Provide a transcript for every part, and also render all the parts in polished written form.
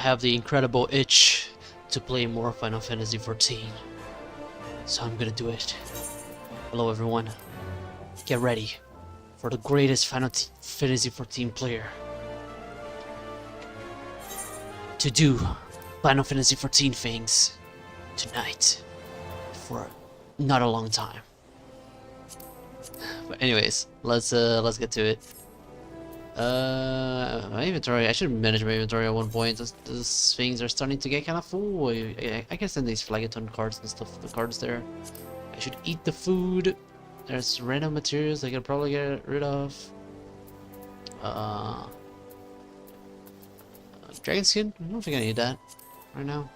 have the incredible itch to play more Final Fantasy XIV. So I'm gonna do it. Hello everyone. Get ready for the greatest Final Fantasy XIV player to do Final Fantasy XIV things tonight for not a long time. But anyways, let's get to it. My inventory, I should manage my inventory at one point. Those things are starting to get kind of full. I guess in these Phlegethon cards and stuff, the cards there. I should eat the food. There's random materials I could probably get rid of. Dragon skin? I don't think I need that right now.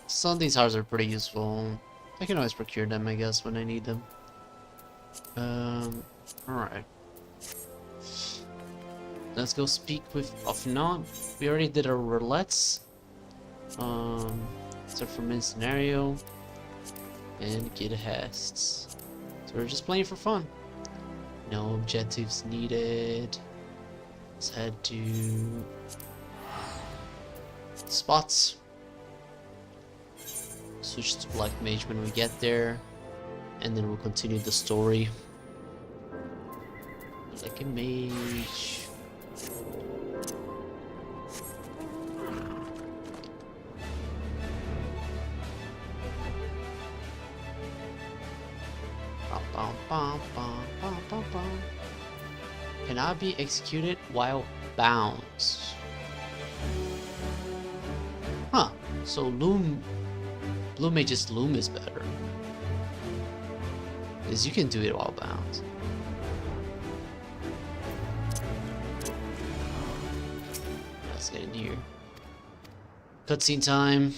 Some of these hearts are pretty useful. I can always procure them, I guess, when I need them. Alright. Let's go speak with Ofnant. We already did our roulettes. Except for main scenario. And Kid Hests. So we're just playing for fun. No objectives needed. Let's head to spots. Switch to Black Mage when we get there. And then we'll continue the story. Like a mage. Cannot be executed while bound. Huh. So Blue Mage's Loom is better. Because you can do it while bound. Let's get in here. Cutscene time.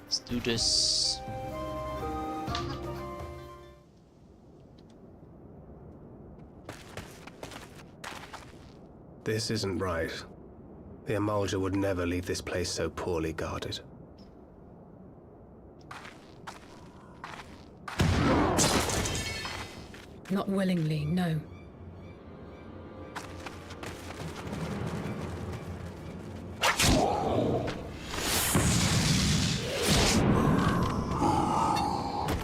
Let's do this. This isn't right. The Amalja would never leave this place so poorly guarded. Not willingly, no.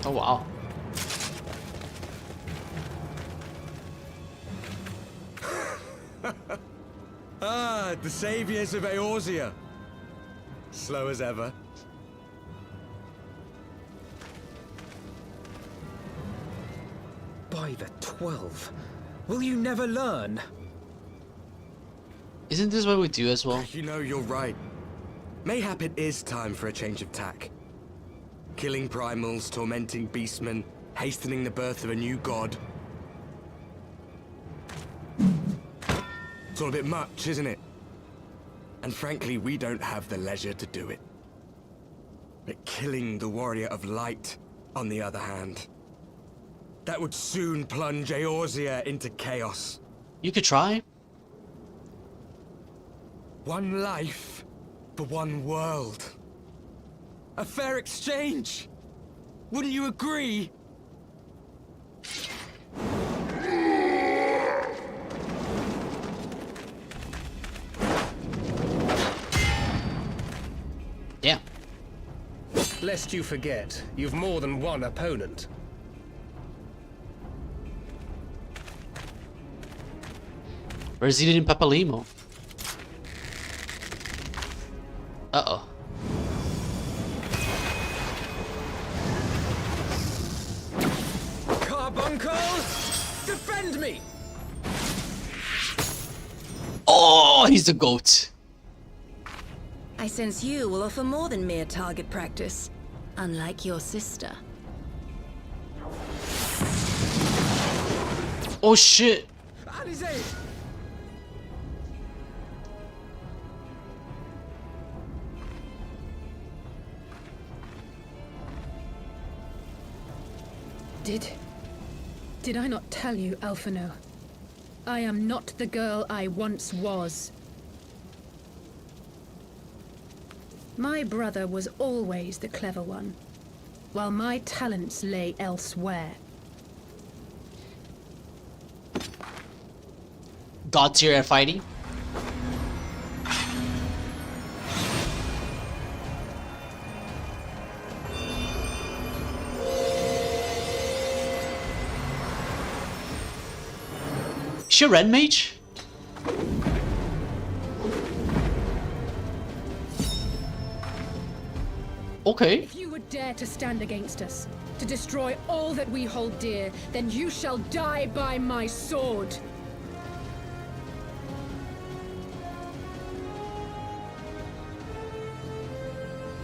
Oh wow. The saviors of Eorzea. Slow as ever. By the 12, will you never learn? Isn't this what we do as well? You know, you're right. Mayhap it is time for a change of tack. Killing primals, tormenting beastmen, hastening the birth of a new god. It's all a bit much, isn't it? And frankly, we don't have the leisure to do it. But killing the warrior of light, on the other hand, that would soon plunge Eorzea into chaos. You could try. One life for one world. A fair exchange. Wouldn't you agree? Yeah. Lest you forget, you've more than one opponent. Resident in Papalimo. Uh-oh. Carbuncle! Defend me! Oh, he's the goat. I sense you will offer more than mere target practice, unlike your sister. Oh shit. Alizé! Did I not tell you, Alphino? I am not the girl I once was. My brother was always the clever one, while my talents lay elsewhere. God tier at fighting. Is she a red mage? Okay. If you would dare to stand against us, to destroy all that we hold dear, then you shall die by my sword.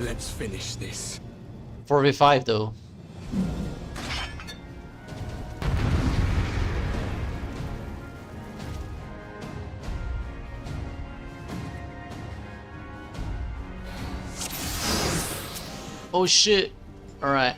Let's finish this. 4v5 though. Oh shit. Alright.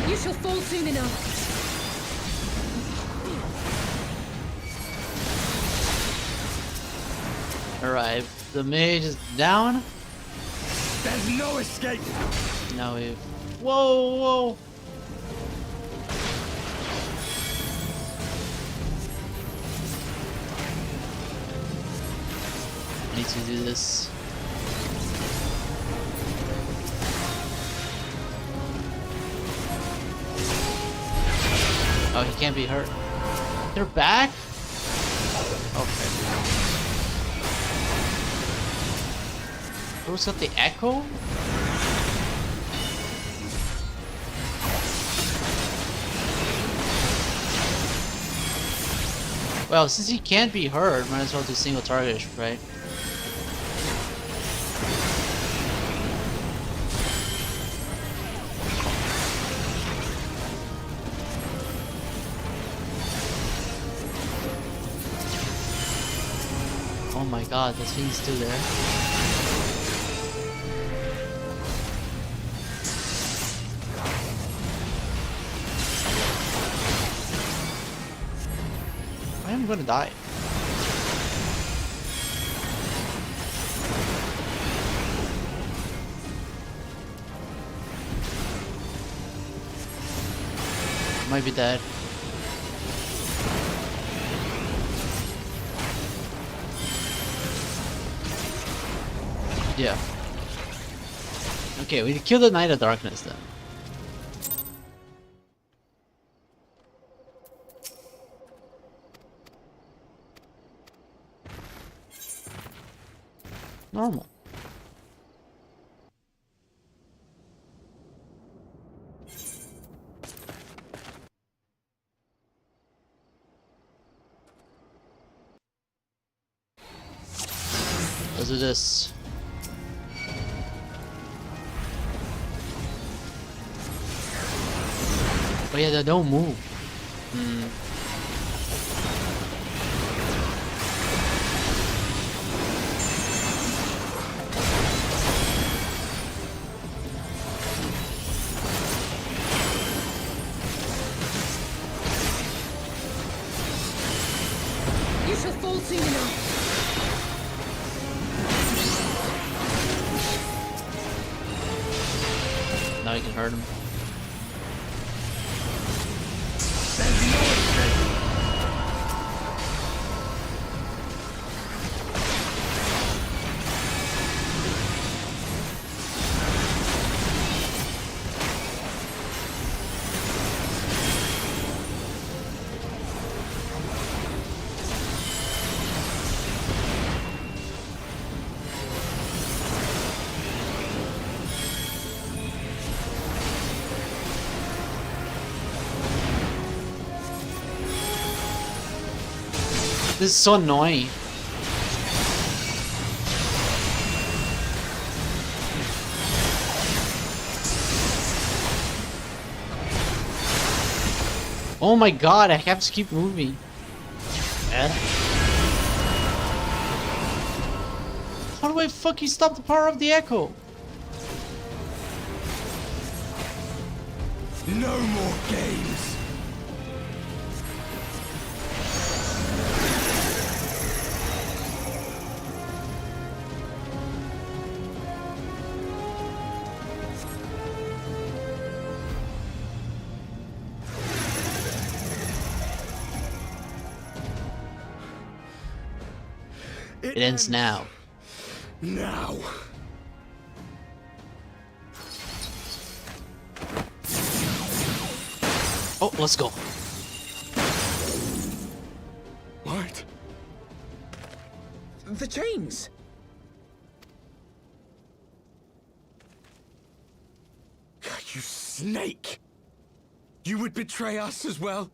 You shall fall soon enough. Alright. The mage is down. There's no escape. Now we. Whoa, whoa. I need to do this. Oh, he can't be hurt. They're back? Okay. Who's got the echo? Well, since he can't be hurt, might as well do single target, right? Oh my god, this thing's still there. I am gonna die. Might be dead. Yeah. Okay, we kill the Knight of Darkness then. Normal. Let's do this. Oh yeah, they don't move. You shall fall soon enough. Now you can hurt him. This is so annoying. Oh my god, I have to keep moving. How do I fucking stop the power of the echo? No more games! It ends now. Now! Oh, let's go. What? The chains! You snake! You would betray us as well?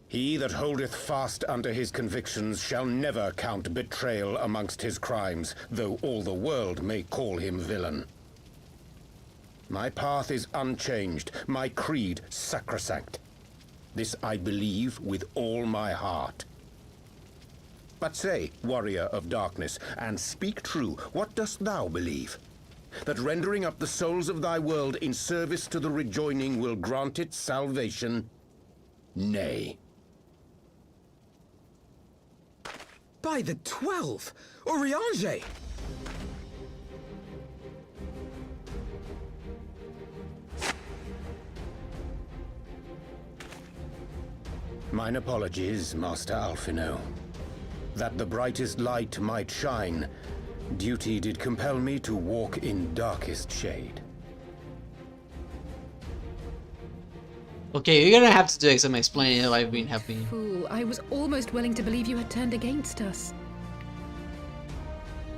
He that holdeth fast unto his convictions shall never count betrayal amongst his crimes, though all the world may call him villain. My path is unchanged, my creed sacrosanct. This I believe with all my heart. But say, warrior of darkness, and speak true, what dost thou believe? That rendering up the souls of thy world in service to the rejoining will grant it salvation? Nay. By the 12! Oriange! Mine apologies, Master Alphino. That the brightest light might shine, duty did compel me to walk in darkest shade. Okay, you're gonna have to do some explaining if I've been happy. Fool, I was almost willing to believe you had turned against us.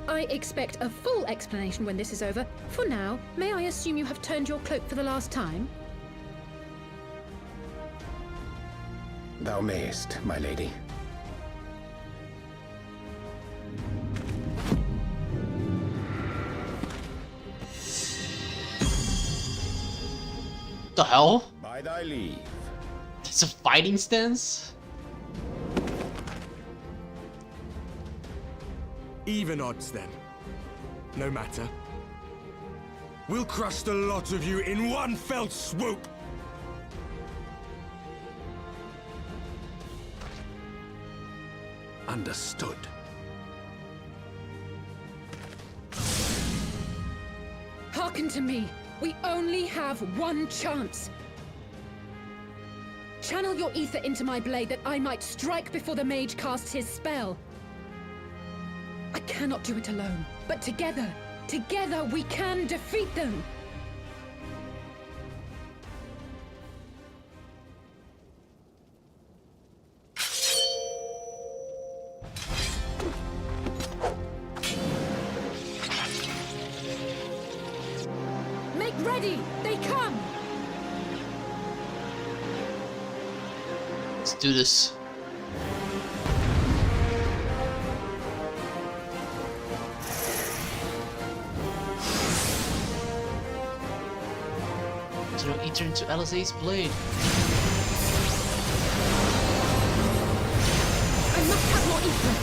I expect a full explanation when this is over. For now, may I assume you have turned your cloak for the last time? Thou mayest, my lady. The hell? By thy leave. It's a fighting stance? Even odds then. No matter. We'll crush the lot of you in one fell swoop! Understood. Hearken to me. We only have one chance. Channel your ether into my blade that I might strike before the mage casts his spell. I cannot do it alone, but together we can defeat them! Make ready! They come! Let's do this. Throw ether into Alisaie's blade. I must have more ether!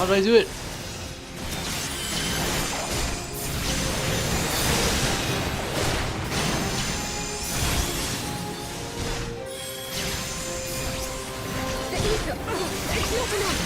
How do I do it? The ether! Oh, it's not enough!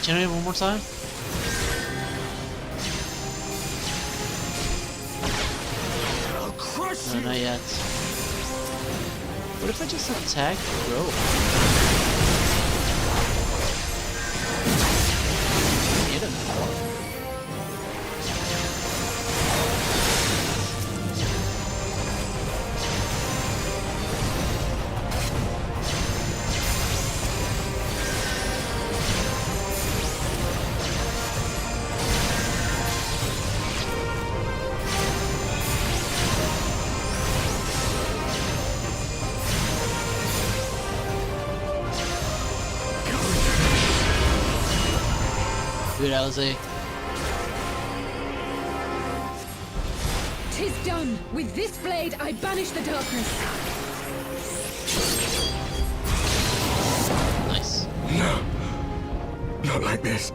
regenerate one more time? I'll crush No, you! not yet. What if I just attack Rogue? Hit him. Good, Alize. Tis done! With this blade, I banish the darkness! Nice. No. Not like this.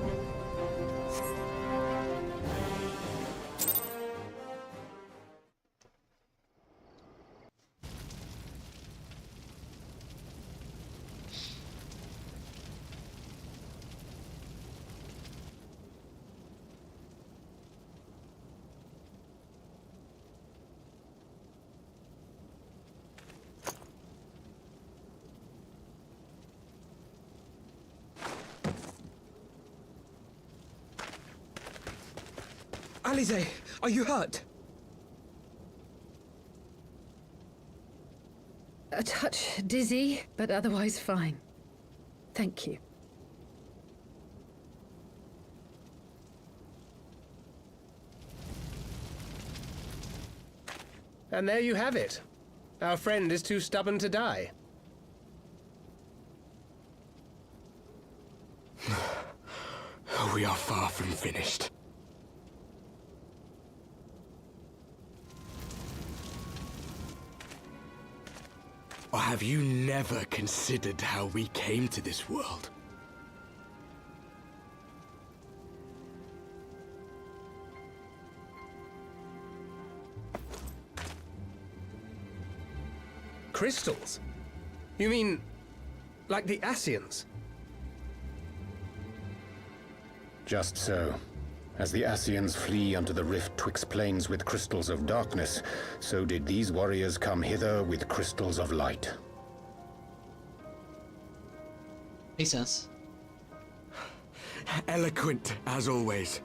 Alize, are you hurt? A touch dizzy, but otherwise fine. Thank you. And there you have it. Our friend is too stubborn to die. We are far from finished. Or have you never considered how we came to this world? Crystals? You mean, like the Ascians? Just so. As the Ascians flee unto the rift twixt plains with crystals of darkness, so did these warriors come hither with crystals of light. Makes sense. Eloquent, as always.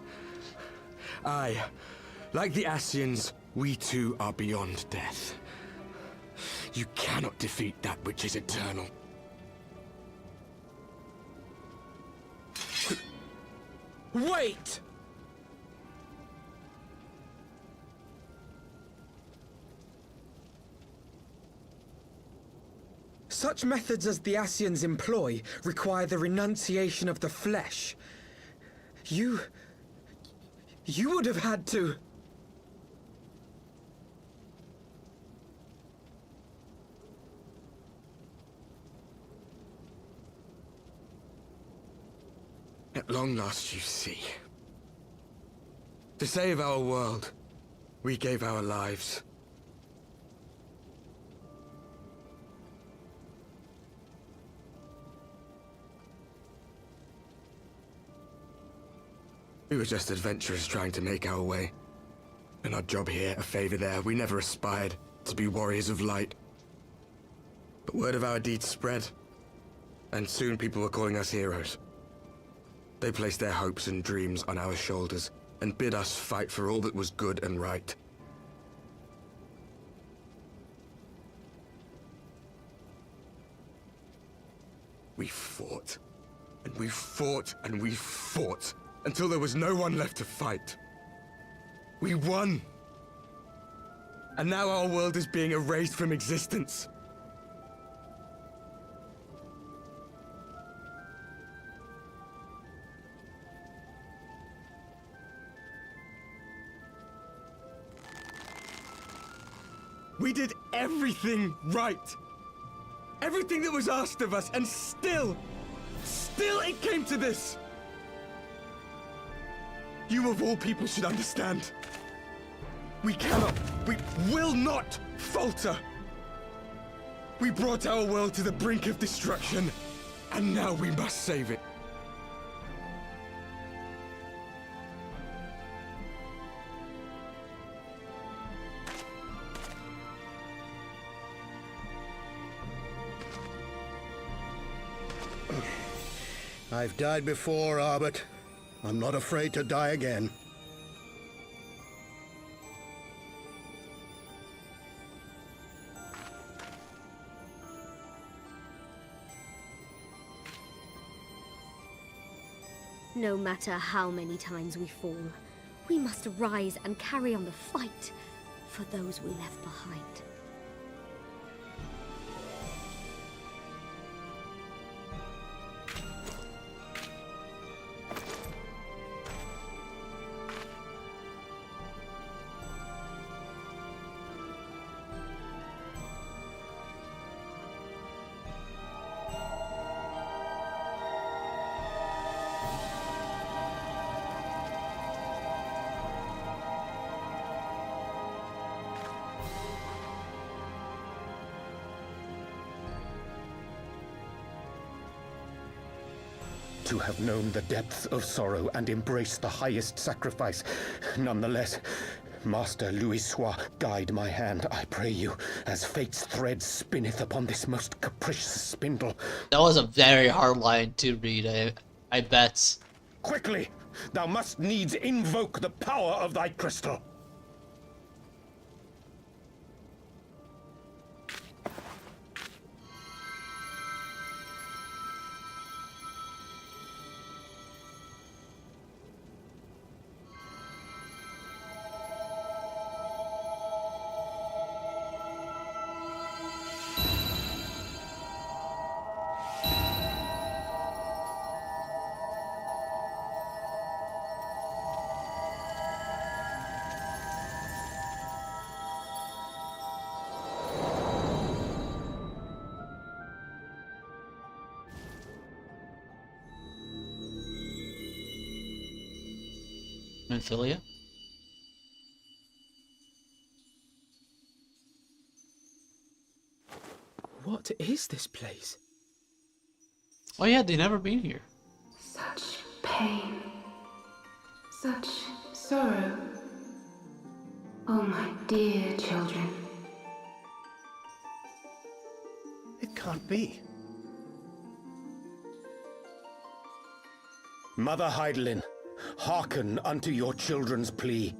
Aye, like the Ascians, we too are beyond death. You cannot defeat that which is eternal. Wait! Such methods as the Ascians employ require the renunciation of the flesh. You would have had to... At long last, you see. To save our world, we gave our lives. We were just adventurers trying to make our way. An odd job here, a favor there. We never aspired to be warriors of light. But word of our deeds spread, and soon people were calling us heroes. They placed their hopes and dreams on our shoulders, and bid us fight for all that was good and right. We fought, and we fought, and we fought, until there was no one left to fight. We won! And now our world is being erased from existence. We did everything right. Everything that was asked of us, and still it came to this. You of all people should understand. We will not falter. We brought our world to the brink of destruction, and now we must save it. I've died before, Arbet. I'm not afraid to die again. No matter how many times we fall, we must rise and carry on the fight for those we left behind. To have known the depths of sorrow and embraced the highest sacrifice. Nonetheless, Master Louis Sois, guide my hand, I pray you, as fate's thread spinneth upon this most capricious spindle. That was a very hard line to read, I bet. Quickly! Thou must needs invoke the power of thy crystal. Nymphilia? What is this place? Oh yeah, they never been here. Such pain. Such sorrow. Oh, my dear children. It can't be. Mother Heidelin, hearken unto your children's plea.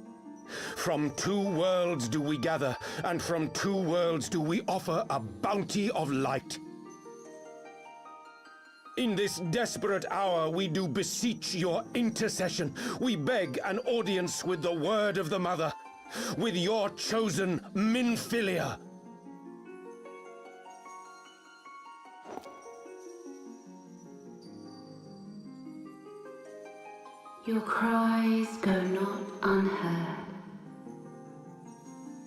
From two worlds do we gather, and from two worlds do we offer a bounty of light. In this desperate hour we do beseech your intercession. We beg an audience with the word of the Mother, with your chosen Minfilia. Your cries go not unheard,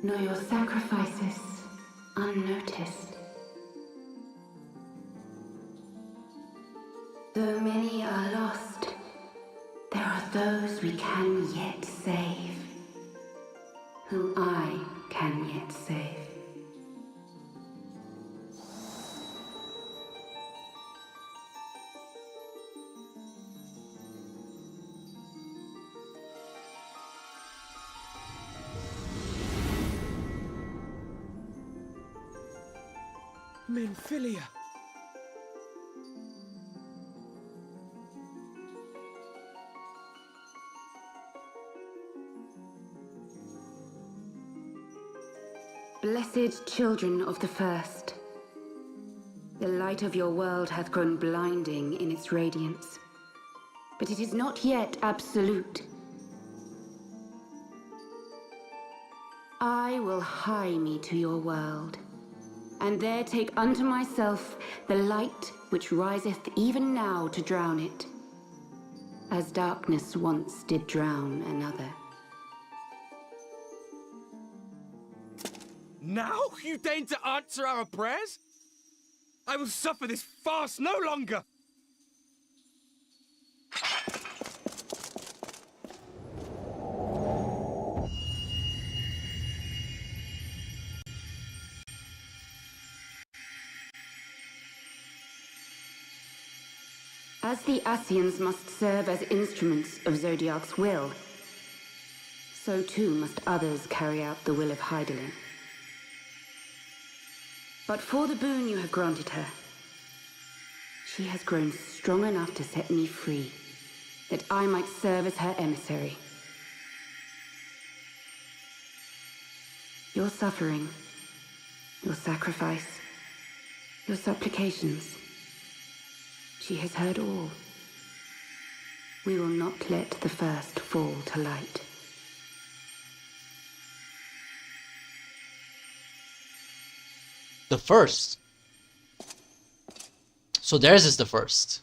nor your sacrifices unnoticed. Though many are lost, there are those we can yet save, whom I can yet save. Minfilia. Blessed children of the First, the light of your world hath grown blinding in its radiance, but it is not yet absolute. I will hie me to your world, and there take unto myself the light which riseth even now to drown it, as darkness once did drown another. Now you deign to answer our prayers? I will suffer this farce no longer! As the Ascians must serve as instruments of Zodiark's will, so too must others carry out the will of Heidelin. But for the boon you have granted her, she has grown strong enough to set me free, that I might serve as her emissary. Your suffering, your sacrifice, your supplications, she has heard all. We will not let the first fall to light. The first. So theirs is the first.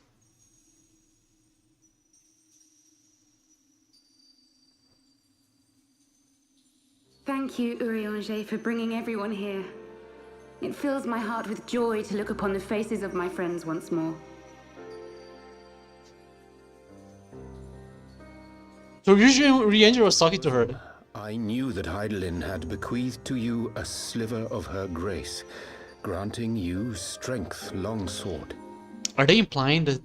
Thank you, Urianger, for bringing everyone here. It fills my heart with joy to look upon the faces of my friends once more. So usually Rianger was talking to her. I knew that Heidelin had bequeathed to you a sliver of her grace, granting you strength longsword. Are they implying that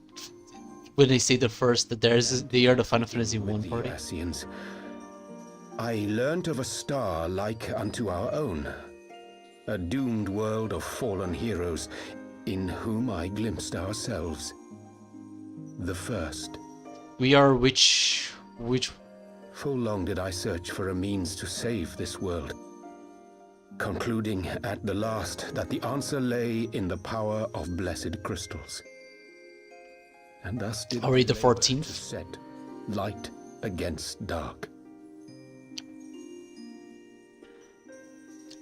when they say the first, that they are the Final Fantasy With 1 party? the Ascians, I learnt of a star like unto our own, a doomed world of fallen heroes, in whom I glimpsed ourselves. The first. We are which? Full long did I search for a means to save this world, concluding at the last that the answer lay in the power of blessed crystals. And thus did Are we the labor 14th? to set light against dark.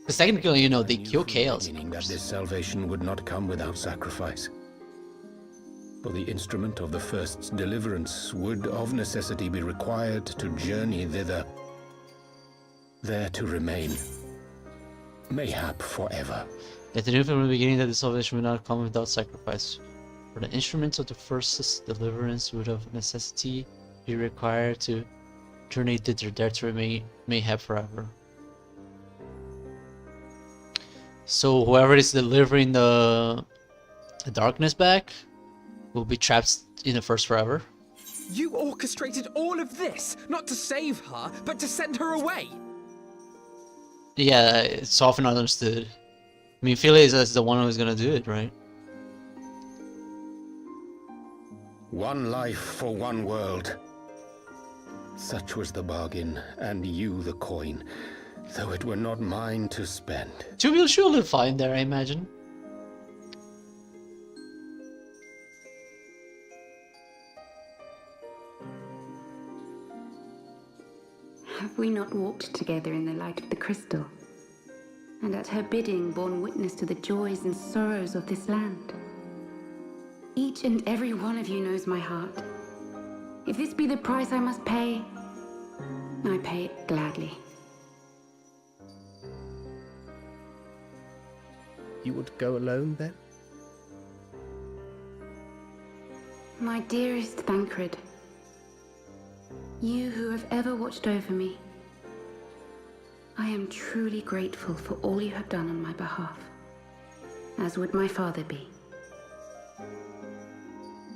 Because technically, you know, they I knew kill from the Chaos. beginning that this salvation would not come without sacrifice. For the instrument of the first's deliverance would of necessity be required to journey thither, there to remain, mayhap forever. Yet they knew from the beginning that the salvation would not come without sacrifice. For the instruments of the first's deliverance would of necessity be required to journey thither, there to remain, mayhap forever. So whoever is delivering the darkness back will be trapped in the first forever. You orchestrated all of this, not to save her, but to send her away. Yeah, it's often understood. I mean, Phileas is the one who's gonna do it, right? One life for one world. Such was the bargain, and you the coin, though it were not mine to spend. She'll live fine there, I imagine. Have we not walked together in the light of the crystal, and at her bidding borne witness to the joys and sorrows of this land? Each and every one of you knows my heart. If this be the price I must pay, I pay it gladly. You would go alone then? My dearest Thancred, you who have ever watched over me, I am truly grateful for all you have done on my behalf, as would my father be.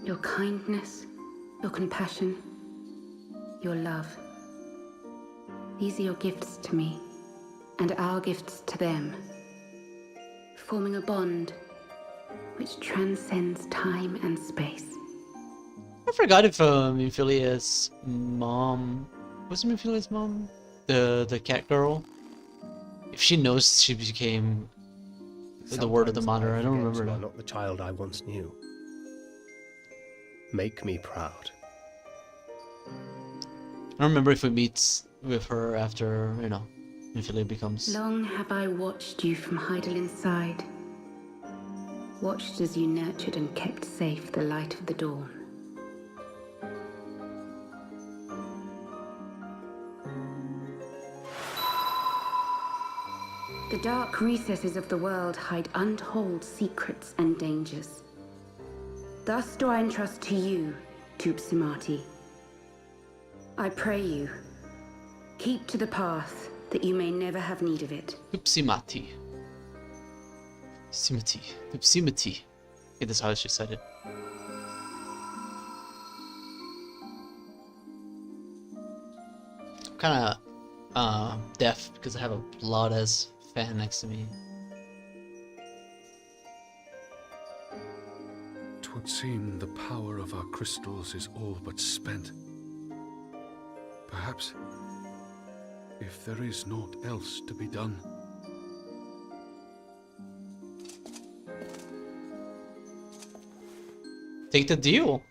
Your kindness, your compassion, your love. These are your gifts to me, and our gifts to them, forming a bond which transcends time and space. I forgot if Minfilia's mom was Minfilia's mom, the cat girl. If she knows she became the word of the mother, I don't remember You are that. not the child I once knew. Make me proud. I don't remember if we meet with her after, you know, Minfilia becomes. Long have I watched you from Heidelin's side, watched as you nurtured and kept safe the light of the dawn. The dark recesses of the world hide untold secrets and dangers. Thus do I entrust to you, Tupsimati. I pray you, keep to the path that you may never have need of it. Tupsimati. Tupsimati. Okay, that's how she said it. I'm kinda deaf because I have a loud as fan next to me. 'Twere would seem the power of our crystals is all but spent. Perhaps, if there is naught else to be done. Take the deal.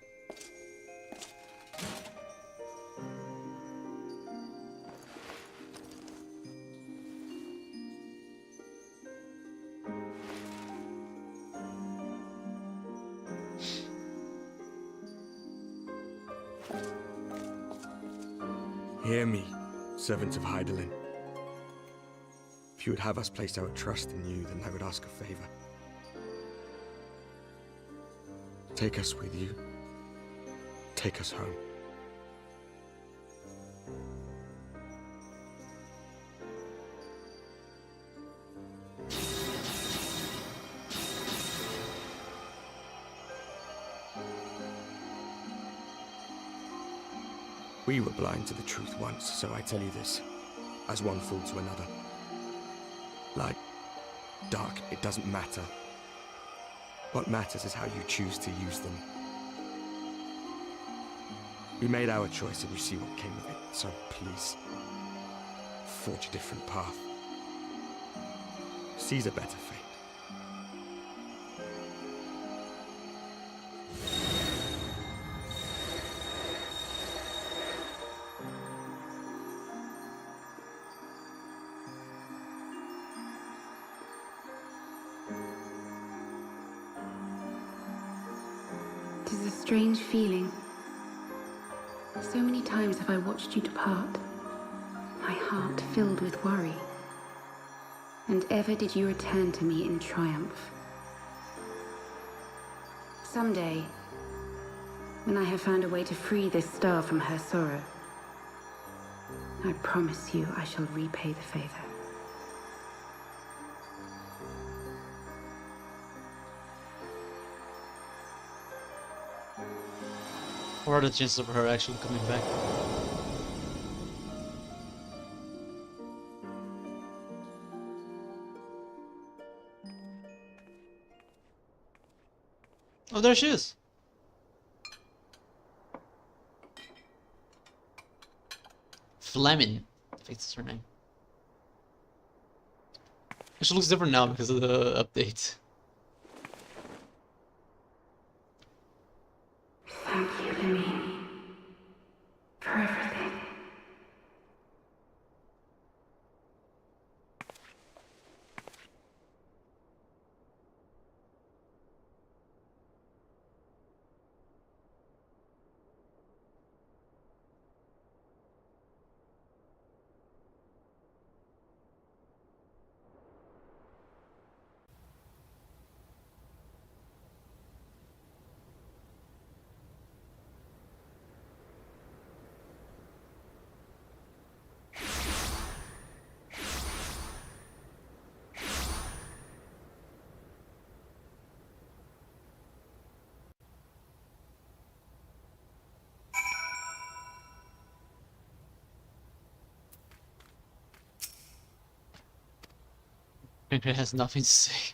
Hear me, servants of Hydaelyn. If you would have us place our trust in you, then I would ask a favor. Take us with you. Take us home. We were blind to the truth once, so I tell you this, as one fool to another. Light, dark, it doesn't matter. What matters is how you choose to use them. We made our choice and you see what came of it, so please, forge a different path. Seize a better fate. It is a strange feeling. So many times have I watched you depart, my heart filled with worry. And ever did you return to me in triumph. Someday, when I have found a way to free this star from her sorrow, I promise you I shall repay the favor. What are the chances of her actually coming back? Oh, there she is. Fleming, I think that's her name. She looks different now because of the update. Thank you, Lemmy, for everything. It has nothing to say.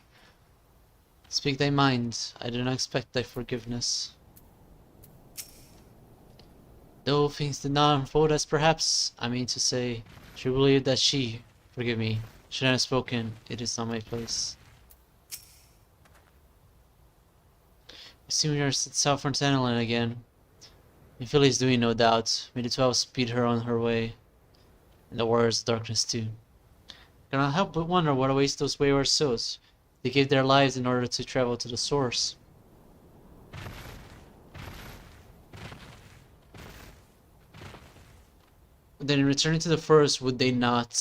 Speak thy mind. I do not expect thy forgiveness. Though things did not unfold as perhaps, I mean to say, she believed that she, forgive me, should not have spoken. It is not my place. I see we are at South Frontenland again. Philly is doing no doubt. May the 12 speed her on her way. And the warriors of darkness too. Cannot help but wonder what awaits those wayward souls. They gave their lives in order to travel to the source. Then in returning to the forest, would they not...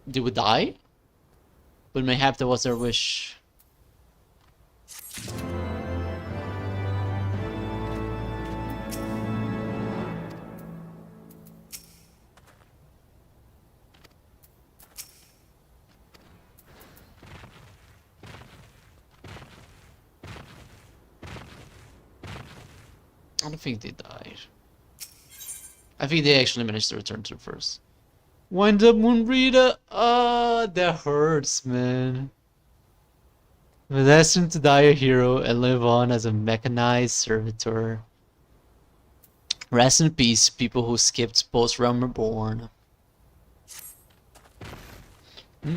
They would die? But mayhap that was their wish. I don't think they died. I think they actually managed to return to the first. Wind up, Moonbreeder. That hurts, man. But destined to die a hero and live on as a mechanized servitor. Rest in peace, people who skipped post-Realm Reborn.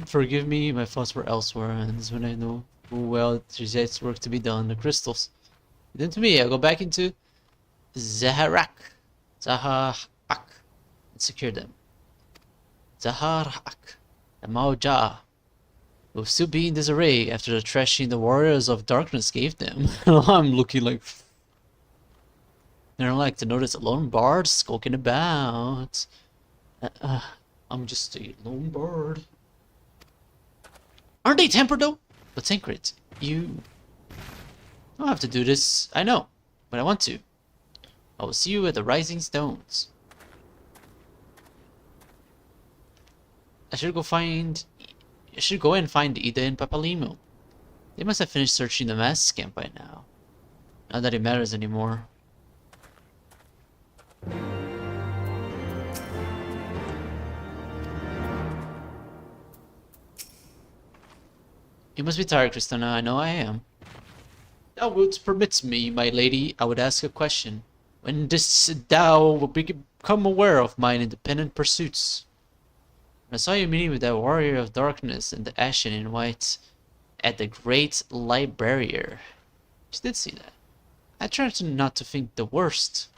Forgive me, my thoughts were elsewhere, and this is when I know full well there's yet work to be done. The crystals. Then to me, I go back into Zaharak. Zaharak. And secure them. Zaharak. And Maoja will still be in disarray after the thrashing the warriors of darkness gave them. I'm looking like... They don't like to notice a lone bard skulking about. I'm just a lone bard. Aren't they tempered though? But Tancred, you don't have to do this. I know, but I want to. I will see you at the Rising Stones. I should go and find Ida and Papalimo. They must have finished searching the mass camp by now. Not that it matters anymore. You must be tired, Christina. I know I am. Thou wilt permit me, my lady, I would ask a question. When didst thou become aware of mine independent pursuits? When I saw you meeting with that warrior of darkness and the ashen in white at the great light barrier. She did see that. I tried not to think the worst.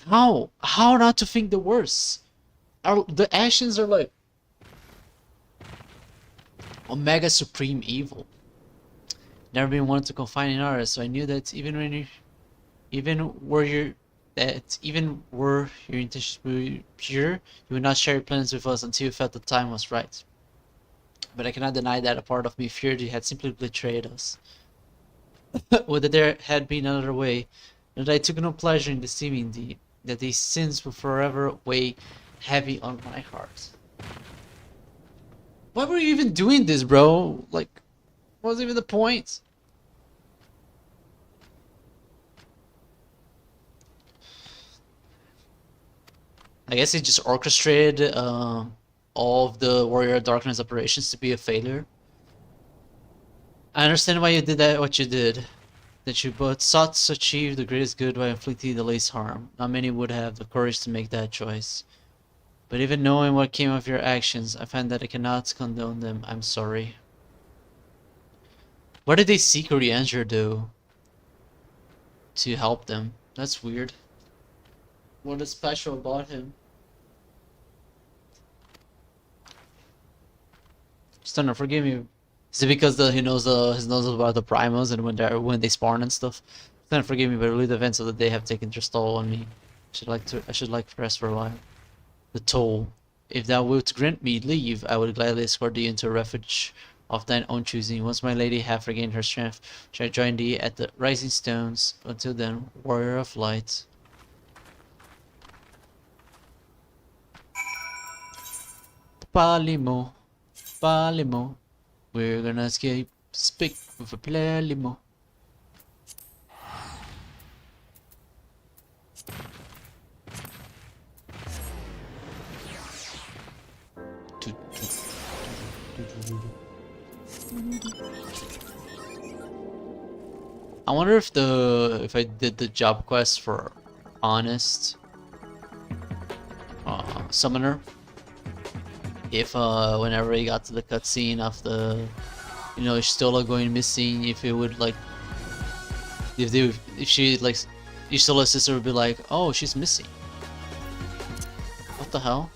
How? How not to think the worst? The Ashens are like Omega Supreme Evil. Never been one to confine in ours, so I knew that even were your intentions pure, you would not share your plans with us until you felt the time was right. But I cannot deny that a part of me feared you had simply betrayed us. Whether there had been another way, that I took no pleasure in deceiving thee, that these sins will forever weigh heavy on my heart. Why were you even doing this, bro? Like, what was even the point? I guess he just orchestrated all of the Warrior of Darkness operations to be a failure. I understand why you did that, what you did. That you both sought to achieve the greatest good by inflicting the least harm. Not many would have the courage to make that choice. But even knowing what came of your actions, I find that I cannot condone them. I'm sorry. Why did they seek Orianger though? To help them? That's weird. What is special about him? Stunner, forgive me. Is it because he knows about the primals and when they spawn and stuff? Stunner, forgive me, but really the events of the day have taken their toll on me. I should like to rest for a while. The toll. If thou wilt grant me leave, I would gladly escort thee into a refuge of thine own choosing. Once my lady hath regained her strength, shall I join thee at the Rising Stones. Until then, warrior of light. Palimo. Palimo. We're gonna escape. Speak with a Palimo. I wonder if I did the job quest for honest summoner, if whenever he got to the cutscene of the Stola going missing, if it would like if she like Istola's sister would be like, oh, she's missing. What the hell?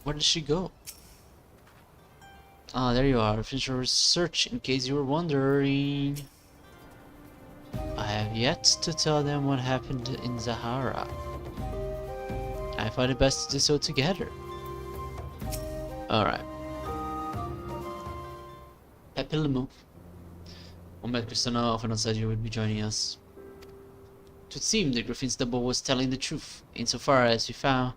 Where did she go? Ah, there you are. Finish your research in case you were wondering. I have yet to tell them what happened in Zahara. I find it best to do so together. Alright. Pepilimo. Omed Christina often said you would be joining us. It would seem the Griffin's double was telling the truth, insofar as we found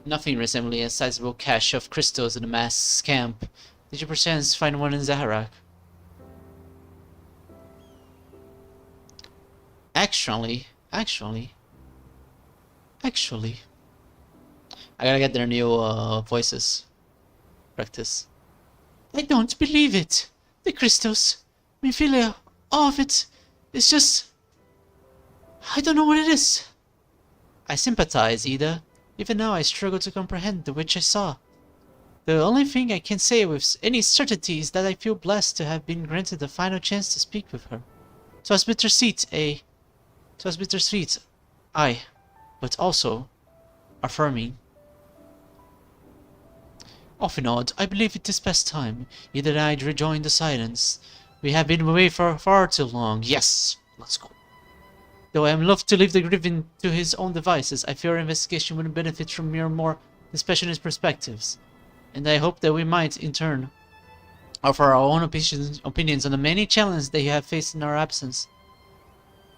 nothing resembling a sizable cache of crystals in the mass camp. Did you perchance find one in Zaharak? Actually, I gotta get their new voices. Practice. I don't believe it. The crystals, Minfilia, all of it. It's just... I don't know what it is. I sympathize, Ida. Even now I struggle to comprehend the witch I saw. The only thing I can say with any certainty is that I feel blessed to have been granted the final chance to speak with her. 'Twas bittersweet, eh? 'Twas bittersweet, aye, but also affirming. Off and odd, I believe it is past time. Ida and I rejoin the silence. We have been away for far too long. Yes, let's go. Though I am loath to leave the Griffin to his own devices, I fear our investigation would benefit from more dispassionate perspectives. And I hope that we might, in turn, offer our own opinions on the many challenges they have faced in our absence.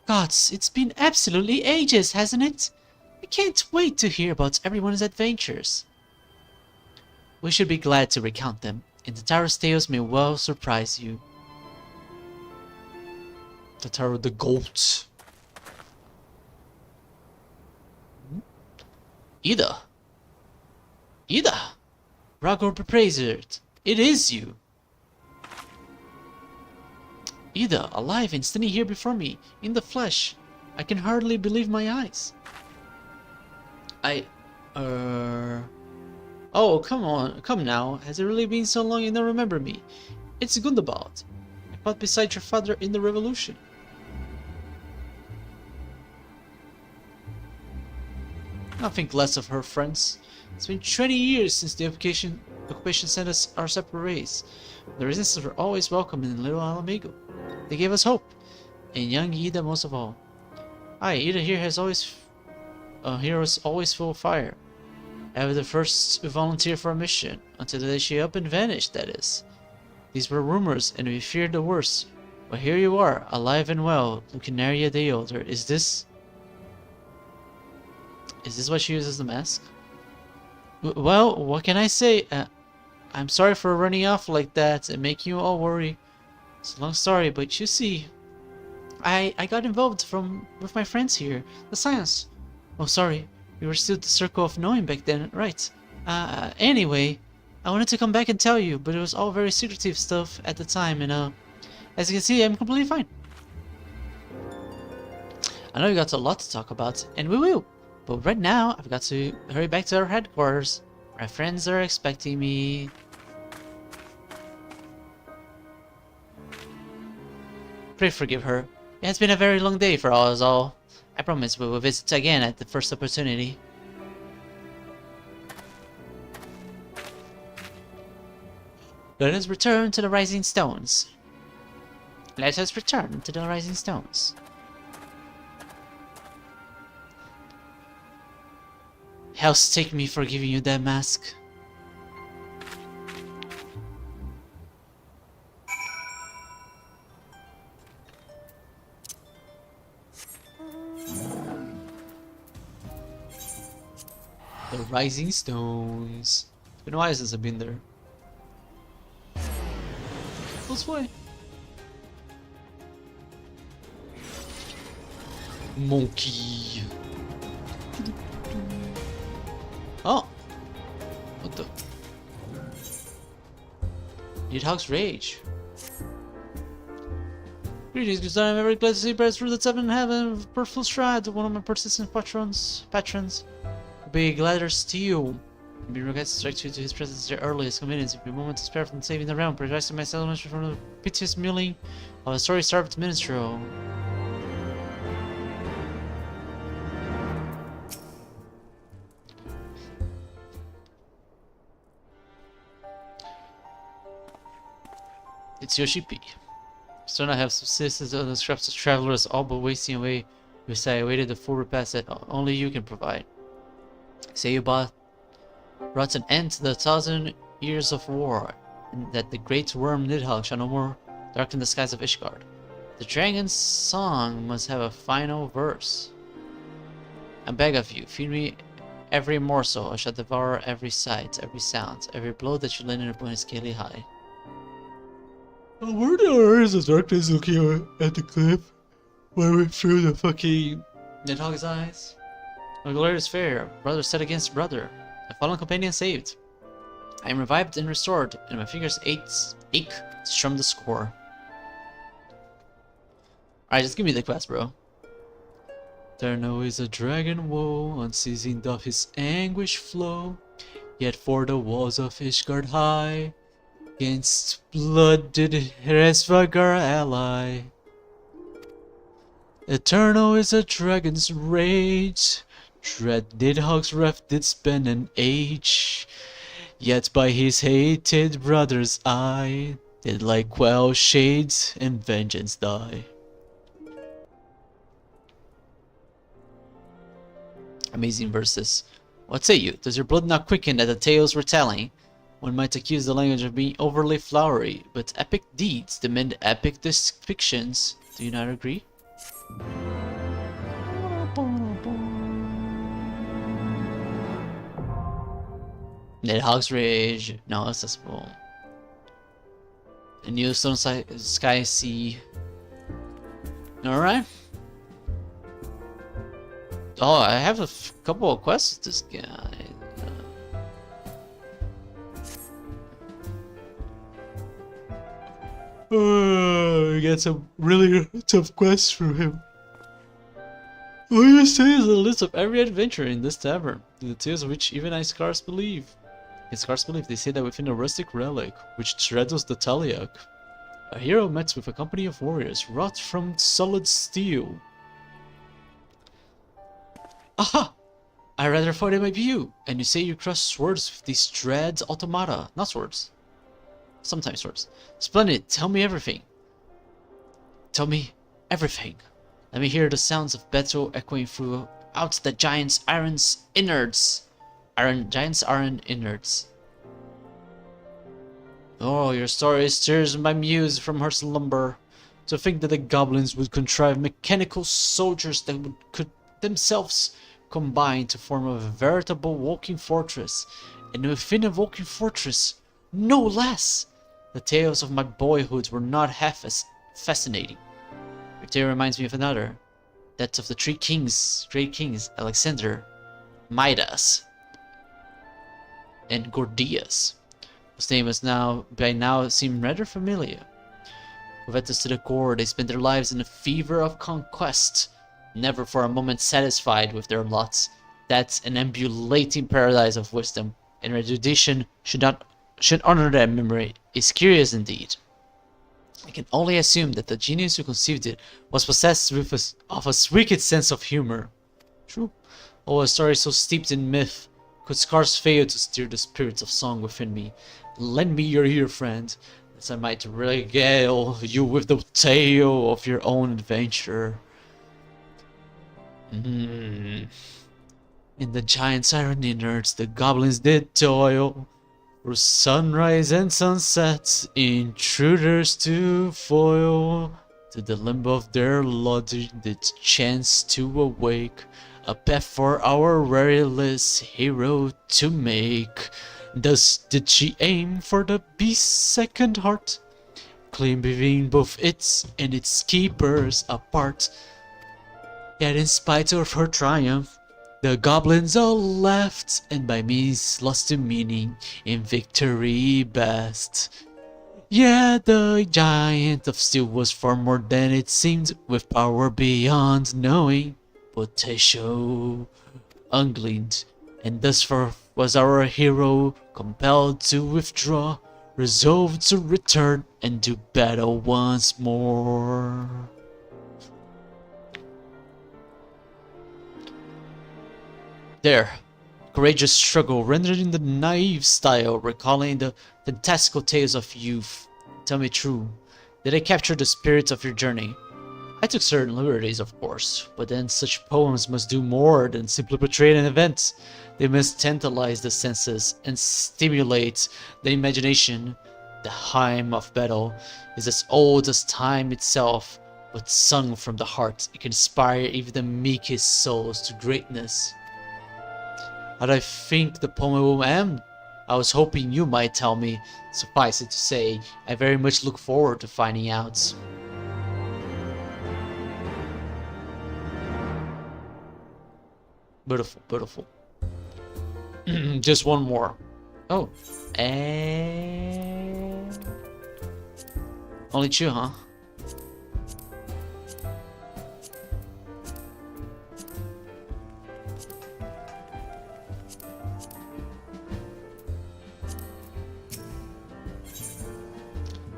Gods, it's been absolutely ages, hasn't it? I can't wait to hear about everyone's adventures. We should be glad to recount them, and the Tarot's tales may well surprise you. The Tarot the Goat. Ida! Ida! Ragor Bepraisert, it is you! Ida, alive and standing here before me, in the flesh. I can hardly believe my eyes. Oh, come on, come now. Has it really been so long you don't remember me? It's Gundabald. I fought beside your father in the revolution. I'll think less of her, friends. It's been 20 years since the occupation sent us our separate ways. The resistance were always welcome in Little Alamigo. They gave us hope, and young Ida most of all. Aye, Ida here has always... here was always full of fire. Ever the first to volunteer for a mission, until the day she up and vanished, that is. These were rumors, and we feared the worst. But here you are, alive and well, looking nary a day older. Is this what she uses the mask? Well, what can I say? I'm sorry for running off like that and making you all worry. It's a long story, but you see, I got involved with my friends here, the Science. Oh, sorry, we were still the Circle of Knowing back then, right? Anyway, I wanted to come back and tell you, but it was all very secretive stuff at the time, and as you can see, I'm completely fine. I know we got a lot to talk about, and we will. But right now, I've got to hurry back to our headquarters. My friends are expecting me. Pray forgive her. It has been a very long day for us all. I promise we will visit again at the first opportunity. Let us return to the Rising Stones. Let us return to the Rising Stones. Hell's take me for giving you that mask. The Rising Stones. It's been a while since I've been there. This way. Monkey. Oh! What the? Nidhogg's Rage. Greetings, good time. I'm very glad to see you through the 7 heaven of Purple Stride, one of my persistent patrons. Will be glad to steal. Be required to strike you to his presence at your earliest convenience. If you moment to spare from saving the realm, precisely my settlement from the piteous mulling of a sorry-starved minstrel. It's Yoshi P. Soon I have subsistence on the scraps of travelers, all but wasting away because I awaited the full repast that only you can provide. Say you brought an end to the 1,000 years of war, and that the great worm Nidhogg shall no more darken the skies of Ishgard. The dragon's song must have a final verse. I beg of you, feed me every morsel, I shall devour every sight, every sound, every blow that you land upon his scaly hide. Where there is the darkness looking at the cliff, where we through the fucking Nidhogg's eyes? My glorious fair, brother set against brother. My fallen companion saved. I am revived and restored, and my fingers ache to strum the score. Alright, just give me the quest, bro. There now is a dragon woe, unceasing doth his anguish flow. Yet for the walls of Ishgard high, against blood did Hresvagar ally. Eternal is a dragon's rage, dread Nidhogg's wrath did spend an age. Yet by his hated brother's eye, did like quell shades and vengeance die. Amazing verses. What say you? Does your blood not quicken at the tales we're telling? One might accuse the language of being overly flowery, but epic deeds demand epic depictions. Do you not agree? Nidhogg's Rage, now accessible. A new Stone Sky Sea. Alright. Oh, I have a couple of quests with this guy. I got some really tough quests from him. All you say is a list of every adventure in this tavern, the tales of which even I scarce believe. In scarce believe, they say that within a rustic relic, which straddles the Taliak, a hero met with a company of warriors wrought from solid steel. Aha! I rather thought it might be you, and you say you cross swords with these dread automata. Not swords. Sometimes swords. Splendid, tell me everything. Tell me everything. Let me hear the sounds of battle echoing throughout the giant's innards. Giant's iron innards. Oh, your story stirs my muse from her slumber. To think that the goblins would contrive mechanical soldiers that could themselves combine to form a veritable walking fortress, and within a walking fortress, no less! The tales of my boyhood were not half as fascinating. Your tale reminds me of another, that of the great kings, Alexander, Midas, and Gordias, whose name was by now seem rather familiar. Covetous to the core, they spent their lives in a fever of conquest, never for a moment satisfied with their lots. That's an ambulating paradise of wisdom, and erudition should honor their memory. Is curious indeed. I can only assume that the genius who conceived it was possessed of a wicked sense of humor. True. Oh, a story so steeped in myth could scarce fail to stir the spirits of song within me. Lend me your ear, friend, that I might regale you with the tale of your own adventure. In the giant's iron innards, the goblins did toil. Through sunrise and sunset, intruders to foil. To the limbo of their lodging did chance to awake. A path for our weariless hero to make. Thus did she aim for the beast's second heart, claim between both its and its keepers apart. Yet in spite of her triumph, the goblins all laughed, and by means lost to meaning in victory best. Yeah, the giant of steel was far more than it seemed, with power beyond knowing, potential ungleaned, and thus far was our hero compelled to withdraw, resolved to return and do battle once more. There, courageous struggle rendered in the naive style, recalling the fantastical tales of youth. Tell me true, did I capture the spirit of your journey? I took certain liberties, of course, but then such poems must do more than simply portray an event. They must tantalize the senses and stimulate the imagination. The hymn of battle is as old as time itself, but sung from the heart, it can inspire even the meekest souls to greatness. How do I think the poem will end? I was hoping you might tell me. Suffice it to say, I very much look forward to finding out. Beautiful, beautiful. Just one more. Oh. And... Only two, huh?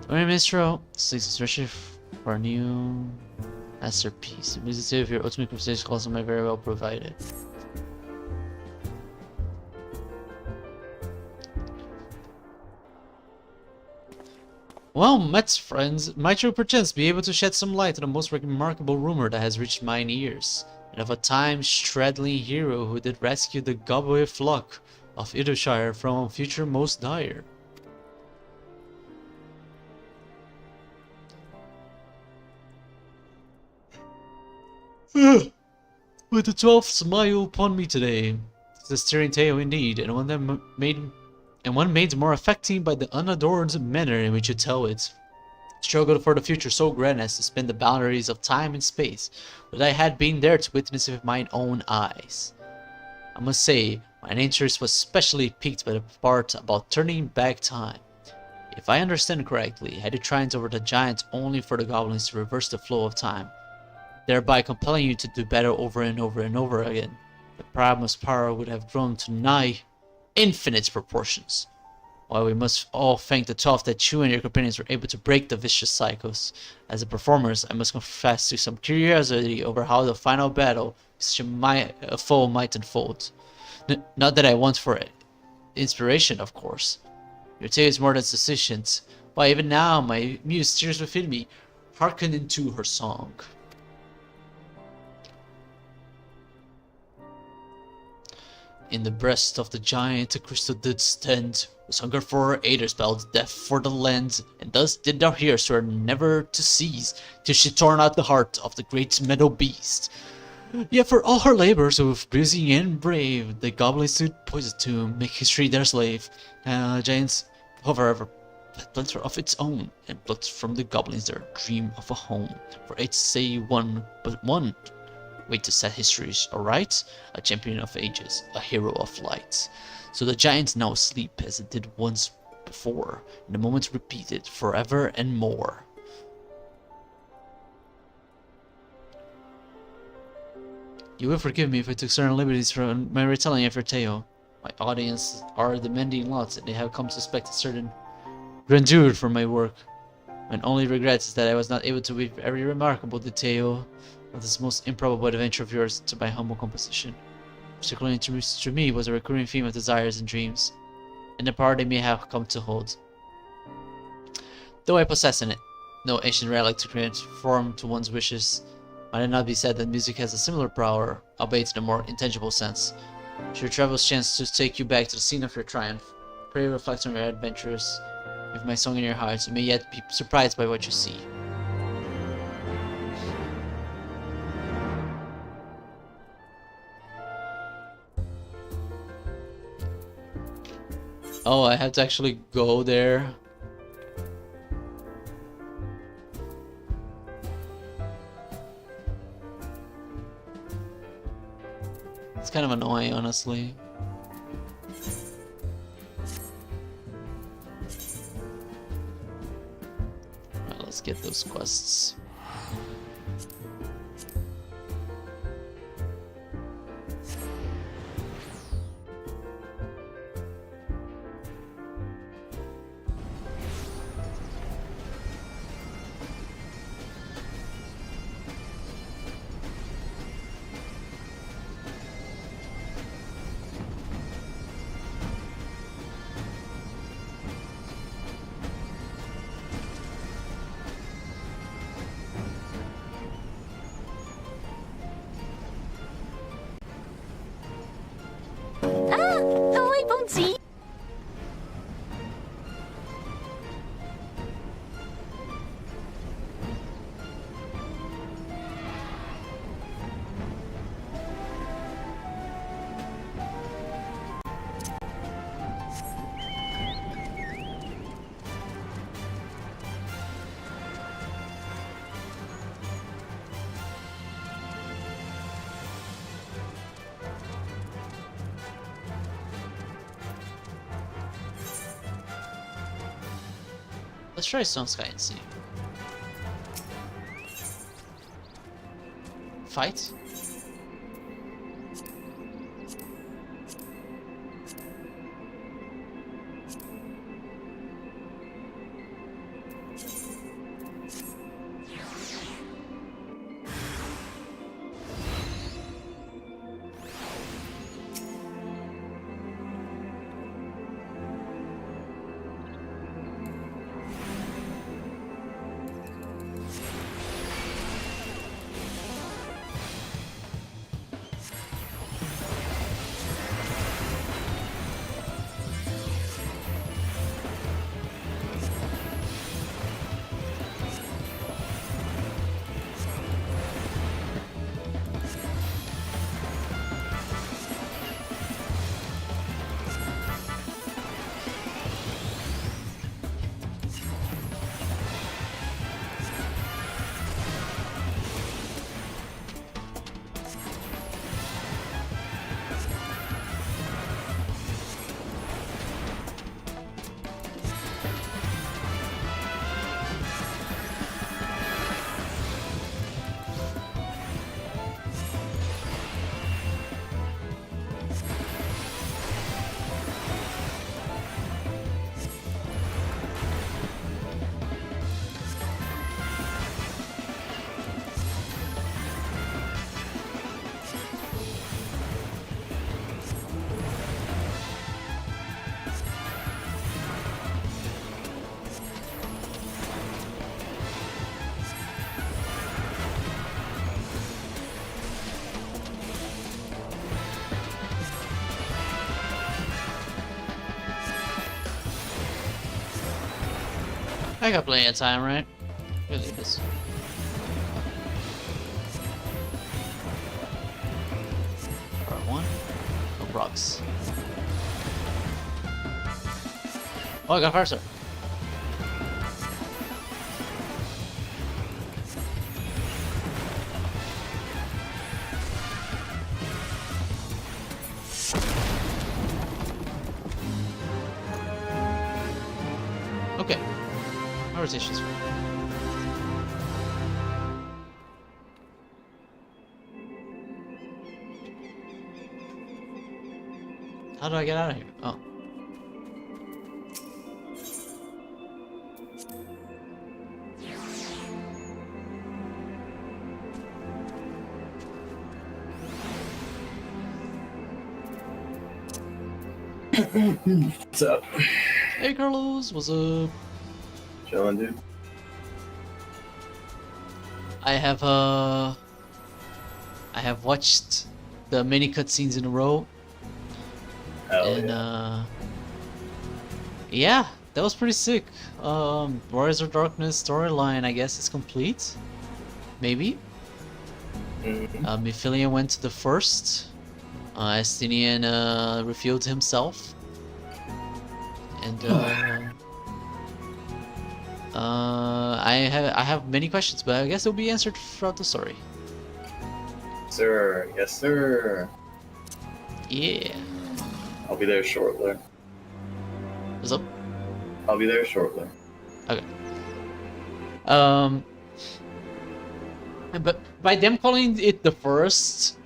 Alright, Mistro. 6 especially for a new masterpiece. The music of your ultimate conversation calls am I very well provided. Well, Mets friends, might you perchance be able to shed some light on the most remarkable rumor that has reached mine ears, and of a time-straddling hero who did rescue the goblet flock of Idleshire from a future most dire. With the 12th smile upon me today, it's a stirring tale indeed, and one that made more affecting by the unadorned manner in which you tell it. Struggled for the future so grand as to spin the boundaries of time and space, but I had been there to witness it with mine own eyes. I must say, my interest was specially piqued by the part about turning back time. If I understand correctly, had you triumphed over the giant only for the goblins to reverse the flow of time, thereby compelling you to do battle over and over and over again, the Primus power would have grown to nigh infinite proportions. While we must all thank the 12 that you and your companions were able to break the vicious cycles. As the performers, I must confess to some curiosity over how the final battle a foe might unfold. Not that I want for it. Inspiration, of course. Your tale is more than sufficient. Why, even now, my muse tears within me, hearken into her song. In the breast of the giant a crystal did stand, whose hunger for Aether spelled death for the land, and thus did thou hear swear never to cease, till she torn out the heart of the great meadow beast. Yet for all her labors of bruising and brave, the goblins stood poised to make history their slave. Giants, however, had plenty of its own, and plucked from the goblins their dream of a home. For each say one, but one way to set histories aright, a champion of ages, a hero of light. So the giants now sleep as it did once before, and the moment repeated forever and more. You will forgive me if I took certain liberties from my retelling of your tale. My audience are demanding lots, and they have come to expect a certain grandeur from my work. My only regret is that I was not able to weave every remarkable detail of this most improbable adventure of yours to my humble composition. Particularly to me was a recurring theme of desires and dreams, and the power they may have come to hold. Though I possess in it no ancient relic to conform to one's wishes, might it not be said that music has a similar power, albeit in a more intangible sense? Should your travels chance to take you back to the scene of your triumph, pray reflect on your adventures. With my song in your heart, you may yet be surprised by what you see. Oh, I have to actually go there. It's kind of annoying, honestly. Right, let's get those quests. Let's try Stone Sky and see. Fight? I got plenty of time, right? Really this. Part 1. No procs. Oh, I got Fire Star. Okay. My rotation's fine. How do I get out of here? Oh. What's up? Hey Carlos, what's up? Chillin', dude. I have watched the many cutscenes in a row. Hell and yeah. Yeah, that was pretty sick. Warriors of Darkness storyline, I guess, is complete. Maybe. Myphilian went to the first. Estinian revealed himself. And I have many questions, but I guess they'll be answered throughout the story. Sir, yes sir. Yeah. I'll be there shortly. What's up? I'll be there shortly. Okay. But by them calling it the first,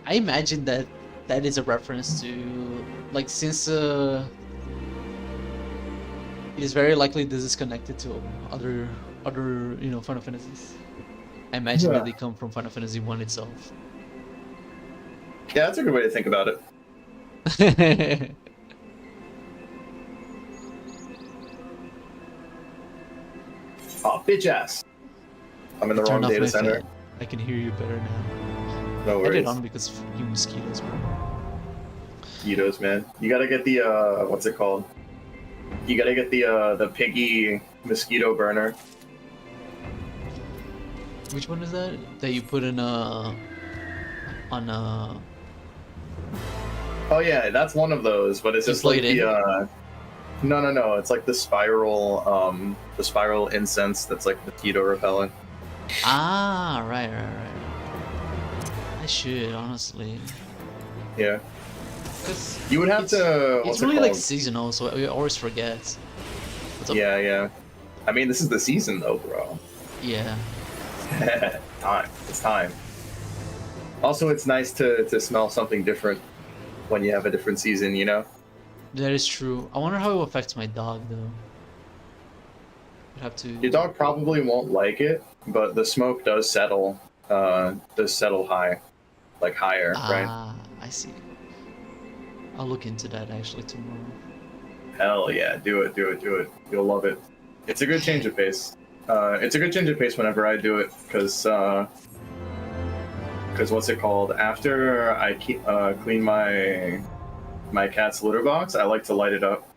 I imagine that that is a reference to, like, since it is very likely this is connected to other you know, Final Fantasies. I imagine that they come from Final Fantasy 1 itself. Yeah, that's a good way to think about it. Oh, bitch ass. I'm in the wrong data center. I can hear you better now. No I worries. did on because of you mosquitoes, bro. Mosquitoes, man. You gotta get the what's it called? You gotta get the piggy mosquito burner. Which one is that? That you put in on Oh yeah, that's one of those, but it's You just plug like it in? the no, it's like the spiral incense that's like mosquito repellent. Ah, right. I should, honestly. Yeah. 'Cause You would have to. It's what's it really like called? seasonal, so I always forget. What's up? Yeah. I mean, this is the season, though, bro. Yeah. Time. It's time. Also, it's nice to smell something different when you have a different season, you know? That is true. I wonder how it affects my dog, though. I'd have to... Your dog probably won't like it, but the smoke does settle high. Like, higher, right? Ah, I see. I'll look into that, actually, tomorrow. Hell yeah, do it. You'll love it. It's a good change of pace. It's a good change of pace whenever I do it, because what's it called? After I clean my cat's litter box, I like to light it up.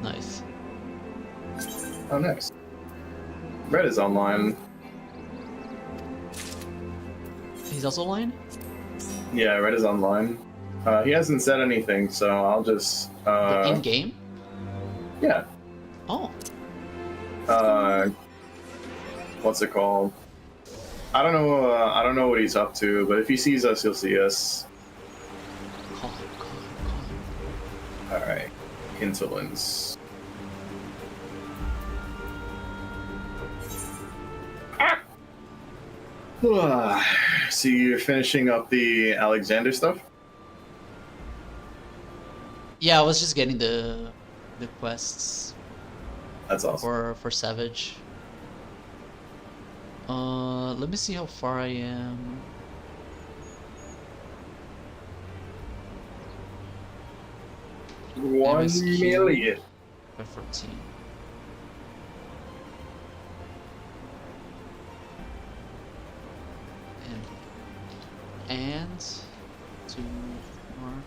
Nice. Oh, nice. Red is online. He's also online? Yeah, Red is online. He hasn't said anything, so I'll just... in-game? Yeah. Oh. What's it called? I don't know what he's up to, but if he sees us, he'll see us. Call him. Alright. Insolence. So you're finishing up the Alexander stuff? Yeah, I was just getting the quests. That's awesome. For Savage. Let me see how far I am. One million. F14. And to mark.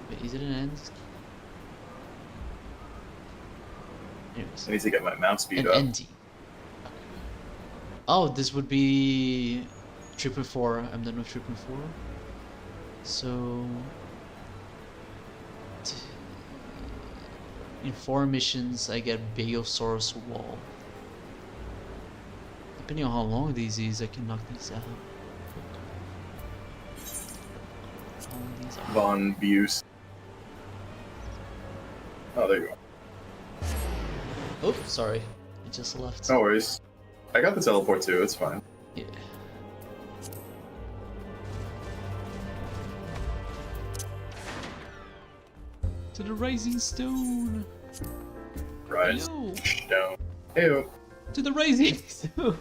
Wait, is it an end? Anyways. I need to get my mouse speed an up. ND. Oh, this would be 3.4. I'm done with 3.4. So in 4 missions, I get Balesaurus Wall. Depending on how long these is, I can knock these out. How long these are. Von Buse. Oh, there you go. Oh, sorry. I just left. No worries. I got the teleport too, it's fine. Yeah. To the Rising Stone! Rise. Yo. Down. Ew. To the Rising Stone!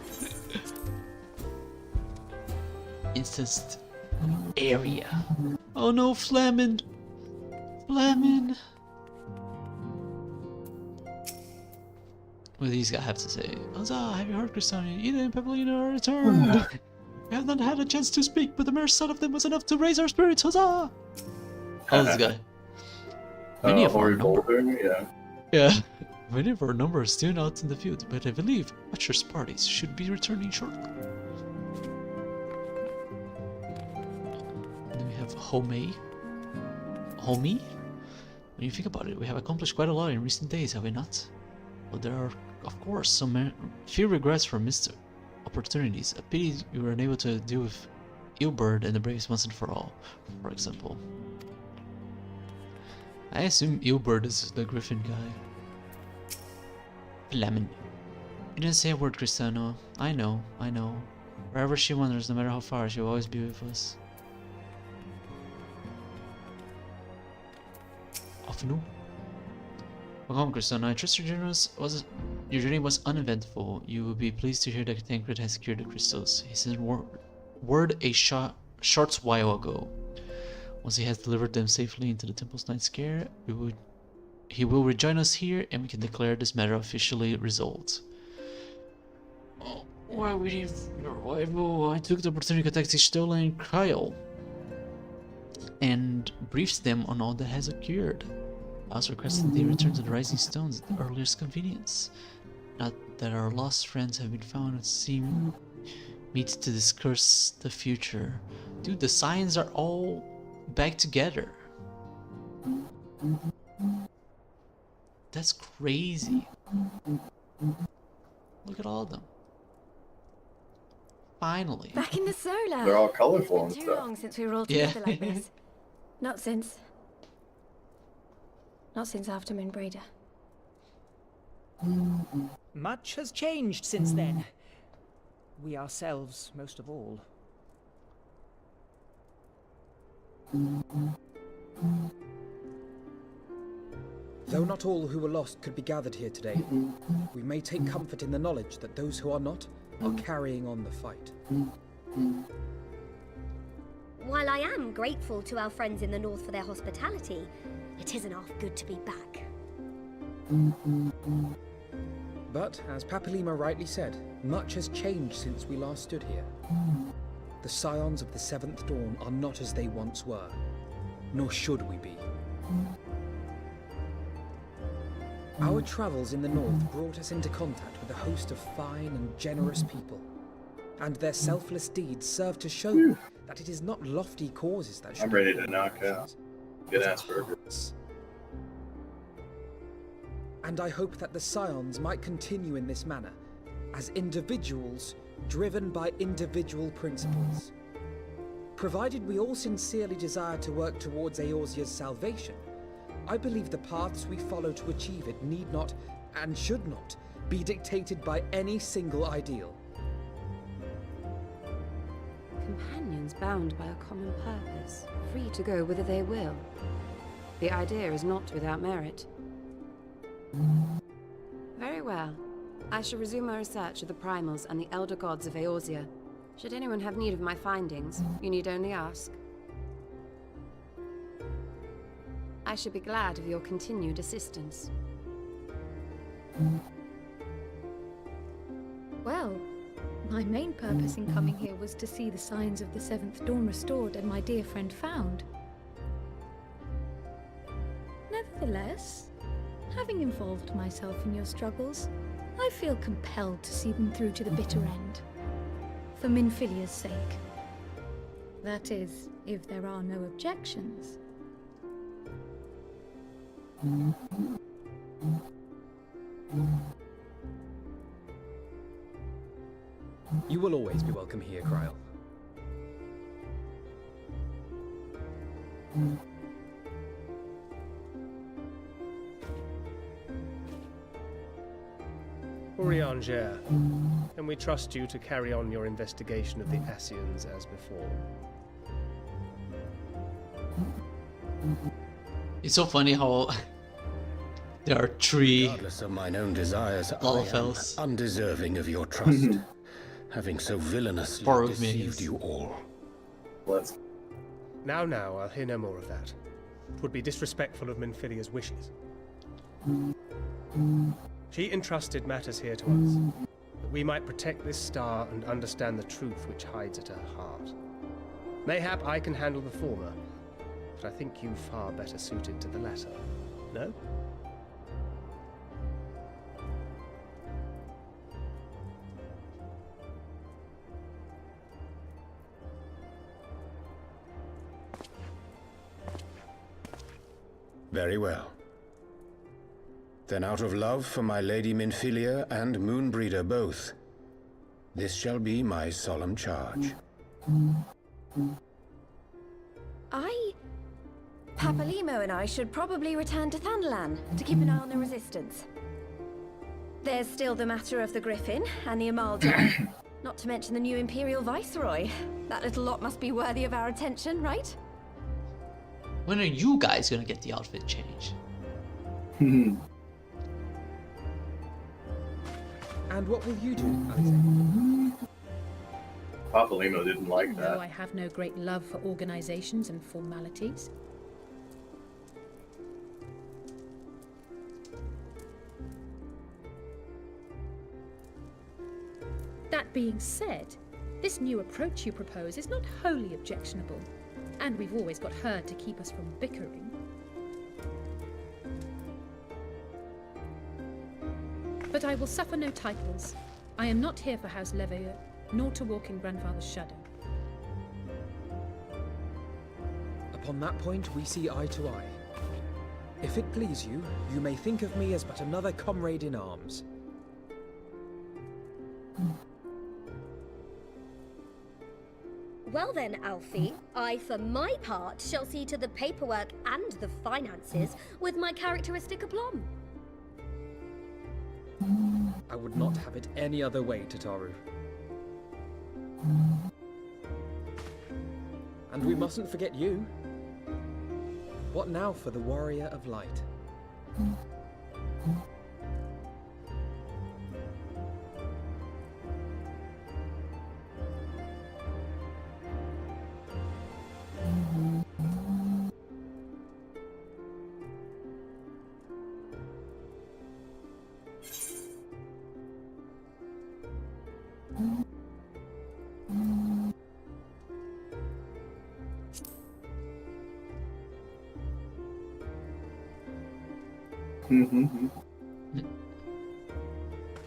Instanced area. Oh no, Flamin! Flamin! What do these guys have to say? Huzzah, have you heard, Cristoni? Eden and Pepelina are returned! We have not had a chance to speak, but the mere sight of them was enough to raise our spirits, huzzah! Oh, this guy. Many of our Yeah. Many of our numbers are still out in the field, but I believe Butcher's parties should be returning shortly. And then we have Homie. When you think about it, we have accomplished quite a lot in recent days, have we not? But there are, of course, some few regrets for missed opportunities. A pity we were unable to deal with Ilberd and the Braves once and for all, for example. I assume Ilberd is the Griffin guy. Lemon. You didn't say a word, Cristiano. I know. Wherever she wanders, no matter how far, she will always be with us. Afnu. Welcome, Cristiano. I trust your journey was uneventful. You will be pleased to hear that Tancred has secured the crystals. He sent word a short while ago. Once he has delivered them safely into the temple's night scare, he will rejoin us here and we can declare this matter officially resolved. Oh, while waiting for your arrival, I took the opportunity to contact Stola and Kyle and briefed them on all that has occurred. I also requested they return to the Rising Stones at the earliest convenience. Not that our lost friends have been found, it seems meet to discuss the future. Dude, the signs are all back together. That's crazy. Look at all of them. Finally. Back in the solar. They're all colorful and Too stuff. long since we were all together like this. Not since after Moonbreeder. Much has changed since then. We ourselves, most of all. Though not all who were lost could be gathered here today, we may take comfort in the knowledge that those who are not are carrying on the fight. While I am grateful to our friends in the north for their hospitality, it isn't half good to be back. But, as Papalima rightly said, much has changed since we last stood here. The scions of the Seventh Dawn are not as they once were, nor should we be. Our travels in the north brought us into contact with a host of fine and generous people, and their selfless deeds serve to show that it is not lofty causes that should I'm ready to knock out. Good ass burger. And I hope that the scions might continue in this manner, as individuals driven by individual principles. Provided we all sincerely desire to work towards Eorzea's salvation, I believe the paths we follow to achieve it need not, and should not, be dictated by any single ideal. Companions bound by a common purpose, free to go whither they will. The idea is not without merit. Very well. I shall resume my research of the primals and the elder gods of Eorzea. Should anyone have need of my findings, you need only ask. I should be glad of your continued assistance. Well, my main purpose in coming here was to see the signs of the Seventh Dawn restored and my dear friend found. Nevertheless, having involved myself in your struggles, I feel compelled to see them through to the bitter end. For Minfilia's sake. That is, if there are no objections. You will always be welcome here, Kryl. Urianger, and we trust you to carry on your investigation of the Ascians as before. It's so funny how there are three Regardless of mine own desires, I Lalafels. am undeserving of your trust, having so villainously Borrowed deceived minions. you all. Let's. Now, I'll hear no more of that. It would be disrespectful of Minfilia's wishes. She entrusted matters here to us, that we might protect this star and understand the truth which hides at her heart. Mayhap I can handle the former, but I think you far better suited to the latter. No? Very well. Then out of love for my Lady Minfilia and Moonbreeder both, this shall be my solemn charge. Papalimo and I should probably return to Thanalan to keep an eye on the Resistance. There's still the matter of the Griffin and the Amalda, not to mention the new Imperial Viceroy. That little lot must be worthy of our attention, right? When are you guys gonna get the outfit change? And what will you do, Alexei? Papalimo didn't like You know that. I have no great love for organizations and formalities. That being said, this new approach you propose is not wholly objectionable, and we've always got her to keep us from bickering. But I will suffer no titles. I am not here for House Leveilleur, nor to walk in Grandfather's shadow. Upon that point, we see eye to eye. If it please you, you may think of me as but another comrade in arms. Well then, Alfie, I for my part shall see to the paperwork and the finances with my characteristic aplomb. I would not have it any other way, Tataru. And we mustn't forget you. What now for the Warrior of Light?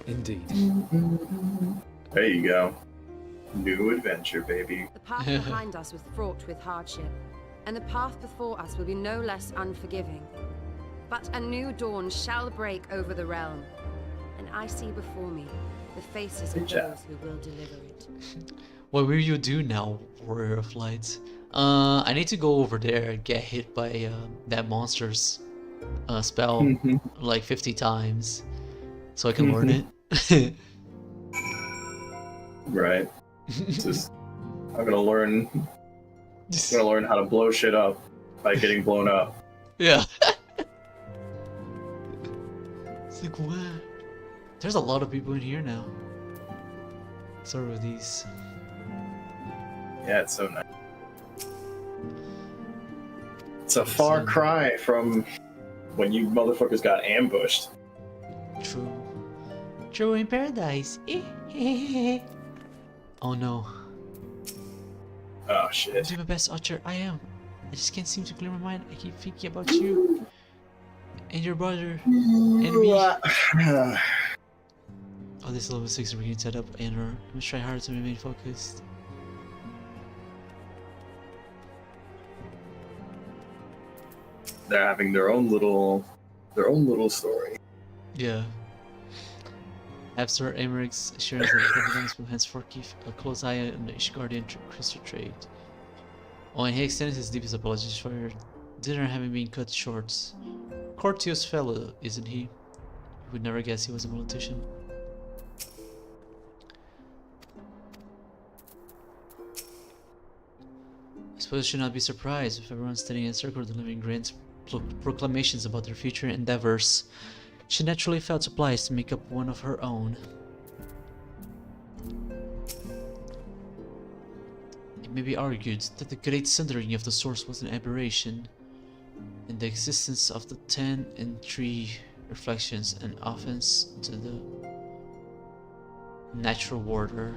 Indeed. There you go. New adventure, baby. The path behind us was fraught with hardship, and the path before us will be no less unforgiving. But a new dawn shall break over the realm, and I see before me the faces of those who will deliver it. What will you do now, Warrior of Light? I need to go over there and get hit by that monster's spell like 50 times so I can learn it. Right. Just, I'm gonna learn how to blow shit up by getting blown up. Yeah. It's like, what? There's a lot of people in here now. Sorry with these. Yeah, it's so nice. It's a far cry from when you motherfuckers got ambushed. True. True in paradise. Oh no. Oh shit. I'm doing my best, Archer. I am. I just can't seem to clear my mind. I keep thinking about you. And your brother. And me. Oh, this level 6 is beginning to set up, and I must try hard to remain focused. They're having their own little story. Yeah. After Emeric's assurance that the Evidence will henceforth keep a close eye on the Ishgardian crystal trade. Oh, and he extended his deepest apologies for dinner having been cut short. Courteous fellow, isn't he? You would never guess he was a politician. I suppose I should not be surprised if everyone standing in a circle delivering grand proclamations about their future endeavors. She naturally felt obliged to make up one of her own. It may be argued that the great sundering of the source was an aberration, and the existence of the 10 and 3 reflections an offense to the natural order.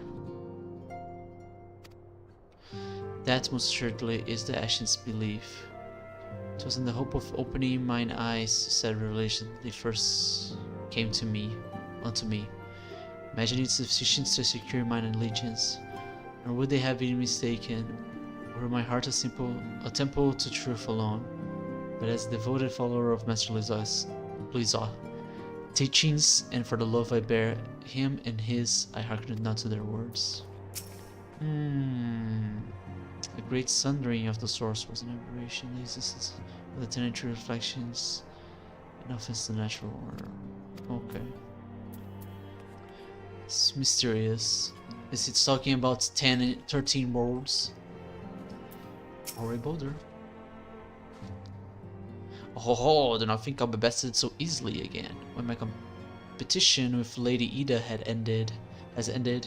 That most assuredly is the Ashen's belief. It was in the hope of opening mine eyes to said revelation that they first came unto me, imagining it sufficient to secure mine allegiance. Nor would they have been mistaken, were my heart a temple to truth alone, but as a devoted follower of Master Liza's teachings, and for the love I bear him and his, I hearkened not to their words. The great sundering of the source was an aberration. The existence of the 10 and 3 reflections and offense to the natural order. Okay. It's mysterious. Is it talking about 10 and 13 worlds? Or a boulder? Oh, then I think I'll be bested so easily again. When my competition with Lady Ida has ended.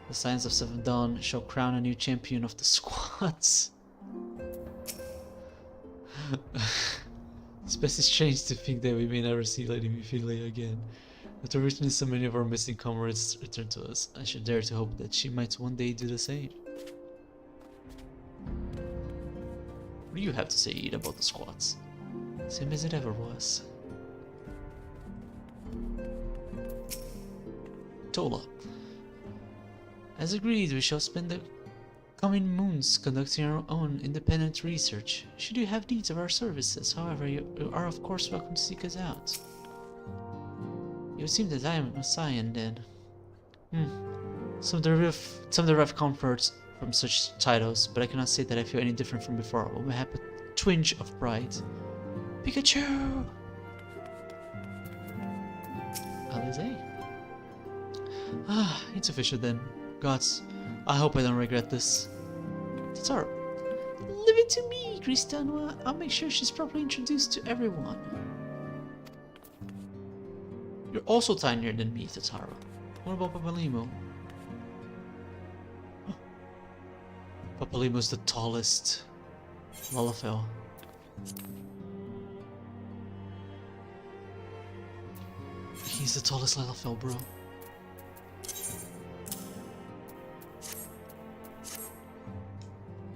The Science of Seventh Dawn shall crown a new champion of the squads. It's best strange to think that we may never see Lady Mephilia again. After witnessing so many of our missing comrades return to us, I should dare to hope that she might one day do the same. What do you have to say, Ida, about the squads? Same as it ever was. Tola. As agreed, we shall spend the coming moons conducting our own independent research. Should you have needs of our services, however, you are of course welcome to seek us out. It would seem that I am a scion then. Some derive comfort from such titles, but I cannot say that I feel any different from before. I will have a twinge of pride. Pikachu! Alizé. Ah, it's official then. Gods, I hope I don't regret this. Tataru. Leave it to me, Cristanua. I'll make sure she's properly introduced to everyone. You're also tinier than me, Tataru. What about Papalimo? Oh. Papalimo's the tallest. Lalafell. He's the tallest Lalafell, bro.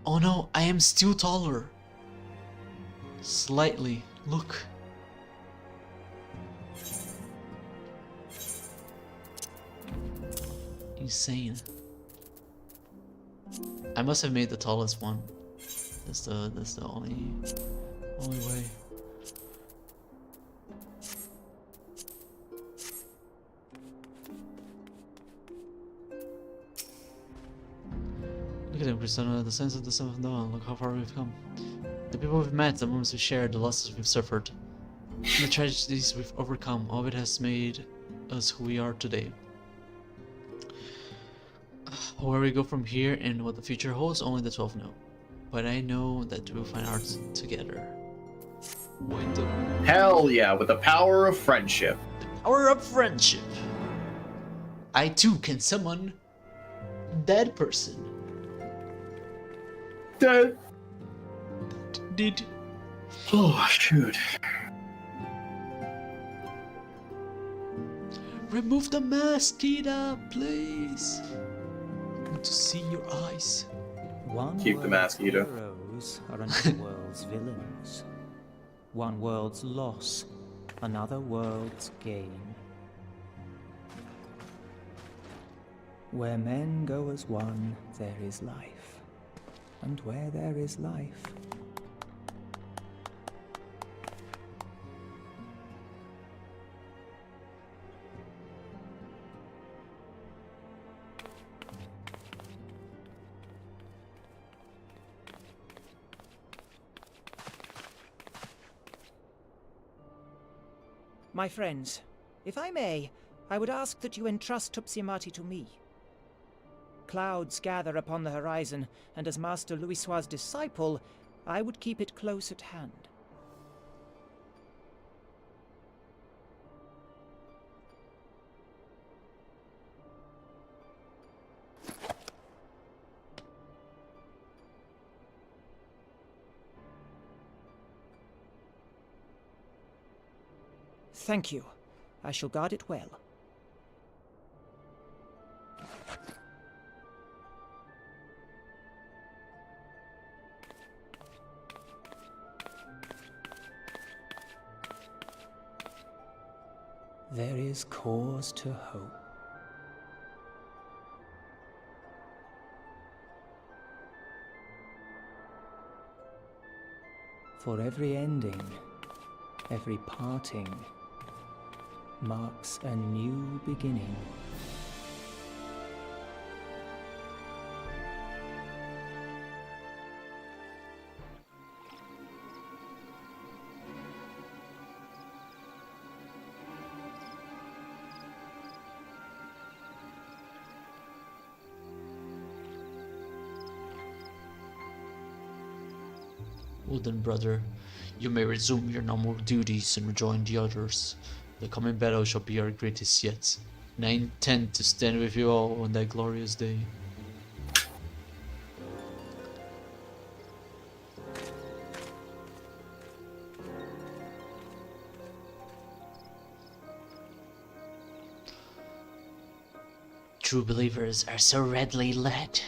Oh no, I am still taller. Slightly. Look. Insane. I must have made the tallest one. That's the only way. Look at him, Cristiano, the sense of the sun of dawn. Look how far we've come. The people we've met, the moments we've shared, the losses we've suffered, the tragedies we've overcome, all of it has made us who we are today. Where we go from here and what the future holds, only the 12 know. But I know that we'll find ours together. Hell yeah, with the power of friendship. The power of friendship. I too can summon dead person. Dead. Did. Oh, shoot. Remove the mask, Kida, please. I want to see your eyes. One Keep the mask, Ida. heroes are another world's villains. One world's loss, another world's gain. Where men go as one, there is life. And where there is life, My friends, if I may, I would ask that you entrust Tupsimati to me. Clouds gather upon the horizon, and as Master Louisoix's disciple, I would keep it close at hand. Thank you. I shall guard it well. there is cause to hope. For every ending, every parting, marks a new beginning. Well then, brother, you may resume your normal duties and rejoin the others. The coming battle shall be our greatest yet, and I intend to stand with you all on that glorious day. True believers are so readily led.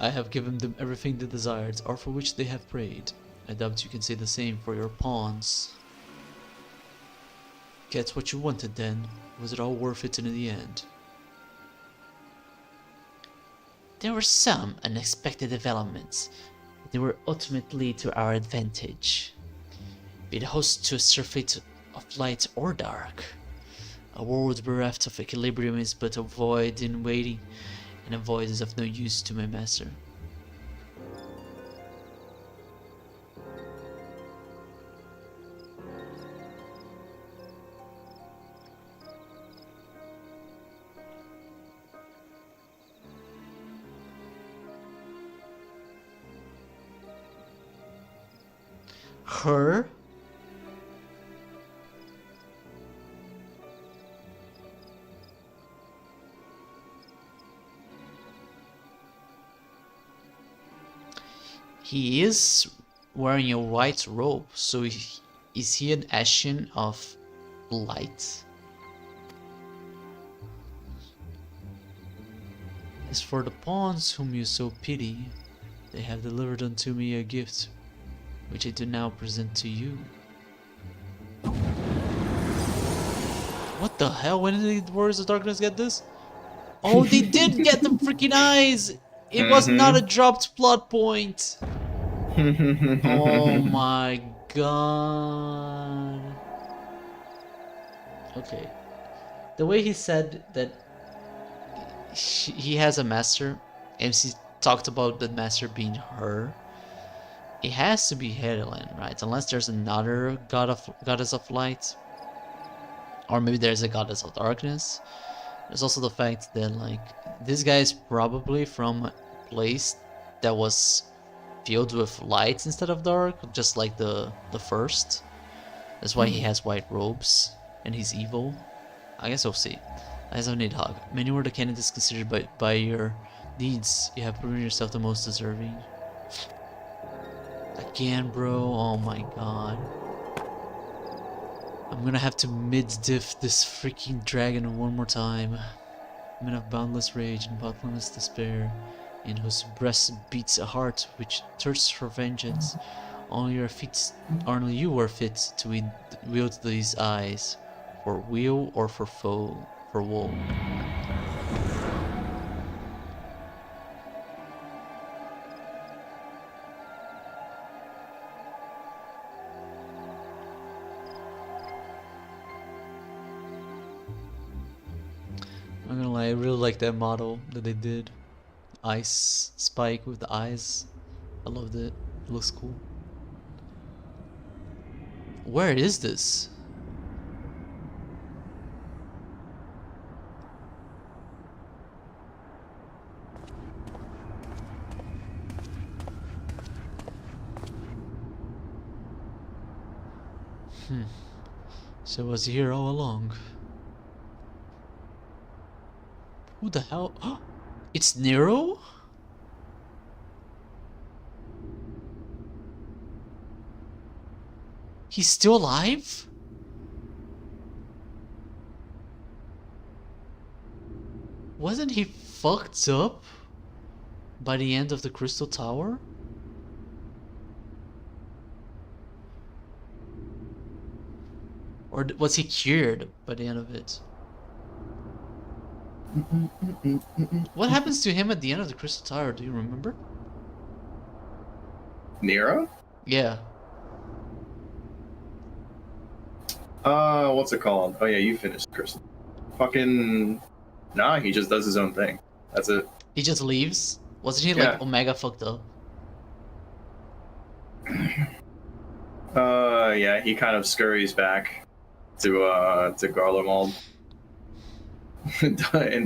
I have given them everything they desired, or for which they have prayed. I doubt you can say the same for your pawns. Get what you wanted then. Was it all worth it in the end? There were some unexpected developments, but they were ultimately to our advantage. Be the host to a surfeit of light or dark. A world bereft of equilibrium is but a void in waiting, and a void is of no use to my master. her? He is wearing a white robe, so is he an Ashen of light? As for the pawns whom you so pity, they have delivered unto me a gift, which I do now present to you. What the hell? When did the Warriors of Darkness get this? Oh, they did get the freaking eyes! It was not a dropped plot point! Oh my god. Okay. The way he said that he has a master, MC talked about the master being her. It has to be Helen, right? Unless there's another goddess of light. Or maybe there's a goddess of darkness. There's also the fact that like this guy is probably from a place that was filled with light instead of dark, just like the first. That's why he has white robes and he's evil. I guess we'll see. Eyes of Nidhogg. Many were the candidates considered by your deeds. You have proven yourself the most deserving. Again, bro. Oh my god. I'm gonna have to mid-diff this freaking dragon one more time. A man of boundless rage and bottomless despair, in whose breast beats a heart which thirsts for vengeance. Only you are fit to wield these eyes, for weal or for foe, for woe. I'm gonna lie, I really like that model that they did. Ice spike with the eyes. I loved it. It looks cool. Where is this? So was he here all along? Who the hell? It's Nero? He's still alive? Wasn't he fucked up by the end of the Crystal Tower? Or was he cured by the end of it? What happens to him at the end of the Crystal Tower? Do you remember? Nero? Yeah. What's it called? Oh yeah, you finished Crystal. Fucking nah, he just does his own thing. That's it. He just leaves? Wasn't he like Omega fucked up? Yeah, he kind of scurries back to Garlemald and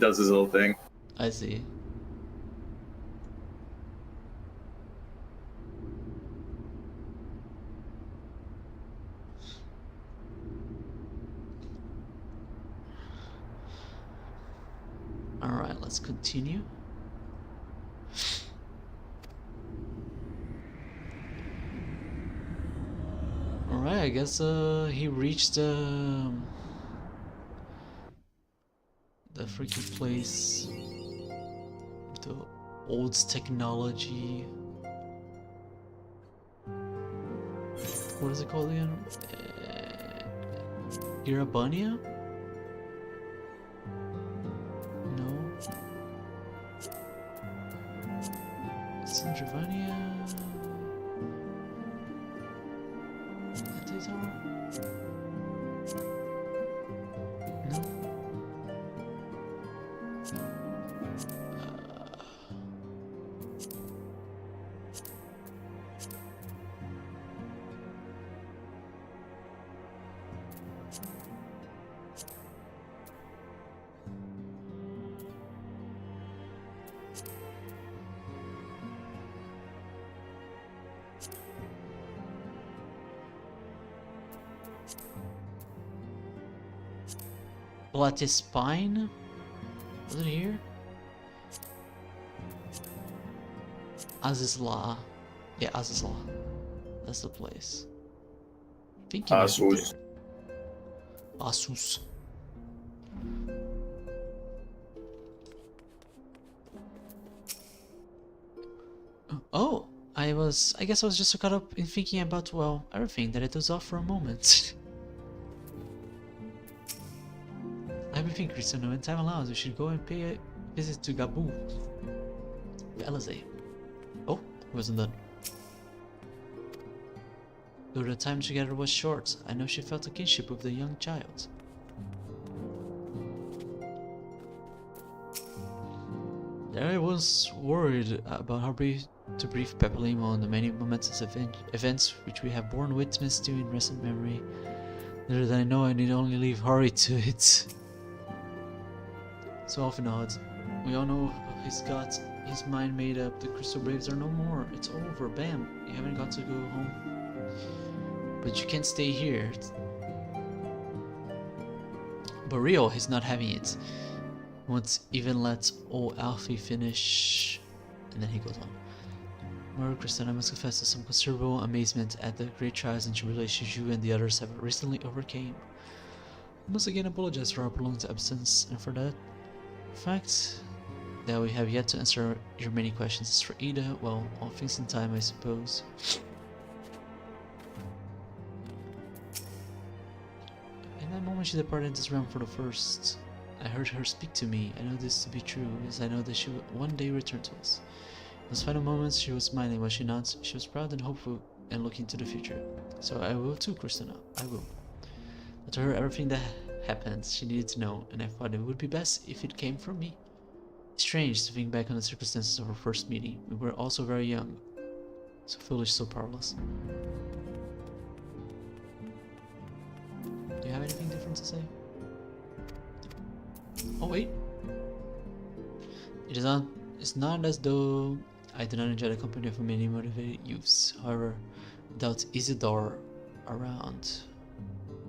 does his little thing. I see. Alright, let's continue. Alright, I guess he reached the freaking place with the old technology. What is it called again? Irabania? No. Sindravania? No. Platespine? Was it here? Azizla. Yeah, Azizla. That's the place. I think you might be Asus. there. Asus. Oh, I guess I was just so caught up in thinking about, well, everything that I dozed off for a moment. I would think, Cristiano, when time allows, we should go and pay a visit to Gabu. Alizé. Oh, it wasn't done. Though the time together was short, I know she felt a kinship with the young child. I was worried about how to brief Pepperlimo on the many momentous events which we have borne witness to in recent memory. Little did I know I need only leave Hori to it. So often odd. We all know he's got his mind made up. The Crystal Braves are no more. It's over. Bam. You haven't got to go home. But you can't stay here. But Rio is not having it. Won't even let old Alfie finish. And then he goes on. Moreover, Christian, I must confess to some considerable amazement at the great trials and tribulations you and the others have recently overcame. I must again apologize for our prolonged absence and for that fact that we have yet to answer your many questions. As for Ida, well, all things in time, I suppose. In that moment she departed this realm for the first. I heard her speak to me. I know this to be true, as I know that she would one day return to us. In those final moments she was smiling, was she not? She was proud and hopeful and looking to the future. So I will too, Christina. I will. I told her everything that happened she needed to know, and I thought it would be best if it came from me. It's strange to think back on the circumstances of our first meeting. We were also very young. So foolish, so powerless. Do you have anything different to say? Oh wait. It's not as though I do not enjoy the company of many motivated youths. However, without Isidore around,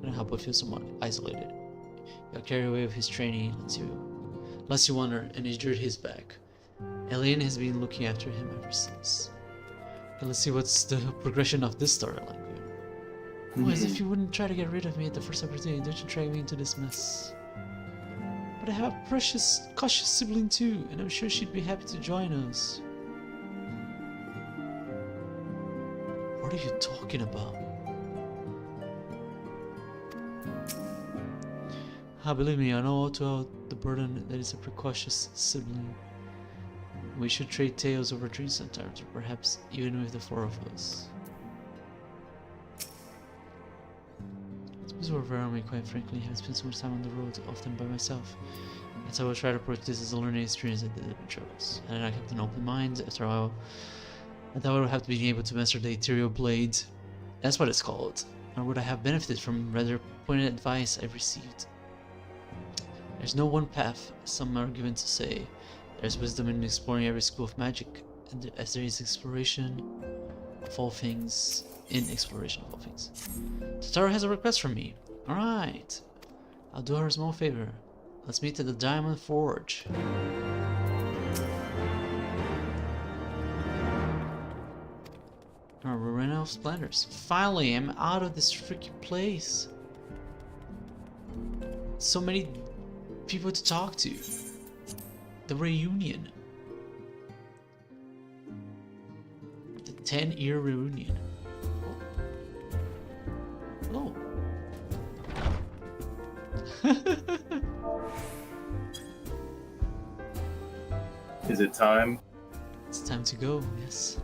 I don't help but feel somewhat isolated. He got carried away with his training, lest you wonder, and injured his back. Alien has been looking after him ever since. Okay, let's see what's the progression of this storyline. Oh, as if you wouldn't try to get rid of me at the first opportunity. Don't you drag me into this mess. But I have a precious, cautious sibling too, and I'm sure she'd be happy to join us. What are you talking about? Believe me, I know all too well the burden that is a precocious sibling. We should trade tales over drinks sometimes, or perhaps even with the four of us. These were very me, quite frankly. I have spent so much time on the road, often by myself. And so I will try to approach this as a learning experience at the travels. And I kept an open mind. After a while, I thought I would have to be able to master the ethereal blade. That's what it's called. Or would I have benefited from rather pointed advice I've received? There's no one path, some are given to say. There's wisdom in exploring every school of magic, and as there is exploration of all things, in exploration of all things. Totaro has a request from me. Alright. I'll do her a small favor. Let's meet at the Diamond Forge. Alright, we're running out of splendors. Finally, I'm out of this freaking place. So many people to talk to. The reunion. The 10-year reunion. Oh. Is it time? It's time to go, yes.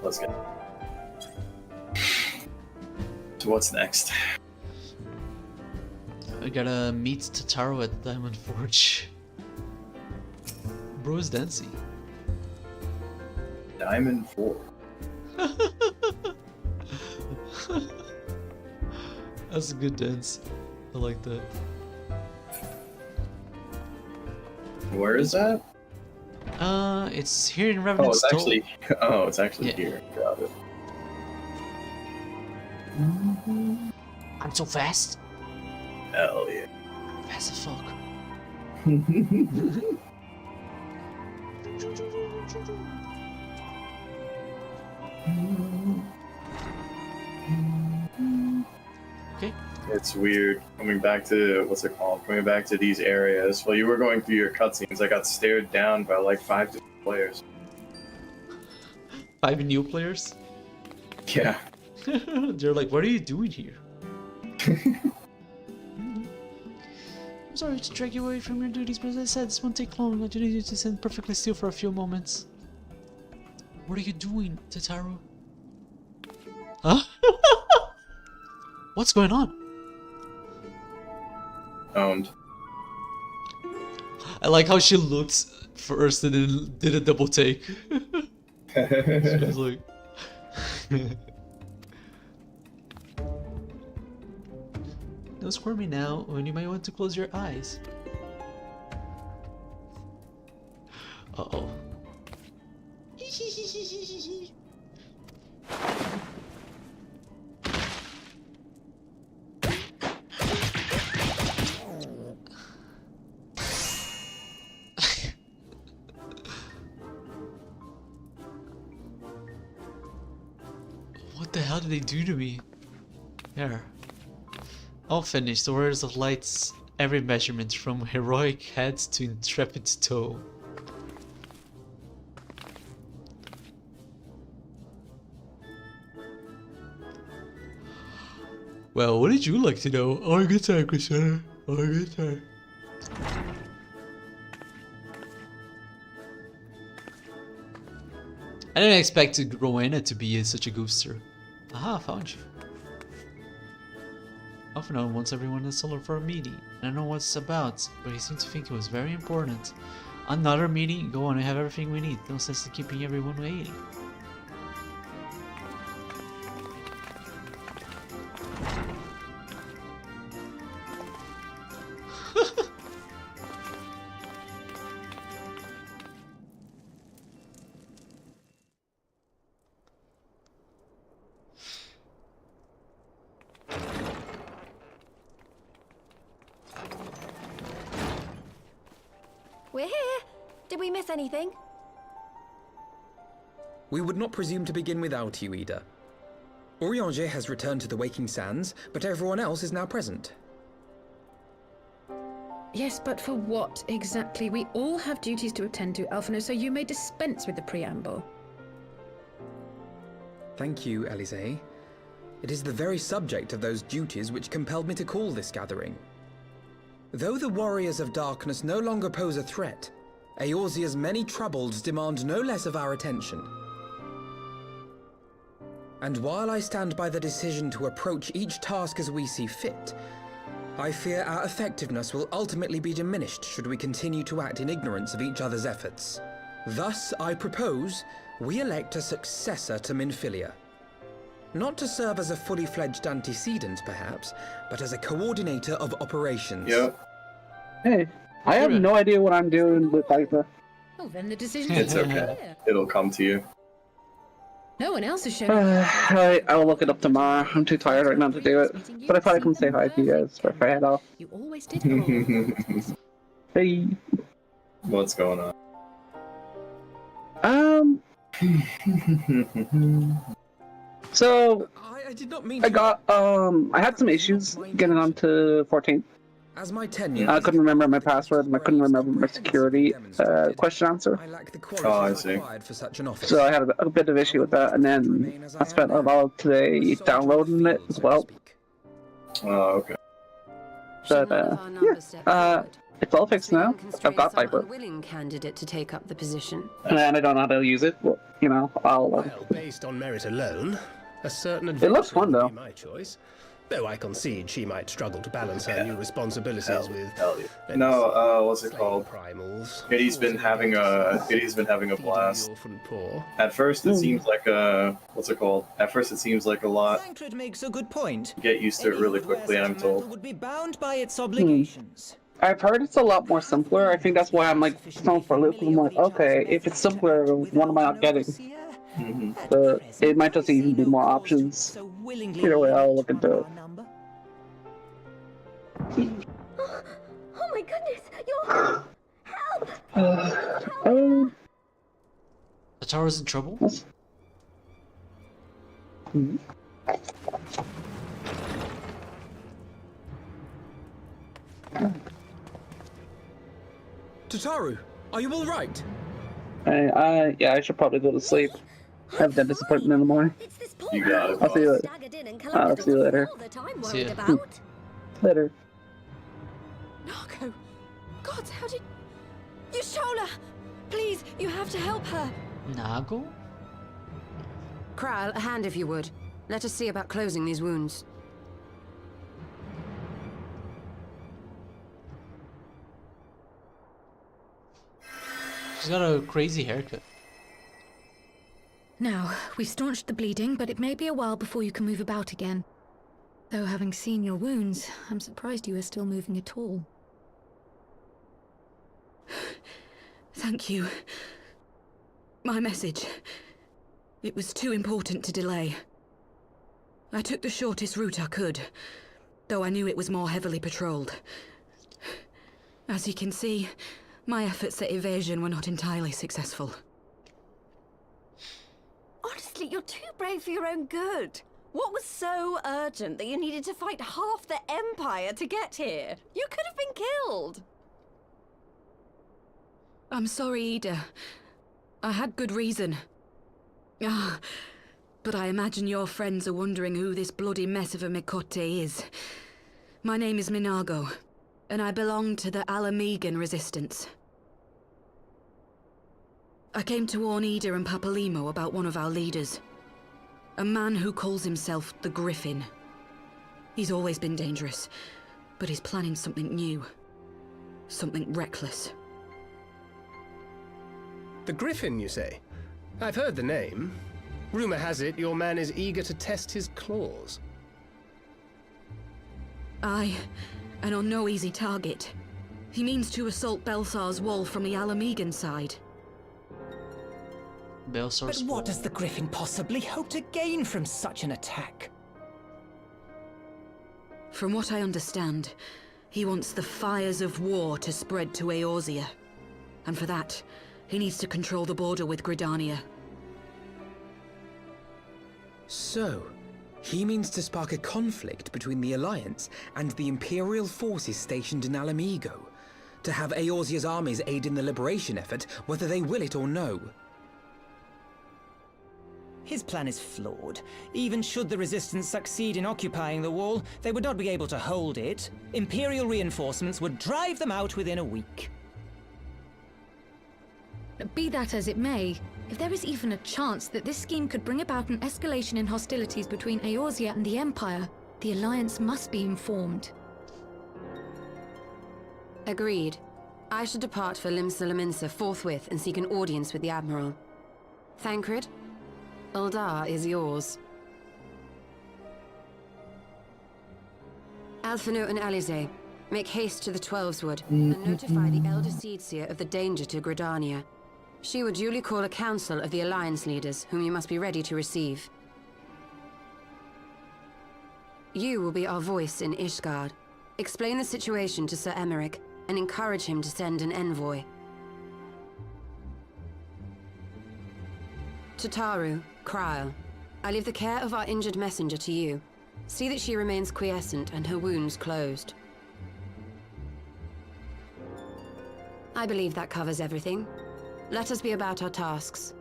Let's go. So what's next? I gotta meet Totaro at the Diamond Forge. Bro is dancing. Diamond Forge. That's a good dance. I like that. Where is that? It's here in Revenant's it's actually yeah. here. Got it. I'm so fast. Hell yeah. Fast as fuck. Okay. It's weird coming back to what's it called? Coming back to these areas. While you were going through your cutscenes, I got stared down by like 5 different players. 5 new players? Yeah. They're like, what are you doing here? I'm sorry to drag you away from your duties, but as I said, this won't take long. I just need you to stand perfectly still for a few moments. What are you doing, Tataru? Huh? What's going on? Owned. I like how she looked first and then did a double take. She was like... No squirming now, when you might want to close your eyes. Uh-oh. What the hell did they do to me? There. All finished. The Warriors of Light's every measurement from heroic head to intrepid toe. Well, what did you like to know? Oh, good time, Christiana. Oh, good time. I didn't expect Rowena to be such a gooster. Aha, found you. Alphinaud wants everyone in Solar for a meeting. I don't know what it's about, but he seemed to think it was very important. Another meeting? Go on, we have everything we need. No sense in keeping everyone waiting. We're here. Did we miss anything? We would not presume to begin without you, Ida. Urianger has returned to the Waking Sands, but everyone else is now present. Yes, but for what exactly? We all have duties to attend to, Alphinaud, so you may dispense with the preamble. Thank you, Elise. It is the very subject of those duties which compelled me to call this gathering. Though the Warriors of Darkness no longer pose a threat, Eorzea's many troubles demand no less of our attention. And while I stand by the decision to approach each task as we see fit, I fear our effectiveness will ultimately be diminished should we continue to act in ignorance of each other's efforts. Thus, I propose we elect a successor to Minfilia. Not to serve as a fully fledged antecedent, perhaps, but as a coordinator of operations. Yep. Hey, I have no idea what I'm doing with Piper. Oh, then the decision It's is okay. clear. It'll come to you. No one else has shown I will look it up tomorrow. I'm too tired right now to do it. But I probably come say hi to you guys before I head off. You always did all. Hey. What's going on? So I did not mean I got I had some issues getting onto 14. As my tenure, I couldn't remember my password and I couldn't remember my security question answer. Oh, I see. for such an office. So I had a bit of issue with that, and then I spent a lot of today downloading it as well. Oh, okay. But it's all fixed now. I've got Piper. Willing candidate to take up the position. And I don't know how to use it, but you know, I'll. Well, based on merit alone, a certain It looks fun though. would be my choice. Though I concede she might struggle to balance her new responsibilities with. No, what's it called? Primals. Kitty's been having a blast. At first, it seems like what's it called? At first, it seems like a lot. Tancred makes a good point. Get used to it really quickly, I'm told. Would be bound by its obligations. I've heard it's a lot more simpler. I think that's why I'm like going for a loop. I'm like, okay, if it's simpler, what am I not getting? But it might just even be more options. Either way, I'll look into it. goodness, you're... The tower's in trouble? Tataru, are you all right? Yeah, I should probably go to sleep. I have dentist appointment in the morning. You got it. I'll see you later. I'll see you later. See ya. Later. Narco! God, how did... Yashola! Please, you have to help her! Nago? Kral, a hand if you would. Let us see about closing these wounds. She's got a crazy haircut. Now, we've staunched the bleeding, but it may be a while before you can move about again. Though having seen your wounds, I'm surprised you are still moving at all. Thank you. My message. It was too important to delay. I took the shortest route I could, though I knew it was more heavily patrolled. As you can see, my efforts at evasion were not entirely successful. Honestly, you're too brave for your own good. What was so urgent that you needed to fight half the Empire to get here? You could have been killed. I'm sorry, Ida. I had good reason. But I imagine your friends are wondering who this bloody mess of a Mikote is. My name is Minago, and I belong to the Alamegan Resistance. I came to warn Ida and Papalimo about one of our leaders. A man who calls himself the Griffin. He's always been dangerous, but he's planning something new. Something reckless. The Griffin, you say? I've heard the name. Rumor has it your man is eager to test his claws. Aye, and on no easy target. He means to assault Belsar's wall from the Alamegan side. But what does the Griffin possibly hope to gain from such an attack? From what I understand, he wants the fires of war to spread to Eorzea. And for that, he needs to control the border with Gridania. So, he means to spark a conflict between the Alliance and the Imperial forces stationed in Alamigo, to have Eorzea's armies aid in the liberation effort, whether they will it or no. His plan is flawed. Even should the Resistance succeed in occupying the wall, they would not be able to hold it. Imperial reinforcements would drive them out within a week. Be that as it may, if there is even a chance that this scheme could bring about an escalation in hostilities between Eorzea and the Empire, the Alliance must be informed. Agreed. I should depart for Lim-Sulaminsa forthwith and seek an audience with the Admiral. Thancred, Uldar is yours. Alphino and Alize, make haste to the Twelveswood and notify the Elder Seedseer of the danger to Gridania. She will duly call a council of the Alliance leaders, whom you must be ready to receive. You will be our voice in Ishgard. Explain the situation to Sir Emeric, and encourage him to send an envoy. Tataru, Krile, I leave the care of our injured messenger to you. See that she remains quiescent and her wounds closed. I believe that covers everything. Let us be about our tasks.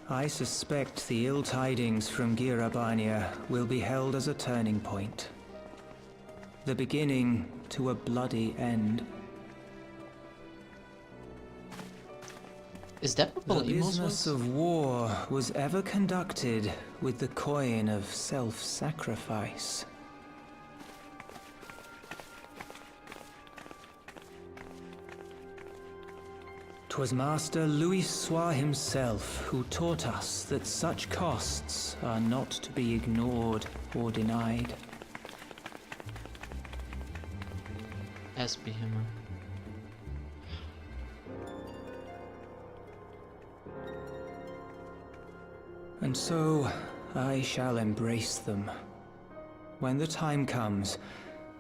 I suspect the ill tidings from Girabania will be held as a turning point. The beginning to a bloody end. Is that what the business of war was ever conducted with the coin of self-sacrifice? 'Twas Master Louis himself who taught us that such costs are not to be ignored or denied. SB Hammer. And so I shall embrace them, When the time comes,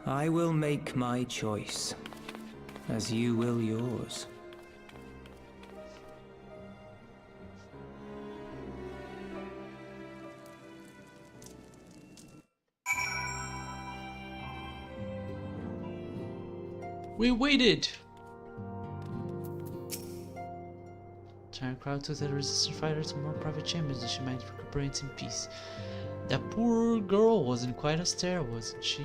I will make my choice, as you will yours. We waited! Entire crowd took the resistant fighter to more private chambers that she might recuperate in peace. That poor girl wasn't quite as terrible, wasn't she?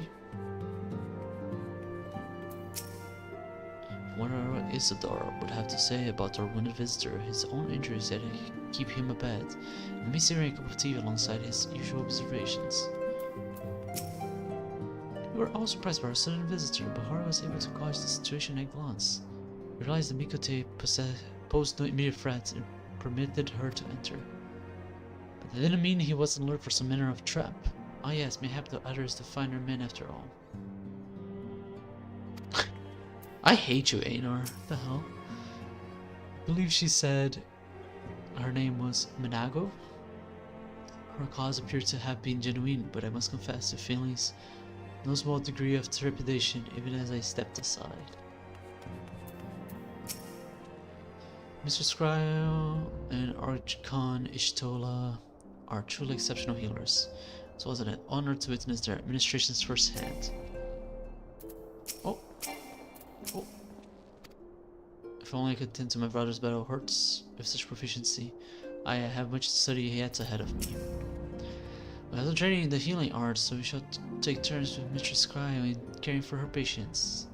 I wonder what Isidore would have to say about our wounded visitor. His own injuries that keep him abed, and me serving a cup of tea alongside his usual observations. We were all surprised by our sudden visitor, but Haru was able to gauge the situation at a glance. We realized the Mikote posed no immediate threat and permitted her to enter. But that didn't mean he wasn't alert for some manner of trap. Ah yes, mayhap the other is the finer man after all. I hate you, Einar. The hell? I believe she said her name was Minago. Her cause appeared to have been genuine, but I must confess to feelings no small degree of trepidation even as I stepped aside. Mr. Scryo and Archcon Ishtola are truly exceptional healers. It was an honor to witness their administrations firsthand. Oh. If only I could tend to my brother's battle hurts with such proficiency. I have much to study yet ahead of me. I have been training in the healing arts, so we shall take turns with Mistress Cryo in caring for her patients.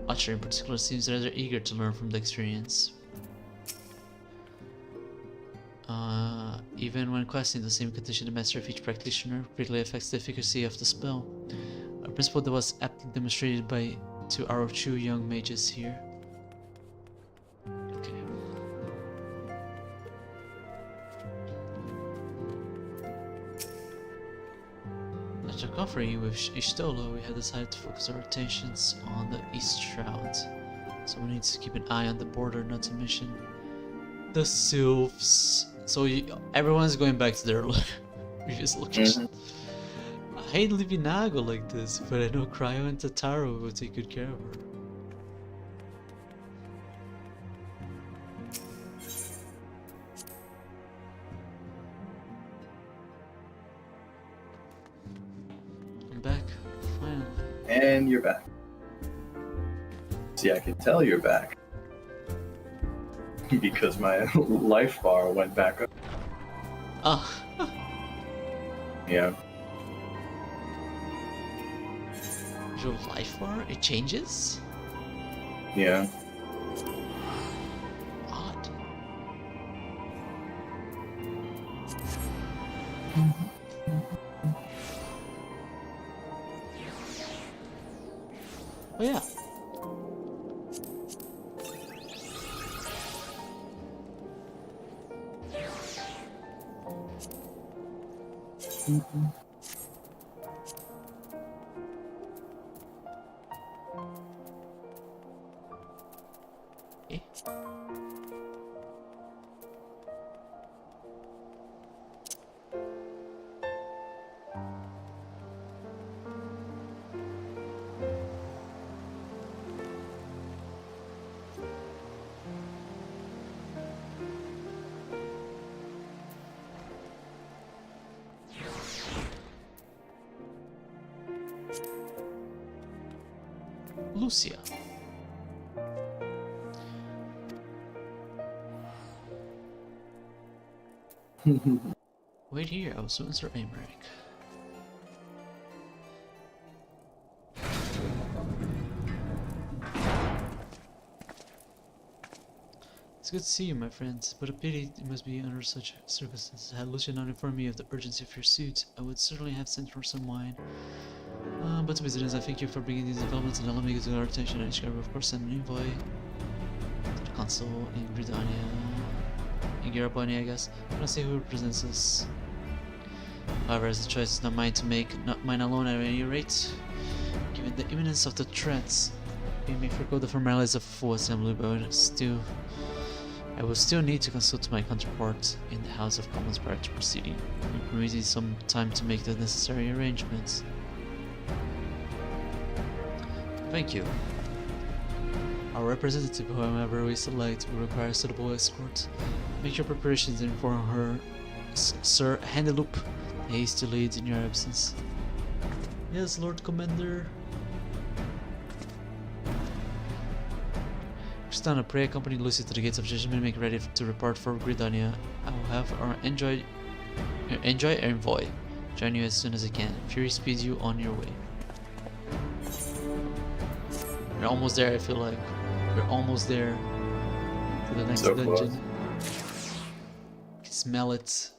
Archer in particular seems rather eager to learn from the experience. Even when questing the same condition the master of each practitioner greatly affects the efficacy of the spell. A principle that was aptly demonstrated by two our two young mages here. Okay. After conferring with Ishtola, we have decided to focus our attentions on the East Shroud. So we need to keep an eye on the border, not to mention the Sylphs. So everyone's going back to their previous location. I hate leaving Nago like this, but I know Cryo and Tataru will take good care of her. I'm back, finally. And you're back. See, I can tell you're back. Because my life bar went back up. Ah. Yeah. Your life bar? It changes? Yeah. Odd. Oh yeah. Lucia. Wait here, I will soon answer Aymeric. It's good to see you, my friends, but a pity it must be under such circumstances. Had Lucia not informed me of the urgency of your suit, I would certainly have sent her some wine. But to business, I thank you for bringing these developments and allowing me to our attention. I discover, of course, an envoy to the consul in Garabania, I guess. I don't see who represents us. However, as the choice is not mine to make, not mine alone at any rate. Given the imminence of the threats, we may forego the formalities of full assembly, but I will still need to consult my counterpart in the House of Commons prior to proceeding. It will permit me some time to make the necessary arrangements. Thank you. Our representative, whoever we select, will require a suitable escort. Make your preparations and inform her, Sir Handeloop, hasty leads in your absence. Yes, Lord Commander. Kristana, pray accompany Lucy to the gates of judgment and make ready to repart for Gridania. I will have our enjoy envoy join you as soon as I can. Fury speeds you on your way. We're almost there, I feel like. We're almost there to the next dungeon. Close. I can smell it.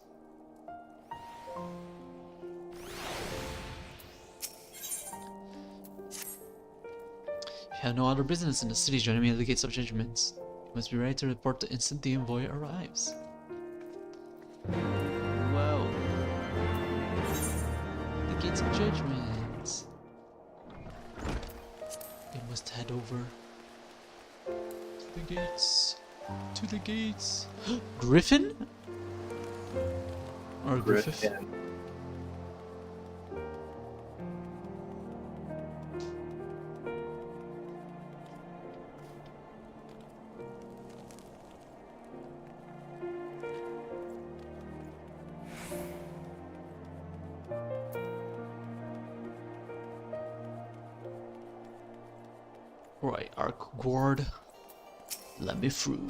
If you have no other business in the city, join me at the gates of judgment. You must be ready to report the instant the envoy arrives. Wow. The gates of judgment. We must head over to the gates. To the gates. Griffin? Or Griffith? Griffin. Right, Arc Guard. Let me through.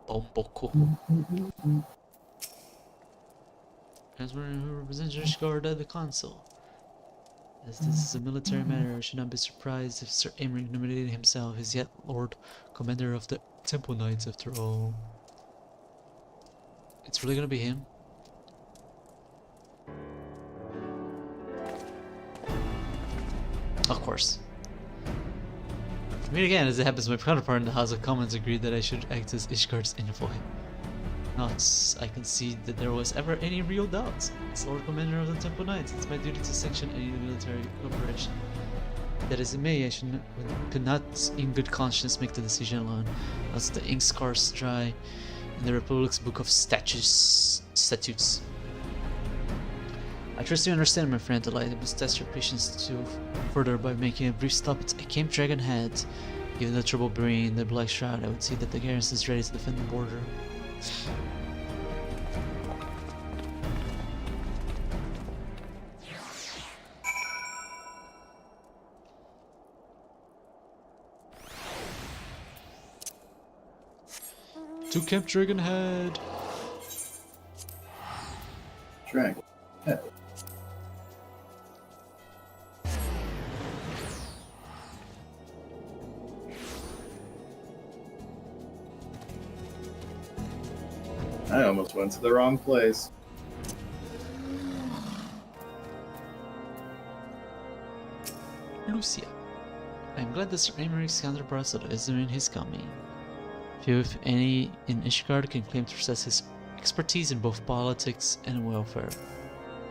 Bomboko. As one who represents your guard at the council. As this is a military matter, I should not be surprised if Sir Aymeric nominated himself as yet Lord Commander of the Temple Knights after all. It's really gonna be him? Of course. I mean, again, as it happens, my counterpart in the House of Commons agreed that I should act as Ishgard's envoy. Not I concede that there was ever any real doubt. As Lord Commander of the Temple Knights, it's my duty to sanction any military cooperation. That as it may, I could not in good conscience make the decision alone, else the ink scars dry in the Republic's Book of Statutes. I trust you understand, my friend Delight. I must test your patience to further by making a brief stop at Camp Dragonhead. Given the trouble brewing in the Black Shroud, I would see that the garrison is ready to defend the border. To Camp Dragonhead! Dragon. Yeah. I almost went to the wrong place. Lucia. I am glad that Sir Aymeric's counterpart is in his coming. Few, if any, in Ishgard can claim to possess his expertise in both politics and warfare.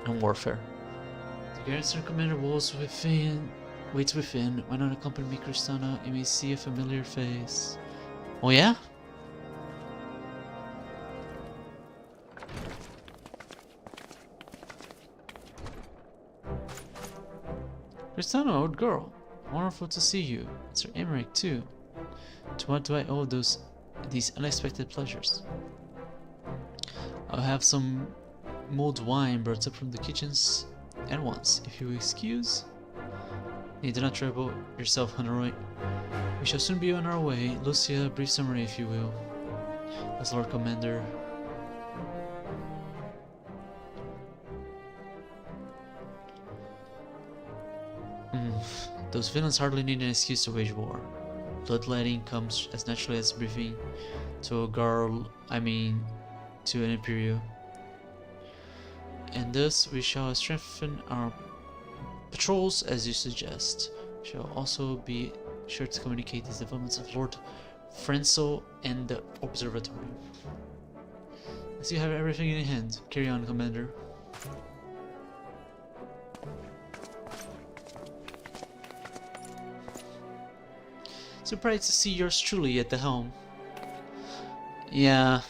The garrison commander waits within. Why not accompany me, Kristana? You may see a familiar face. Oh yeah? Kristana, old girl. Wonderful to see you. And Sir Aymeric too. To what do I owe these unexpected pleasures? I'll have some mulled wine brought up from the kitchens at once, if you will excuse. You do not trouble yourself, Honoroi. We shall soon be on our way. Lucia, a brief summary, if you will. As Lord Commander. Those villains hardly need an excuse to wage war. Bloodletting comes as naturally as breathing to a girl, to an Imperial. And thus we shall strengthen our patrols as you suggest. We shall also be sure to communicate these developments of Lord Frenzel and the Observatory. As you have everything in hand, carry on, Commander. Surprised to see yours truly at the helm. Yeah,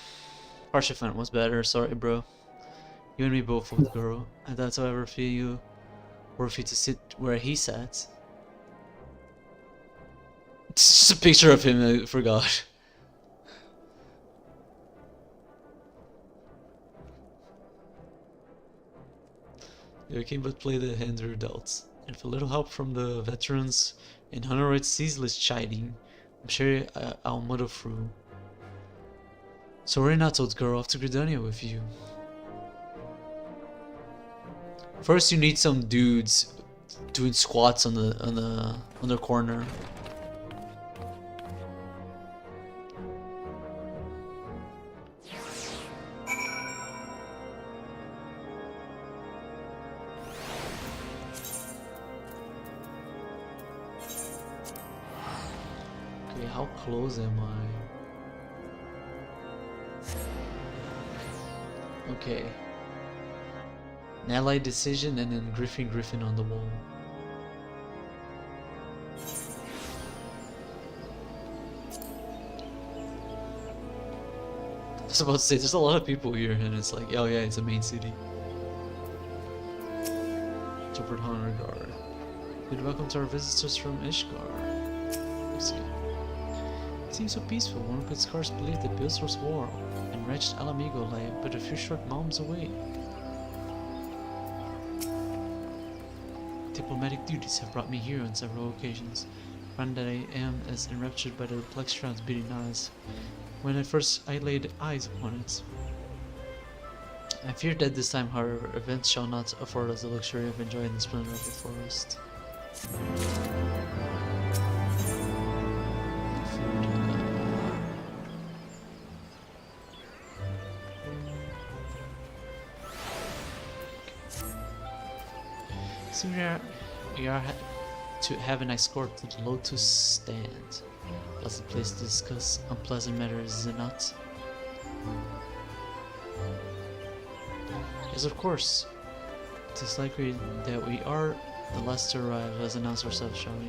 Harsh event was better, sorry bro. You and me both with girl. I doubt I'll ever feel you worthy to sit where he sat. It's just a picture of him, I forgot. You can but play the hand you're dealt. And with a little help from the veterans and Honorite ceaseless chiding, I'm sure I'll muddle through. So we're not old girl, off to Gridania with you. First you need some dudes doing squats on the corner. Okay, how close am I? Okay. An allied decision and then Griffin on the wall. I was about to say, there's a lot of people here and it's like, oh yeah, it's a main city. Jumper Honor Guard. Good welcome to our visitors from Ishgard. It seems so peaceful, one could scarce believe that Bilswor's war and wretched Alamigo lay but a few short mountains away. Diplomatic duties have brought me here on several occasions. Find that I am as enraptured by the Plextron's beating eyes when at first I laid eyes upon it. I fear that this time, however, events shall not afford us the luxury of enjoying the splendor of the forest. Seems we are to have an escort to the Lotus Stand. Pleasant place to discuss unpleasant matters, is it not? Yes, of course. It is likely that we are the last to arrive. Let's announce ourselves, shall we?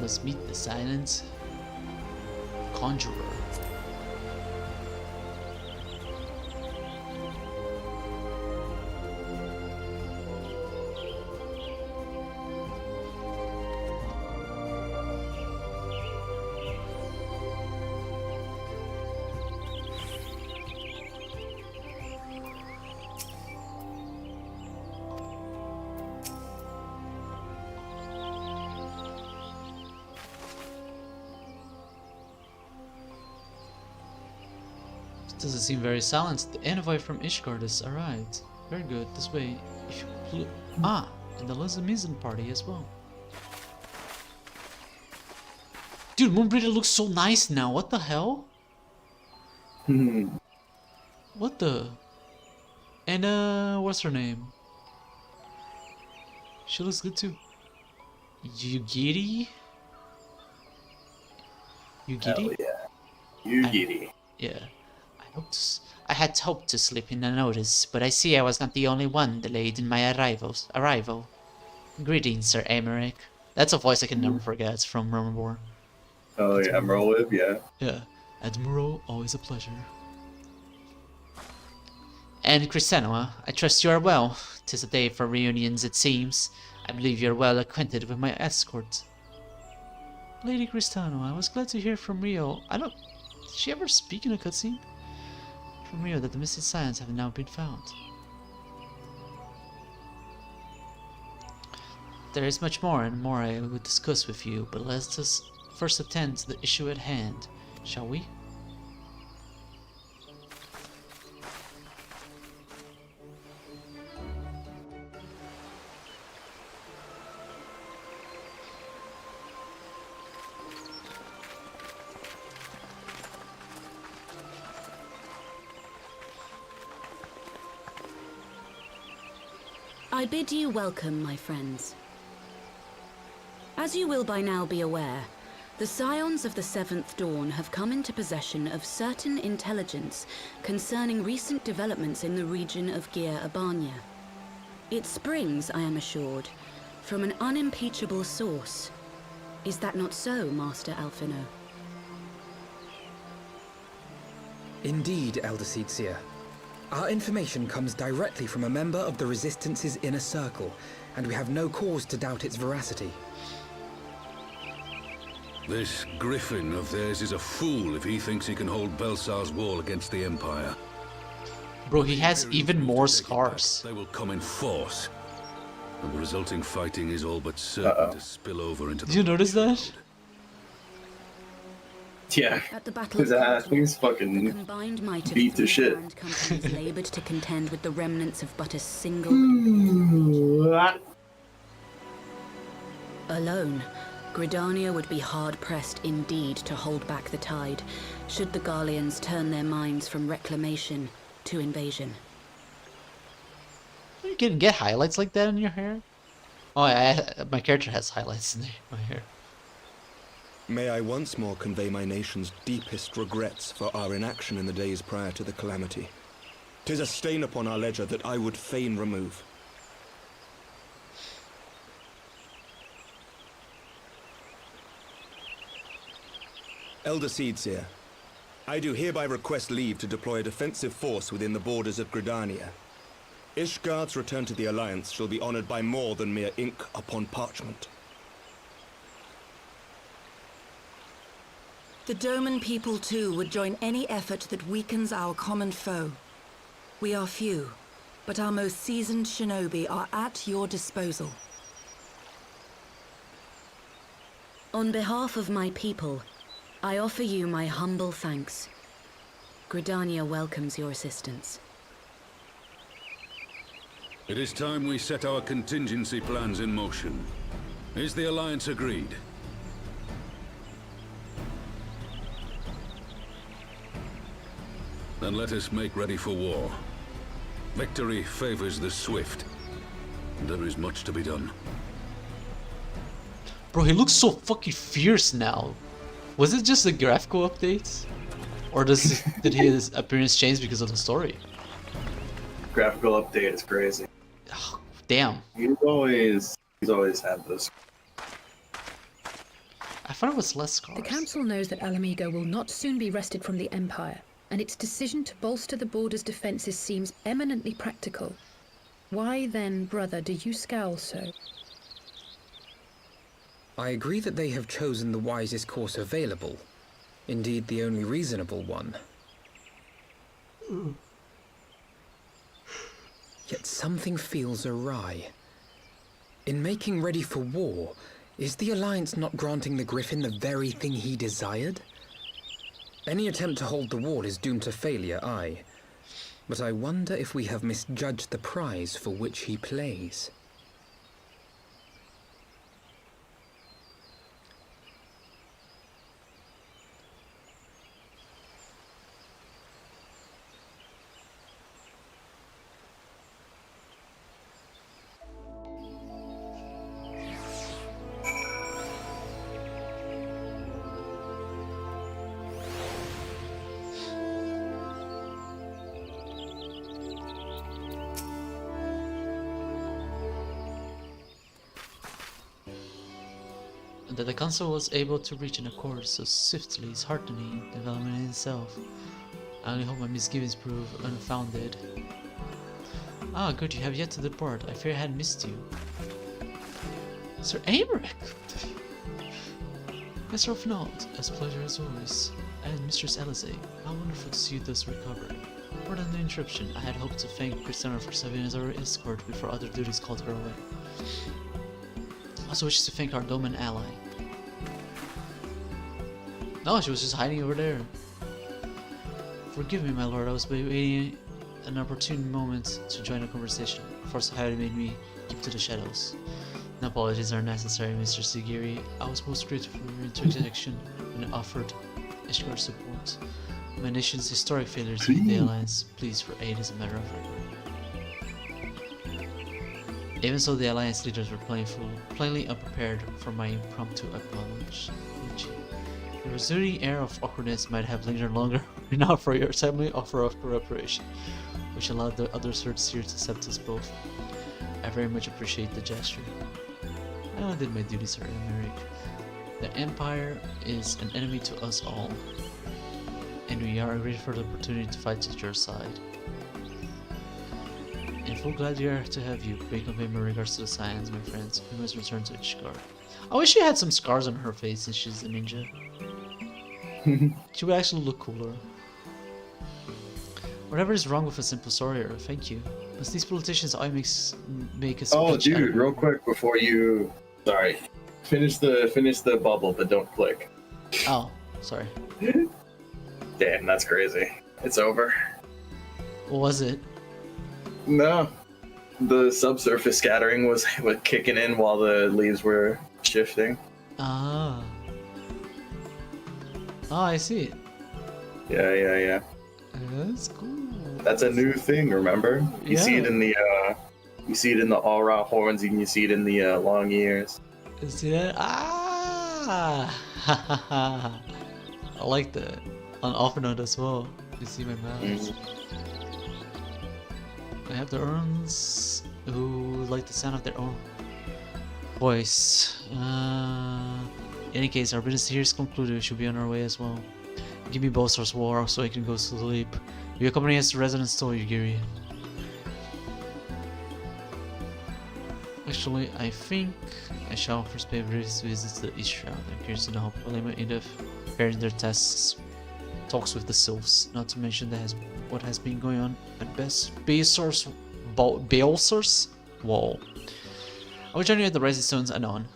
Must meet the silent conjurer. Doesn't seem very silent. The envoy from Ishgard has arrived. Very good. This way. If you and the Lizamizan party as well. Dude, Moonbreeder looks so nice now. What the hell? What the? And what's her name? She looks good too. Yugiri? Hell yeah. Yugiri. Yeah. I had hoped to slip in a notice, but I see I was not the only one delayed in my arrival. Greetings, Sir Emeric. That's a voice I can never forget. It's from Remember. Oh yeah, Admiral, yeah. Yeah. Admiral, always a pleasure. And Christenoa, I trust you are well. 'Tis a day for reunions, it seems. I believe you are well acquainted with my escort. Lady Christenoa, I was glad to hear from Rio. Did she ever speak in a cutscene? From Rio that the missing science have now been found. There is much more and more I would discuss with you, but let us first attend to the issue at hand, shall we? I bid you welcome, my friends. As you will by now be aware, The Scions of the Seventh Dawn have come into possession of certain intelligence concerning recent developments in the region of Gyr Abania. It springs, I am assured, from an unimpeachable source. Is that not so, Master Alphino? Indeed, Elder Seedseer. Our information comes directly from a member of the Resistance's inner circle, and we have no cause to doubt its veracity. This griffin of theirs is a fool if he thinks he can hold Belsar's wall against the Empire. Bro, he has even more scars. They will come in force, and the resulting fighting is all but certain to spill over into the... Did you notice that? Yeah. At the Battle His of ass, he's fucking combined might of beat to shit. companies labored to contend with the remnants of but a single... Alone, Gridania would be hard-pressed indeed to hold back the tide, should the Garleans turn their minds from reclamation to invasion. You can get highlights like that in your hair? Oh, my character has highlights in my hair. May I once more convey my nation's deepest regrets for our inaction in the days prior to the calamity. 'Tis a stain upon our ledger that I would fain remove. Elder Seedseer, I do hereby request leave to deploy a defensive force within the borders of Gridania. Ishgard's return to the Alliance shall be honored by more than mere ink upon parchment. The Doman people too would join any effort that weakens our common foe. We are few, but our most seasoned shinobi are at your disposal. On behalf of my people, I offer you my humble thanks. Gridania welcomes your assistance. It is time we set our contingency plans in motion. Is the Alliance agreed? Then let us make ready for war. Victory favors the swift. There is much to be done. Bro, he looks so fucking fierce now. Was it just the graphical updates? Or did his appearance change because of the story? Graphical update is crazy. Oh, damn. He's always had this. I thought it was less scars. The Council knows that Alamigo will not soon be wrested from the Empire, and its decision to bolster the border's defenses seems eminently practical. Why then, brother, do you scowl so? I agree that they have chosen the wisest course available. Indeed, the only reasonable one. Yet something feels awry. In making ready for war, is the Alliance not granting the Griffin the very thing he desired? Any attempt to hold the wall is doomed to failure, aye. But I wonder if we have misjudged the prize for which he plays. That the Council was able to reach an accord so swiftly is heartening development in itself. I only hope my misgivings prove unfounded. Ah, good, you have yet to depart. I fear I had missed you. Sir Amric! Master of Naught, as pleasure as always. And Mistress Alizé, how wonderful to see you thus recovered. Pardon the interruption, I had hoped to thank Christina for serving as our escort before other duties called her away. Also wishes to thank our Doman ally. No, she was just hiding over there. Forgive me, my lord, I was waiting an opportune moment to join a conversation. Force of habit made me keep to the shadows. No apologies are necessary, Mr. Sigiri. I was most grateful for your interjection when I offered Ishgard support. My nation's historic failures with the Alliance pleas for aid is a matter of record. Even so, the Alliance leaders were plainly unprepared for my impromptu apology. The resuming air of awkwardness might have lingered longer enough for your timely offer of cooperation, which allowed the other swords here to accept us both. I very much appreciate the gesture. I only did my duty, Sir Emmerich. The Empire is an enemy to us all, and we are grateful for the opportunity to fight at your side. And full glad we are to have you. Pray convey my regards to the Scions, my friends. We must return to Ishgard. I wish she had some scars on her face since she's a ninja. She would actually look cooler. Whatever is wrong with a simple sorrier, thank you. But these politicians always make us. Oh, dude, real quick before you. Sorry. Finish the bubble, but don't click. Oh, sorry. Damn, that's crazy. It's over. What was it? No. The subsurface scattering was kicking in while the leaves were shifting. Ah. Oh, I see it. Yeah. That's cool. That's a new thing, remember? You see it Yeah. in the all-round horns, and you see it in the long ears. See that? Ah! I like that. On off note as well. You see my mouse. I have the urns who like the sound of their own voice. In any case, our business here is concluded. We should be on our way as well. Give me Bolster's War so I can go to sleep. You accompany us to Residence Store, Yugiri. Actually, I think I shall first pay a brief visit to the East Shroud. I'm curious to know how Polema Edith preparing their tasks talks with the sylphs, not to mention what has been going on at Baelsor's Wall. I will join you at the Rising Stones anon.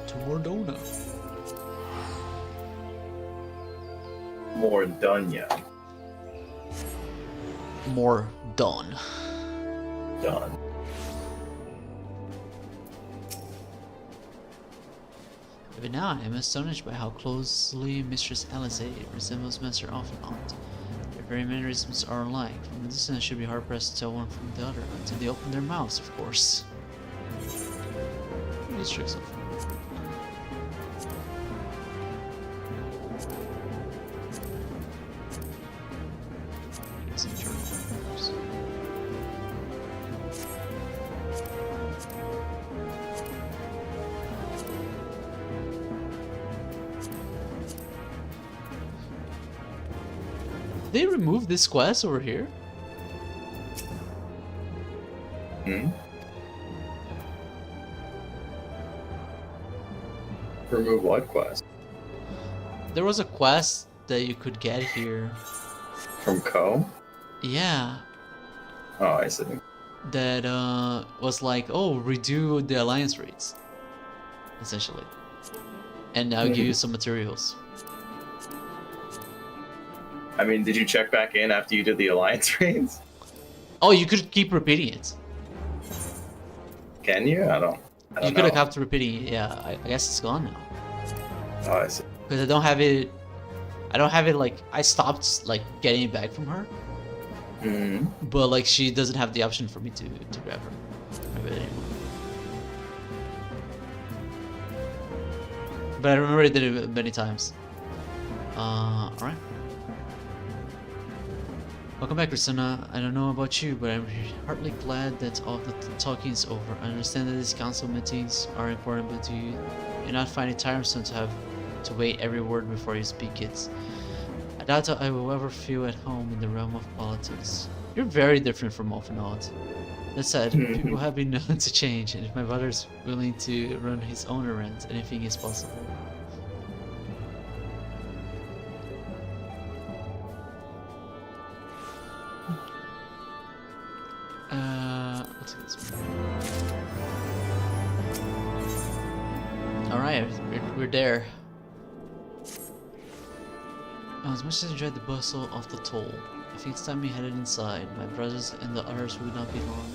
To Mordona. More done yet. More done. Done. Even now, I am astonished by how closely Mistress Alizé resembles Master Offenant. Their very mannerisms are alike. From a distance, I should be hard-pressed to tell one from the other, until they open their mouths, of course. These tricks of they removed this quest over here? Remove what quest? There was a quest that you could get here. From Ko? Yeah. Oh, I see. That was like, oh, redo the alliance rates, essentially. And now give you some materials. I mean, did you check back in after you did the alliance raids? Oh, you could keep repeating it. Can you? I don't You could know. have kept repeating it. Yeah, I guess it's gone now. Oh, I see. Because I don't have it. Like I stopped like getting it back from her. But like she doesn't have the option for me to grab her. Grab it anymore. But I remember I did it many times. Alright. Welcome back, Risuna. I don't know about you, but I'm heartily glad that all the talking is over. I understand that these council meetings are important, but do you not find it tiresome to have to wait every word before you speak it? I doubt that I will ever feel at home in the realm of politics. You're very different from Offenant. That said, people have been known to change, and if my brother's willing to run his own errands, anything is possible. Let's get this one. Alright, we're there. As much as I enjoyed the bustle of the toll, I think it's time we headed inside. My brothers and the others would not be long.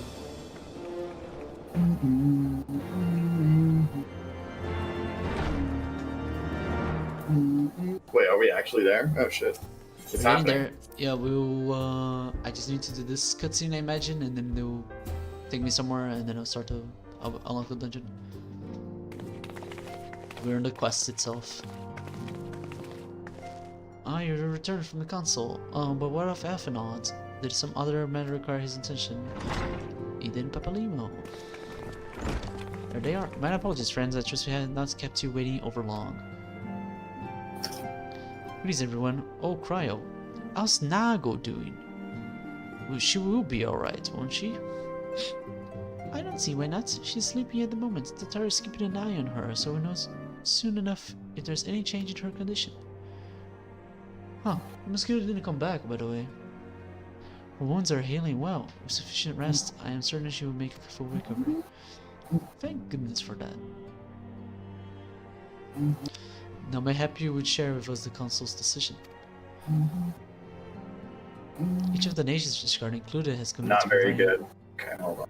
Wait, are we actually there? Oh shit. It's We're getting happening. there. Yeah, I just need to do this cutscene, I imagine, and then they'll take me somewhere, and then I'll unlock the dungeon. We're in the quest itself. Ah, you returned from the council. But what of FFXIV? Did some other matter require his attention? Eden Papalimo. There they are. My apologies, friends. I trust we have not kept you waiting over long. Greetings, everyone. Oh, Cryo. How's Nago doing? Well, she will be alright, won't she? I don't see why not. She's sleeping at the moment. Tatar is keeping an eye on her, so we know soon enough if there's any change in her condition. Huh. The mosquito didn't come back, by the way. Her wounds are healing well. With sufficient rest, I am certain she will make a full recovery. Thank goodness for that. Now mayhap you would share with us the Council's decision. Each of the nations which are included has committed Not very providing good. Okay, hold on.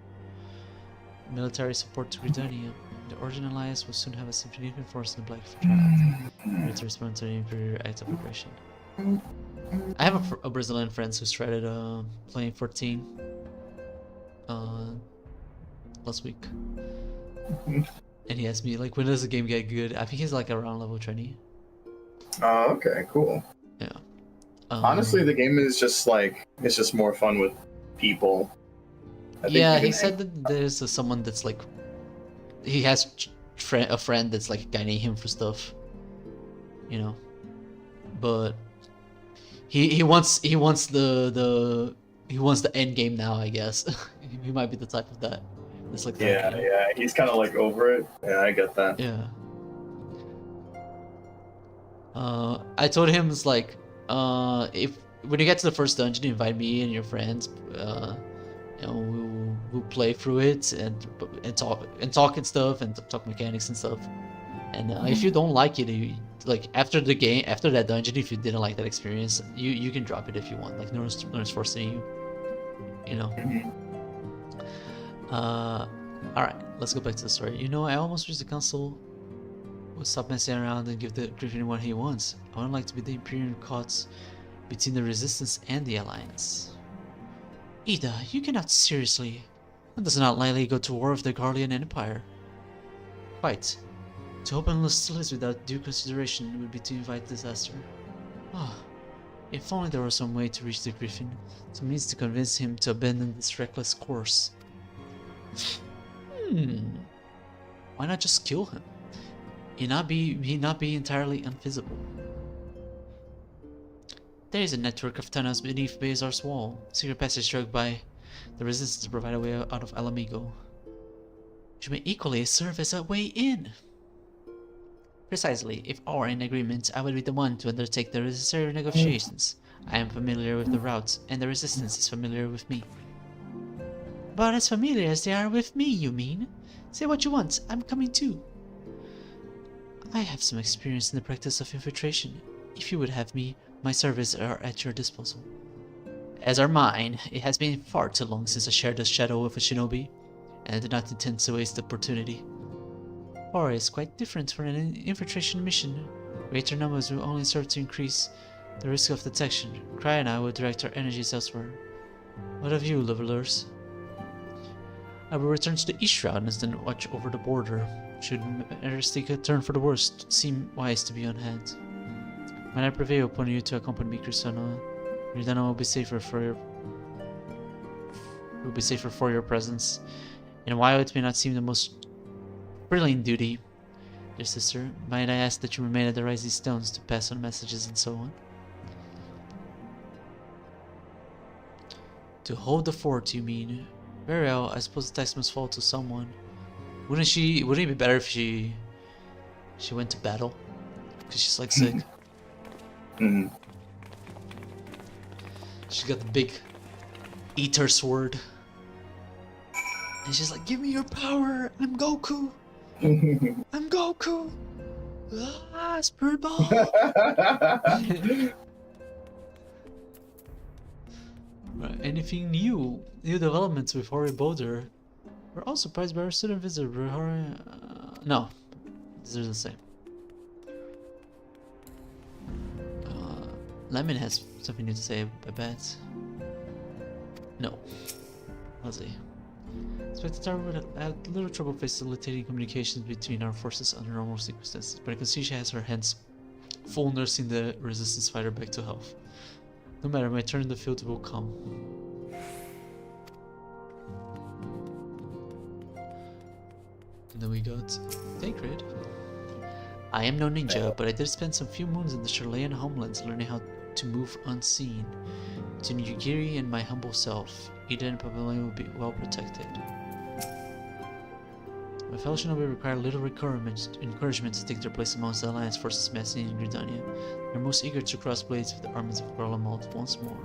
military support to Gridania. The Origin Alliance will soon have a significant force in the Black Triad, ready to respond to the Imperial act of aggression. I have a Brazilian friend who started playing 14 last week. And he asked me, like, when does the game get good? I think he's like around level 20. Oh, okay, cool. Yeah. Honestly, the game is just like, it's just more fun with people. I think yeah, you he can said that there's someone that's like, he has a friend that's like guiding him for stuff, you know. But he wants the end game now, I guess. He might be the type of that. It's like that, Yeah, yeah, he's kind of like over it. Yeah, I get that. Yeah. I told him, it's like, if when you get to the first dungeon, invite me and your friends. You know, we'll play through it and talk and stuff and talk mechanics and stuff. And if you don't like it, like after that dungeon, if you didn't like that experience, you can drop it if you want. Like no one's forcing you. You know. Alright, let's go back to the story. You know, I almost wish the council would stop messing around and give the Griffin what he wants. I would like to be the Imperial caught between the Resistance and the Alliance. Ida, you cannot seriously. One does not lightly go to war with the Garlean Empire. Quite. To open hostilities without due consideration would be to invite disaster. Ah, if only there was some way to reach the Griffin, some means to convince him to abandon this reckless course. Why not just kill him? He not be entirely invisible. There is a network of tunnels beneath Bazar's wall. Secret passage struck by the resistance to provide a way out of Alamigo. Which may equally serve as a way in. Precisely, if all are in agreement, I would be the one to undertake the necessary negotiations. I am familiar with the route, and the resistance is familiar with me. But as familiar as they are with me, you mean? Say what you want, I'm coming too. I have some experience in the practice of infiltration. If you would have me, my services are at your disposal. As are mine. It has been far too long since I shared the shadow with a shinobi, and I do not intend to waste the opportunity. War is quite different from an infiltration mission. Greater numbers will only serve to increase the risk of detection. Cry and I will direct our energies elsewhere. What of you, levelers? I will return to the east route and then watch over the border. Should matters take a turn for the worst, seem wise to be on hand. When I prevail upon you to accompany me, Crisana, Gridana will be safer for your presence. And while it may not seem the most brilliant duty, dear sister, might I ask that you remain at the Rising Stones to pass on messages and so on? To hold the fort, you mean? Very well, I suppose the task must fall to someone. Wouldn't it be better if she went to battle? Because she's like sick. She's got the big ether sword. And she's like, give me your power! I'm Goku! I'm Goku! Ah, Spirit Ball! Right, anything new? New developments with Hori Boulder? We're all surprised by our student visitor, Hori... no, these are the same. Lemon has something new to say, I bet. No. Let's see. Inspector Tower had little trouble facilitating communications between our forces under normal circumstances, but I can see she has her hands full nursing the resistance fighter back to health. No matter, my turn in the field will come. And then we got Tancred. I am no ninja, but I did spend some few moons in the Chilean homelands learning how to move unseen. To Nugiri and my humble self, Ida and Papillon will be well protected. My fellow shinobi require little encouragement to take their place amongst the Alliance forces massing in Gridania. They're most eager to cross blades with the armies of Garlemald once more.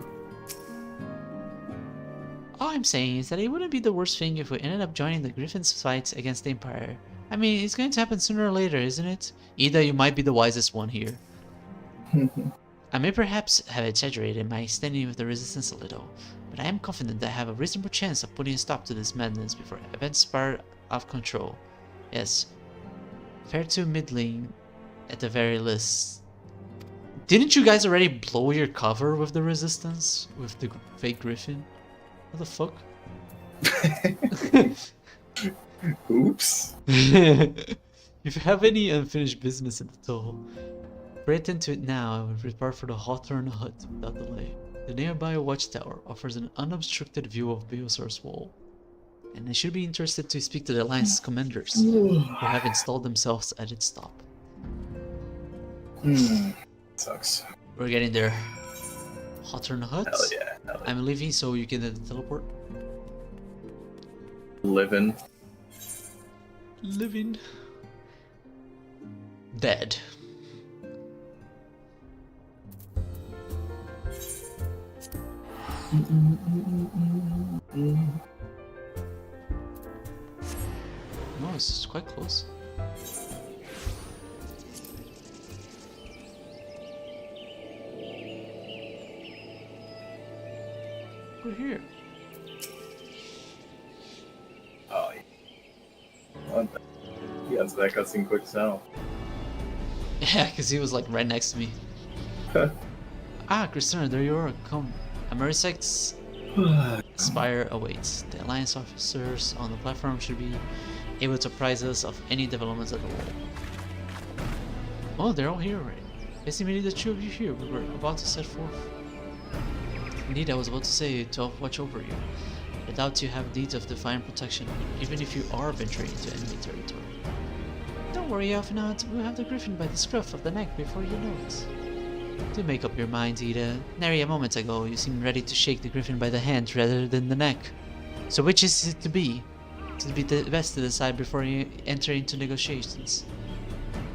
All I'm saying is that it wouldn't be the worst thing if we ended up joining the Griffin's fight against the Empire. I mean, it's going to happen sooner or later, isn't it? Ida, you might be the wisest one here. I may perhaps have exaggerated my standing with the Resistance a little, but I am confident that I have a reasonable chance of putting a stop to this madness before events spiral out of control. Yes, fair to middling at the very least. Didn't you guys already blow your cover with the Resistance? With the fake Griffin? What the fuck? Oops. If you have any unfinished business in the toll, pray attend to it now and will prepare for the Hawthorne Hut without delay. The nearby watchtower offers an unobstructed view of Beosaur's wall, and I should be interested to speak to the Alliance commanders who have installed themselves at its top. Sucks. We're getting there. Hawthorne Hut? Hell yeah. I'm leaving so you can teleport. Living. Dead. No, it's quite close. We're here. Oh, yeah. He answered that cutscene quick now. Yeah, because he was like right next to me. Ah, Christina, there you are. Come. Amerisec's Spire awaits. The Alliance officers on the platform should be able to apprise us of any developments at the wall. Oh, they're all here already. Estimated the two of you here. We were about to set forth. Indeed, I was about to say to watch over you. I doubt you have deeds of divine protection, even if you are venturing into enemy territory. Don't worry, if not, we'll have the Griffin by the scruff of the neck before you know it. Do make up your mind, Ida. Nary a moment ago, you seemed ready to shake the Griffin by the hand rather than the neck. So which is it to be? It'll be the best to decide before you enter into negotiations.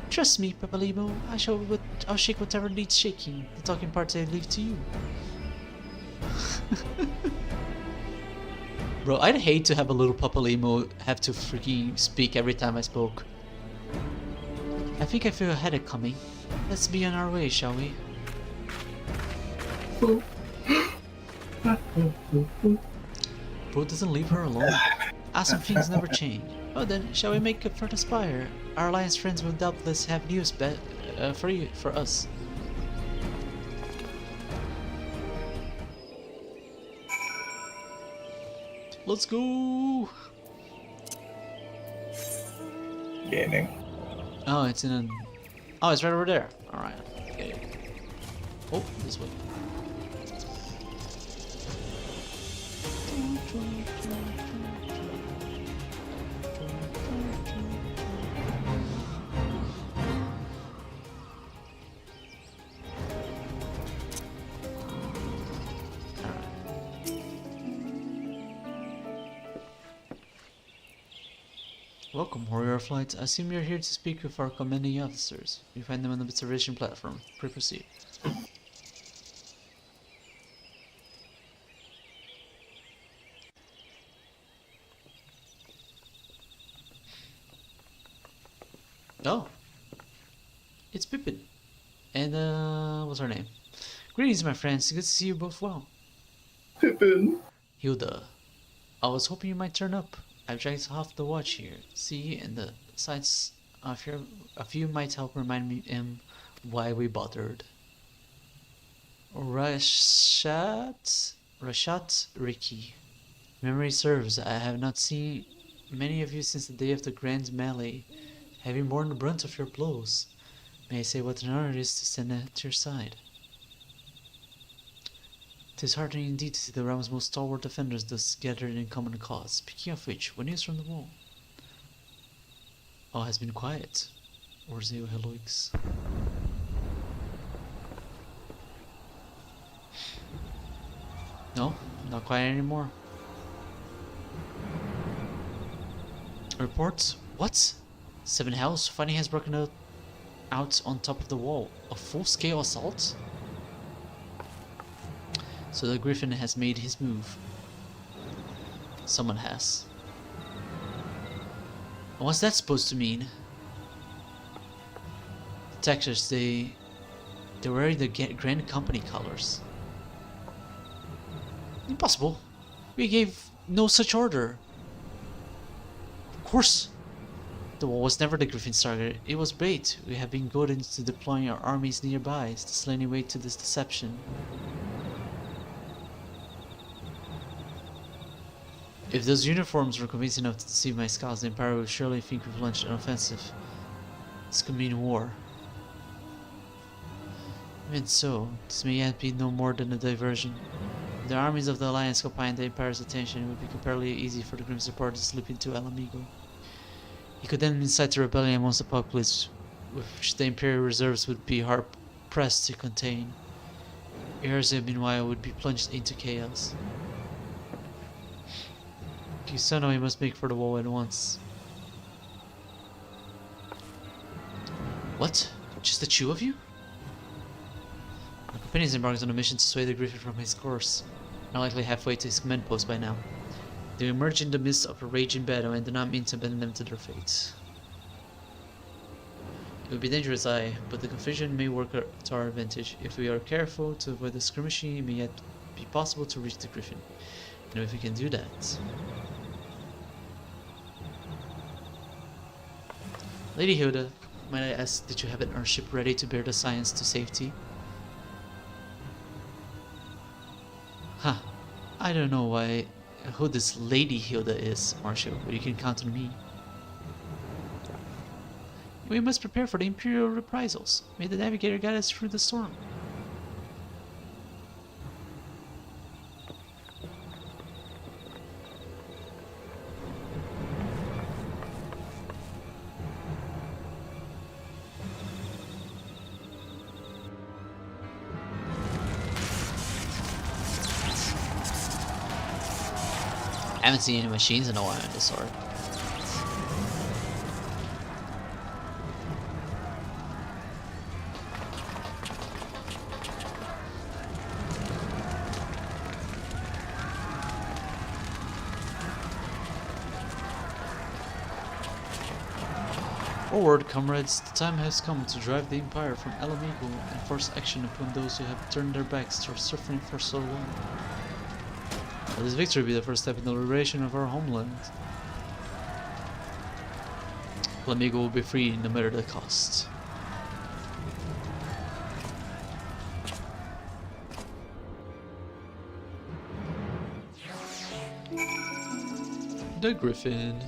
Trust me, Papalimo, I'll shake whatever needs shaking. The talking parts I leave to you. Bro, I'd hate to have a little Papalimo have to freaking speak every time I spoke. I think I feel a headache coming. Let's be on our way, shall we? Bro doesn't leave her alone. Awesome things never change. Oh then, shall we make up for the Spire? Our Alliance friends will doubtless have news for us. Let's go! Gaming. Oh, it's in an... Oh, it's right over there. Alright. Okay. Oh, this way. Welcome, Warrior Flight. I assume you're here to speak with our commanding officers. You find them on the observation platform. Proceed. Oh. It's Pippin. And, what's her name? Greetings, my friends. Good to see you both well. Pippin. Hilda. I was hoping you might turn up. I've dragged off the watch here. See, and the sights of you might help remind me why we bothered. Rashat Riki. Memory serves, I have not seen many of you since the day of the Grand Melee, having borne the brunt of your blows. May I say what an honor it is to stand at your side. 'Tis heartening indeed to see the realm's most stalwart defenders thus gathered in common cause. Speaking of which, what news from the wall? All has been quiet. Orzeo Heloix. No, not quiet anymore. Reports? What? Seven Hells? Fighting has broken out on top of the wall. A full-scale assault? So the Griffin has made his move. Someone has. And what's that supposed to mean? The Texans, they're wearing the Grand Company colors. Impossible. We gave no such order. Of course. The wall was never the Griffin's target. It was bait. We have been goaded into deploying our armies nearby. Is this any way to this deception? If those uniforms were convincing enough to deceive my scouts, the Empire would surely think we've launched an offensive. This could mean war. Even so, this may yet be no more than a diversion. If the armies of the Alliance combined the Empire's attention, it would be comparatively easy for the Grim Support to slip into El Amigo. He could then incite a rebellion amongst the populace, which the Imperial reserves would be hard-pressed to contain. Erza, meanwhile, would be plunged into chaos. Kisano, he must make for the wall at once. What? Just the two of you? My companions embarked on a mission to sway the Griffin from his course. Not likely halfway to his command post by now. They emerge in the midst of a raging battle and do not mean to abandon them to their fate. It would be dangerous, aye, but the confusion may work to our advantage. If we are careful to avoid the skirmishing, it may yet be possible to reach the Griffin. And if we can do that... Lady Hilda, might I ask that you have an airship ready to bear the science to safety? Huh. I don't know who this Lady Hilda is, Marshal, but you can count on me. We must prepare for the Imperial reprisals. May the Navigator guide us through the storm. I haven't seen any machines in a while in this sword. Forward, comrades, the time has come to drive the Empire from El Amigo and force action upon those who have turned their backs to our suffering for so long. Let this victory be the first step in the liberation of our homeland. El Amigo will be free no matter the cost. The Griffin.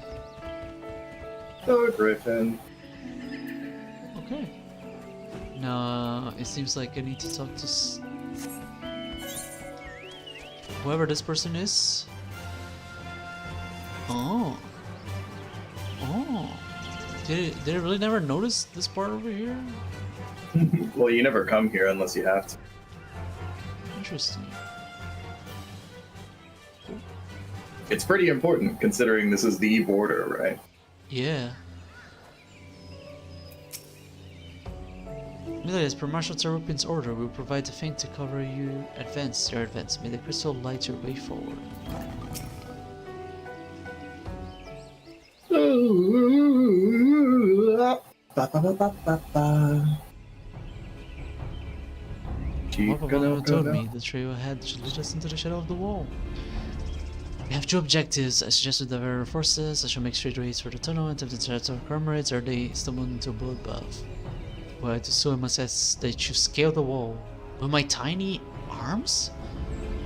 The Griffin. Okay. Now, it seems like I need to talk to whoever this person is. Oh. Oh. Did I really never notice this part over here? Well, you never come here unless you have to. Interesting. It's pretty important considering this is the border, right? Yeah. As per Marshal Tarupin's order, we will provide the feint to cover your advance. May the crystal light your way forward. Papa told me the trail ahead should lead us into the shadow of the wall. We have two objectives. I suggested the very forces. I shall make straight ways for the tunnel and attempt to intercept our comrades, or they stumble into a bloodbath. Well, to so I must ask that you scale the wall. With my tiny arms?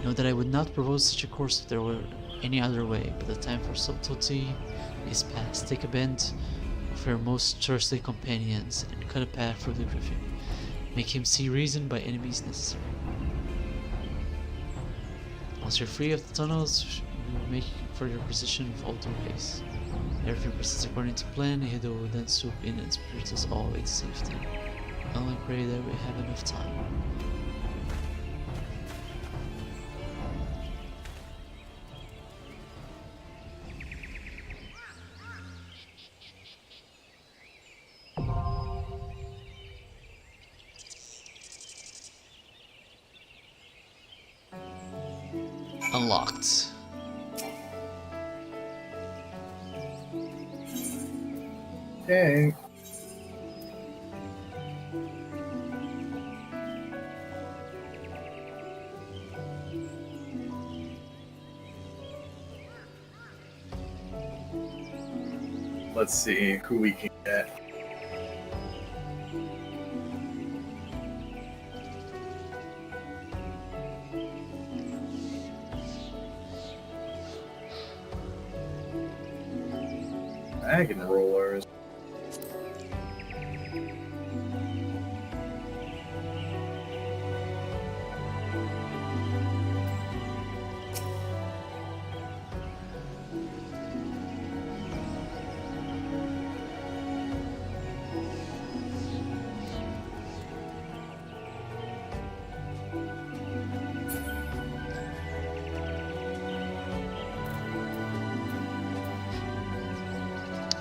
Know that I would not propose such a course if there were any other way, but the time for subtlety is past. Take a band of your most trusty companions and cut a path through the griffin. Make him see reason by any means necessary. Once you're free of the tunnels, you will make for your position with all due haste. Everything proceeds according to plan, Hido will then swoop in and spirit us all away to safety. I only pray that we have enough time. Unlocked. Hey. Let's see who we can get. Dragon rollers.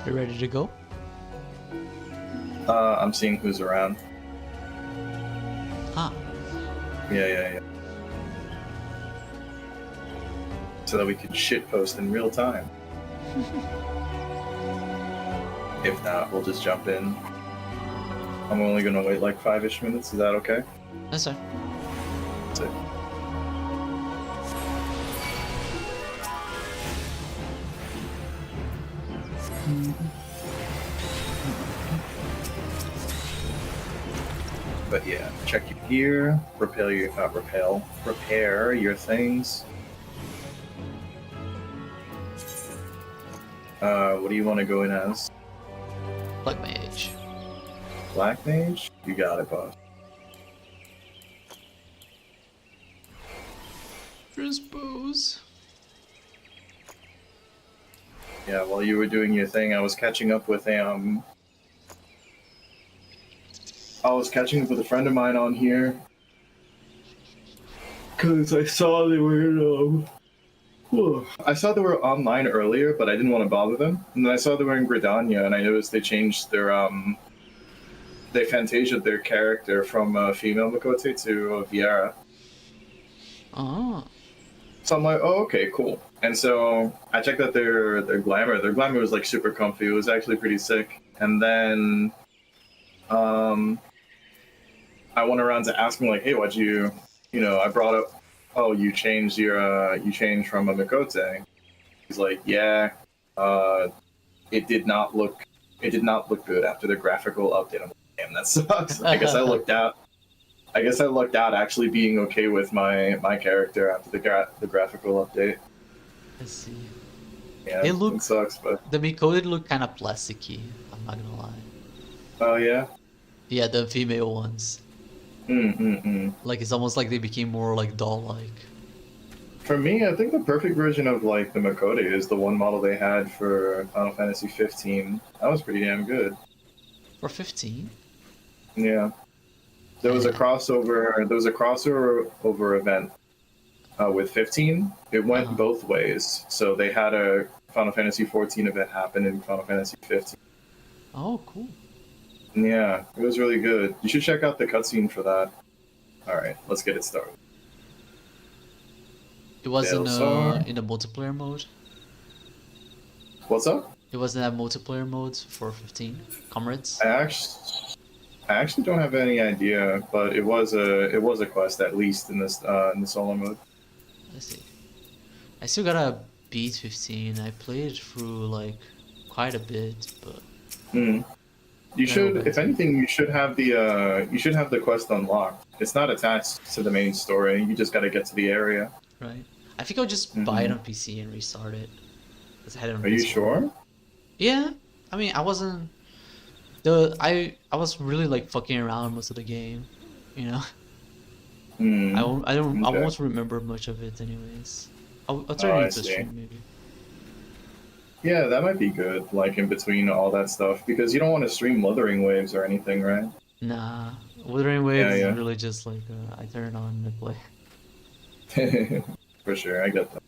You ready to go? I'm seeing who's around. Ah. Yeah. So that we can shitpost in real time. If not, we'll just jump in. I'm only gonna wait like 5-ish minutes, is that okay? Yes, sir. That's it. But yeah, check your gear, repair your things. What do you want to go in as? Black Mage. Black Mage? You got it, boss. Crispos. Yeah, while you were doing your thing, I was catching up with a friend of mine on here. Cause I saw they were online earlier, but I didn't want to bother them. And then I saw they were in Gridania, and I noticed they changed their they fantasia'd their character from female Makote to Viera. Oh. So I'm like, oh, okay, cool. And so I checked out their glamour. Their glamour was like super comfy. It was actually pretty sick. And then I went around to ask him like, hey, why'd you I brought up, oh, you changed from a Makote. He's like, yeah, it did not look good after the graphical update. I'm like, damn, that sucks. I guess I lucked out actually being okay with my character after the graphical update. I see. Yeah, they look, it sucks, but the Mikote look kind of plasticky. I'm not gonna lie. Oh yeah. Yeah, the female ones. Like it's almost like they became more like doll-like. For me, I think the perfect version of like the Makote is the one model they had for Final Fantasy 15. That was pretty damn good. For 15? Yeah. There was a crossover. There was a crossover event with 15. It went both ways. So they had a Final Fantasy 14 event happen in Final Fantasy 15. Oh, cool. Yeah, it was really good. You should check out the cutscene for that. All right, let's get it started. It wasn't in the multiplayer mode. What's up? It wasn't a multiplayer mode for 15 comrades. I actually don't have any idea, but it was a quest at least in the solo mode. I see. I still gotta beat 15. I played through like quite a bit, but. You should, if anything, you should have the quest unlocked. It's not attached to the main story. You just got to get to the area. Right. I think I'll just buy it on PC and restart it. 'Cause I had it on Are you PS4. sure? Yeah. I mean, I wasn't. I was really like fucking around most of the game, you know. I won't remember much of it anyways. I'll turn it into a stream maybe. Yeah, that might be good. Like in between all that stuff, because you don't want to stream Wuthering Waves or anything, right? Nah, Wuthering Waves is really just like I turn it on and play. For sure, I get that.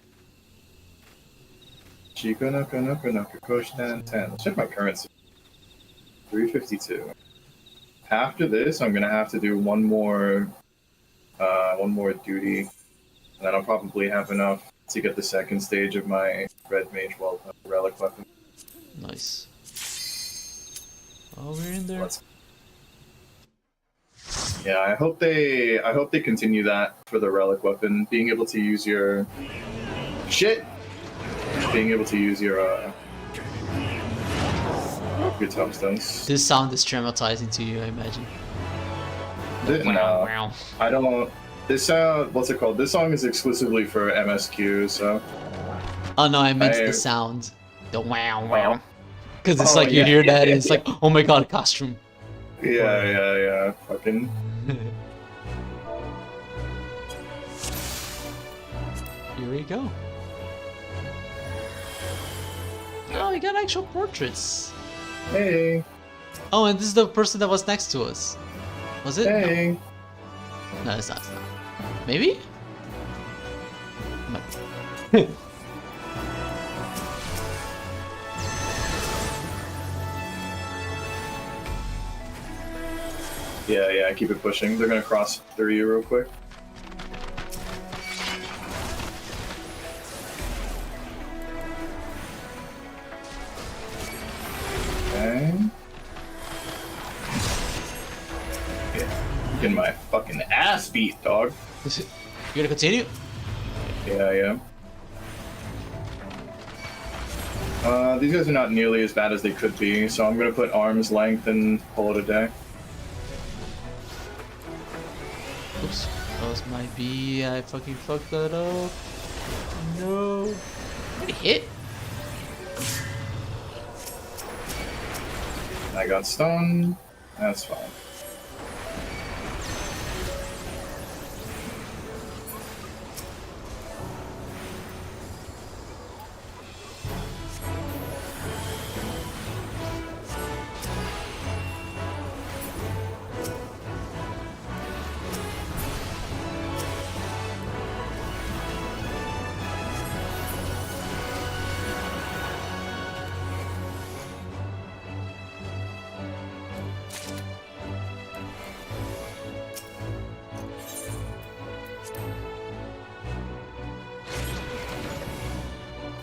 Chico Naka Naka Naka Koshan 10. Let's check my currency. 352. After this, I'm gonna have to do one more duty, and then I'll probably have enough to get the second stage of my Red Mage relic weapon. Nice. Oh, we're in there. Yeah, I hope they continue that for the relic weapon, being able to use your tombstones. This sound is traumatizing to you, I imagine. No, I don't. This what's it called? This song is exclusively for MSQ, so. Oh no, I meant the sound. The wow wow. Because it's like you hear that and it's like, oh my god, costume. Yeah. Fucking. Here we go. Oh, we got actual portraits. Hey. Oh, and this is the person that was next to us. Was it? Hey. No, it's not. Maybe? Yeah, keep it pushing. They're gonna cross through you real quick. Okay. Yeah. Getting my fucking ass beat, dog. You gonna continue? Yeah. These guys are not nearly as bad as they could be, so I'm gonna put arm's length and call it a day. Oops, that was my B. I fucking fucked that up. No. Did it hit? I got stunned. That's fine.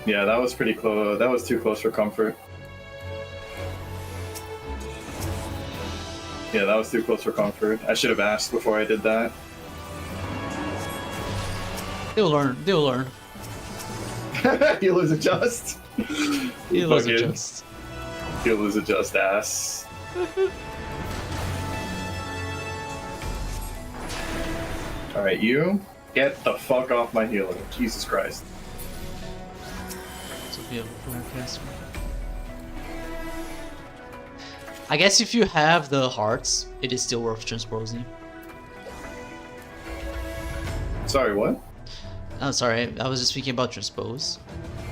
Yeah, that was pretty close. That was too close for comfort. Yeah, that was too close for comfort. I should have asked before I did that. They'll learn. They'll learn. Healers adjust. Healers adjust. Healers adjust ass. Alright, you get the fuck off my healer. Jesus Christ. I guess if you have the hearts, it is still worth transposing. Sorry, what? Oh, sorry, I was just speaking about transpose.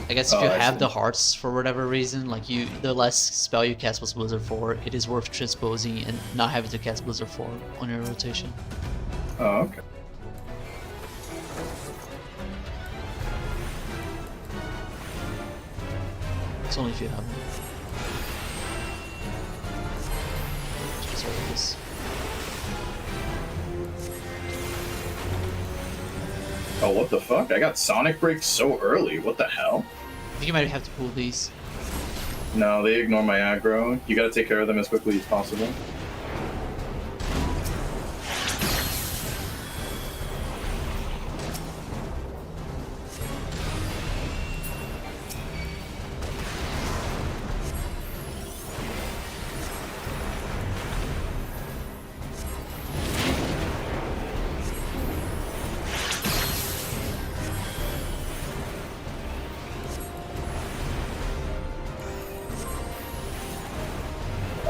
I guess if you have the hearts for whatever reason, like the last spell you cast was Blizzard 4, it is worth transposing and not having to cast Blizzard 4 on your rotation. Oh, okay. It's only if you have them. Sorry, this. Oh, what the fuck? I got Sonic Break so early. What the hell? I think you might have to pull these. No, they ignore my aggro. You gotta take care of them as quickly as possible.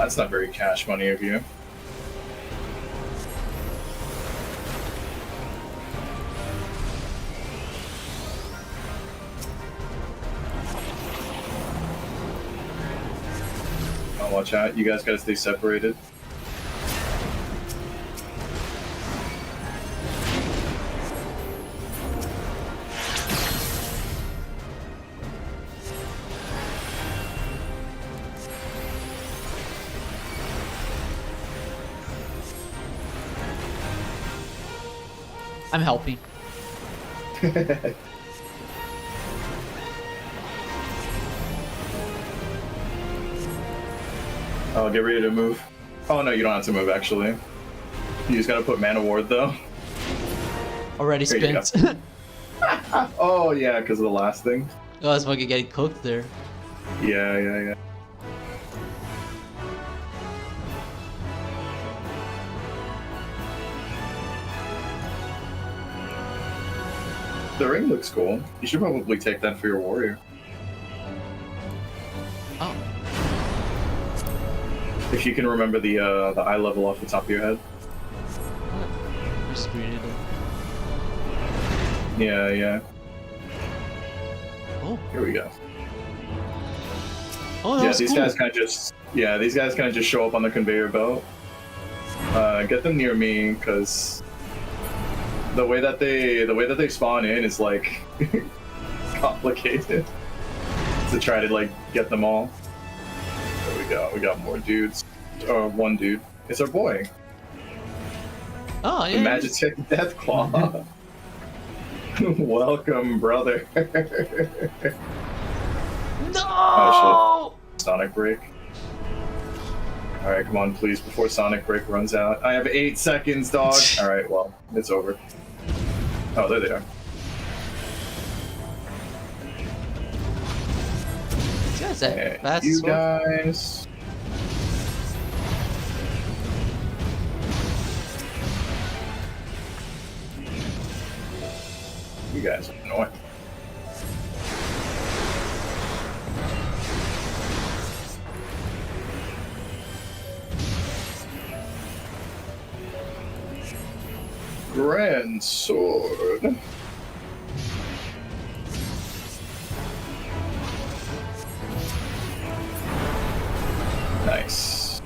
That's not very cash money of you. Oh, watch out. You guys gotta stay separated. I'm helping. Oh, get ready to move. Oh no, you don't have to move actually. You just gotta put mana ward though. Already There spent. Oh yeah, because of the last thing. Oh, I was fucking getting cooked there. Yeah. The ring looks cool. You should probably take that for your warrior. Oh. If you can remember the eye level off the top of your head. Just read it. Yeah. Oh. Here we go. Oh, that yeah, was these cool. guys kind of just show up on the conveyor belt. Get them near me, because the way that they spawn in is like complicated to try to like get them all. There we got more dudes. One dude. It's our boy. Oh yeah. The Magitek Deathclaw. Welcome, brother. No! Oh shit. Sonic Break. Alright, come on, please, before Sonic Break runs out. I have 8 seconds, dog. Alright, well, it's over. Oh, there they are. These guys are fast You as fuck. guys. You guys are annoying. Grand Sword. Nice.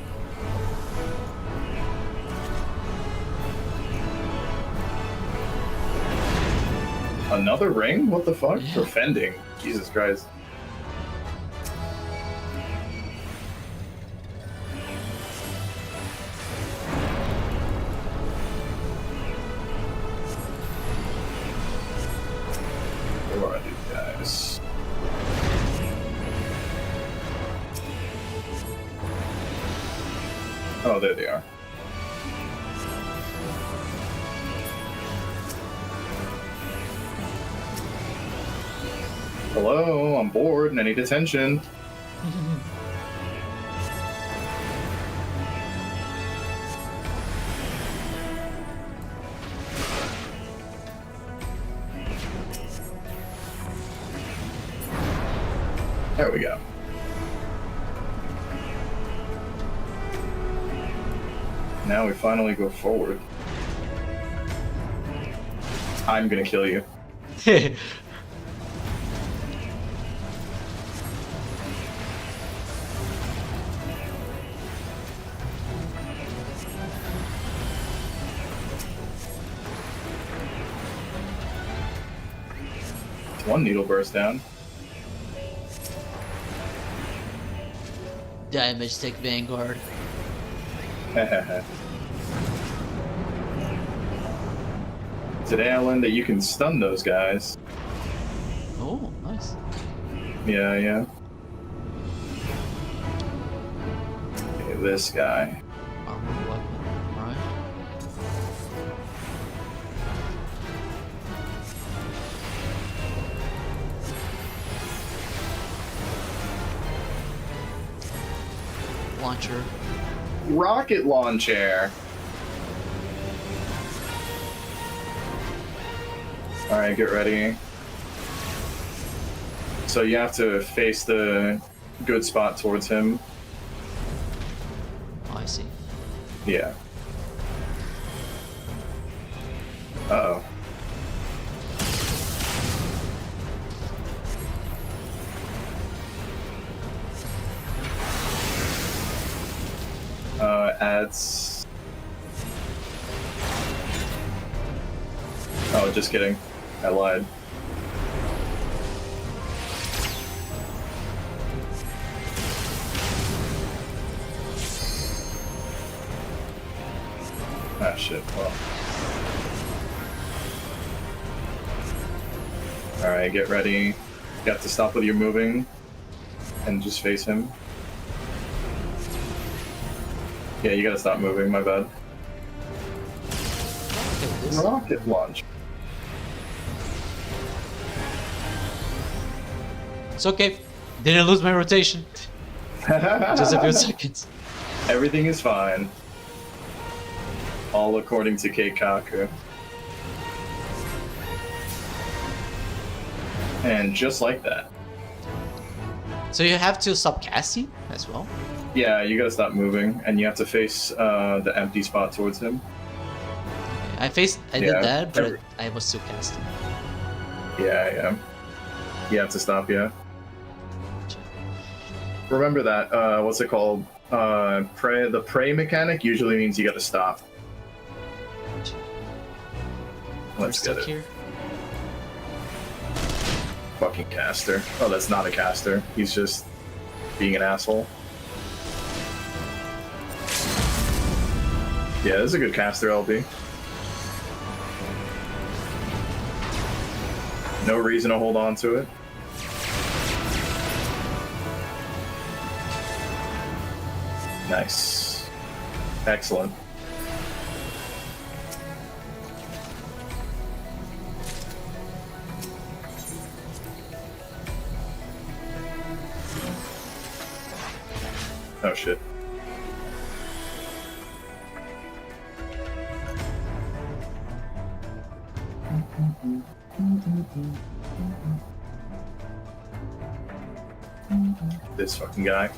Another ring? What the fuck? Yeah. For fending. Jesus Christ. Where are these guys? Oh, there they are. Hello, I'm bored and I need attention. There we go. Now we finally go forward. I'm gonna kill you. One needle burst down. Damage take Vanguard. Today I learned that you can stun those guys. Oh, nice. Yeah. Okay, this guy. Armored weapon. Alright. Launcher. Rocket launcher. Alright, get ready. So you have to face the good spot towards him. Yeah. Uh-oh. Adds... Oh, just kidding. I lied. Ah, shit. Well. Alright, get ready. You have to stop with your moving and just face him. Yeah, you gotta stop moving, my bad. Rocket launch. It's okay. Didn't lose my rotation. Just a few seconds. Everything is fine. All according to Keikaku. And just like that. So you have to stop casting as well? Yeah, you gotta stop moving, and you have to face the empty spot towards him. I did that, but I was still casting. Yeah. You have to stop, yeah. Remember that, what's it called? The prey mechanic usually means you gotta stop. Let's get it. Here. Fucking caster. Oh, that's not a caster. He's just being an asshole. Yeah, this is a good caster, LB. No reason to hold on to it. Nice. Excellent. Oh shit. This fucking guy.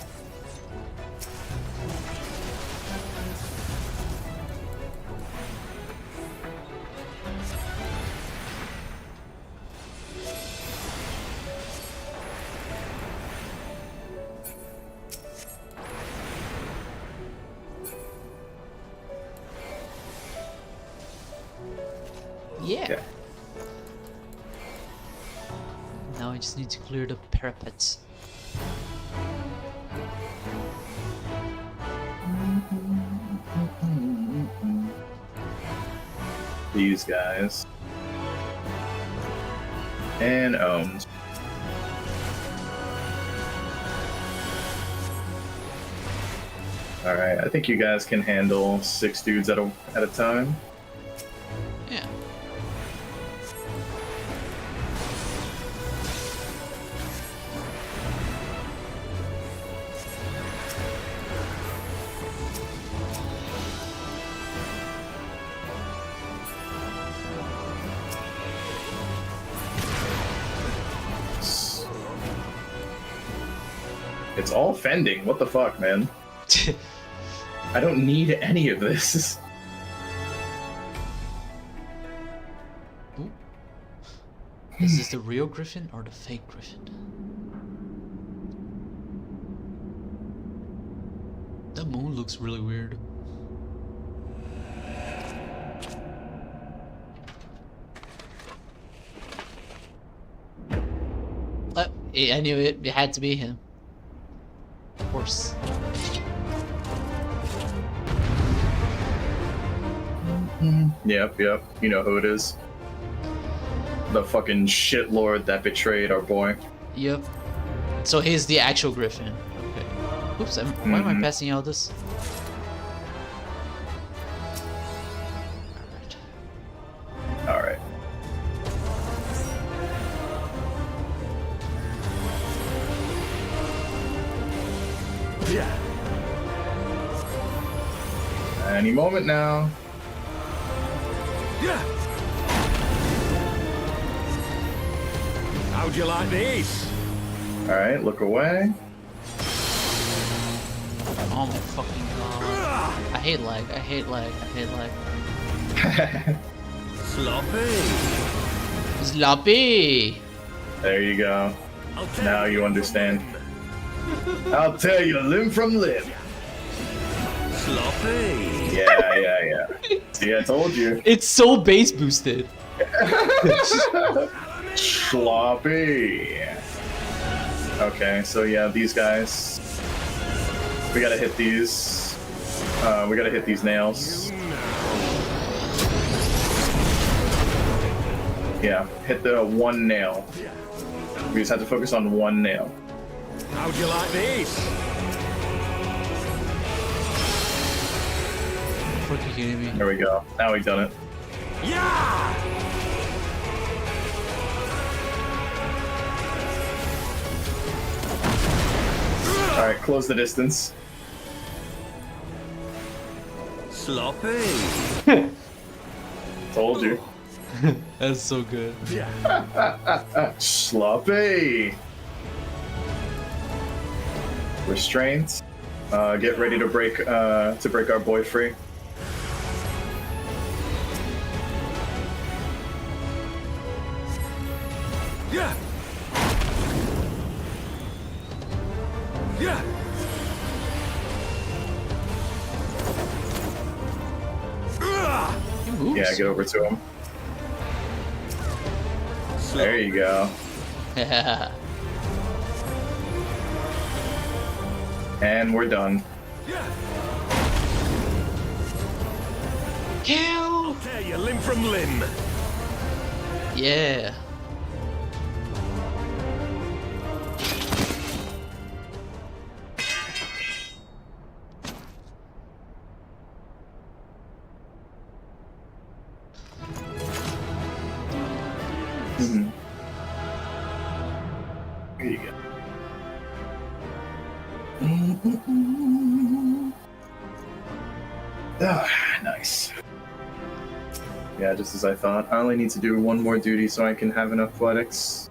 Yeah. Okay. Now I just need to clear the parapets. These guys. And ohms. Alright, I think you guys can handle 6 dudes at a time. Yeah. It's all fending. What the fuck, man? I don't need any of this. Ooh. Is this the real Griffin or the fake Griffin? The moon looks really weird. I knew it. It had to be him. Of course. Yep. You know who it is. The fucking shitlord that betrayed our boy. Yep. So he's the actual Griffin. Okay. Oops, why am I passing out this? Alright. Yeah. Any moment now. Yeah. How'd you like these? Alright, look away. Oh my fucking god. I hate lag, I hate lag, I hate lag. Sloppy. Sloppy! There you go. Now you understand. I'll tell you limb from limb. Sloppy. Yeah. See, I told you. It's so base boosted. Sloppy. Okay, so yeah, these guys. We gotta hit these. We gotta hit these nails. Yeah, hit the one nail. We just have to focus on one nail. How'd you like these? Fucking kidding me. There we go. Now we've done it. Yeah! Alright, close the distance. Sloppy. Told you. That's so good. Sloppy. Restraint. Get ready to break our boy free. Yeah. Yeah. Yeah, get over to him. There you go. Yeah. And we're done. Kill! I'll tear you limb from limb. Yeah. Here you go. Ah, nice. Yeah, just as I thought. I only need to do one more duty so I can have an athletics.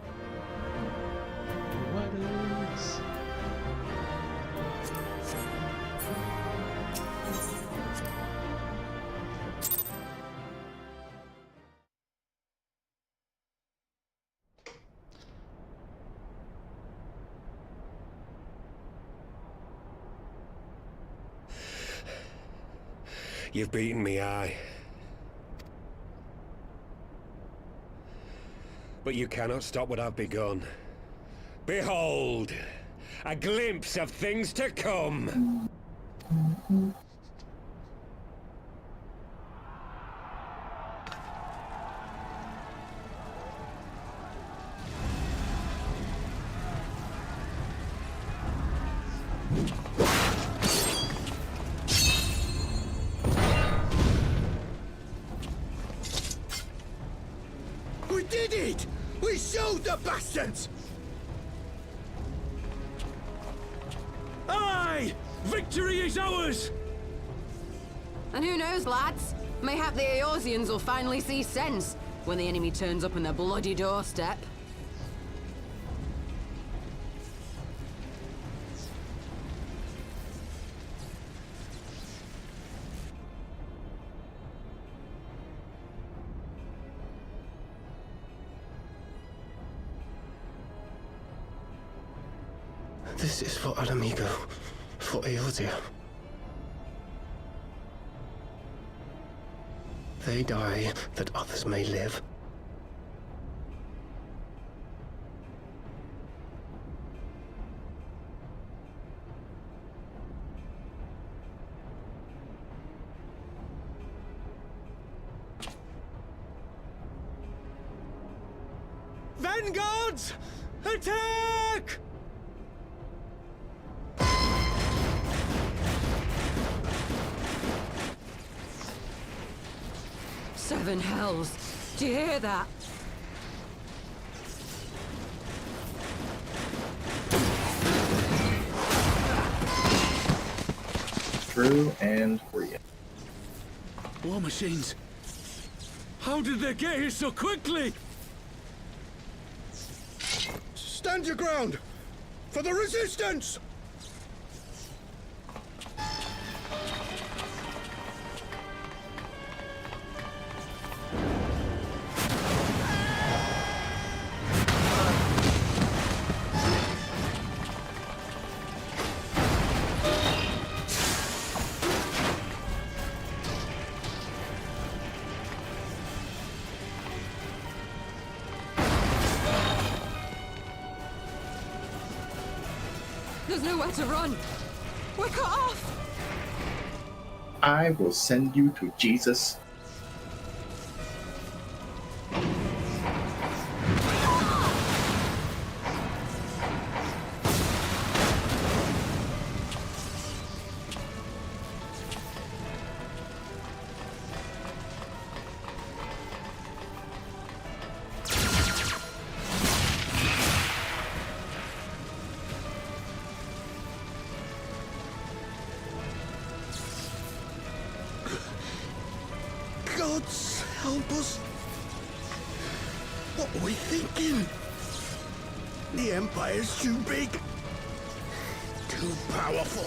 You've beaten me, aye. But you cannot stop what I've begun. Behold, a glimpse of things to come. We did it! We showed the bastards! Aye! Victory is ours! And who knows, lads? Mayhap the Eorzeans will finally see sense when the enemy turns up on their bloody doorstep. This is for Alamigo, for Eorzea. They die that others may live. Vanguards! Attack! Seven hells. Do you hear that? True and free. War machines. How did they get here so quickly? Stand your ground! For the resistance! There's nowhere to run. We're cut off. I will send you to Jesus. Gods help us. What are we thinking? The Empire's too big. Too powerful.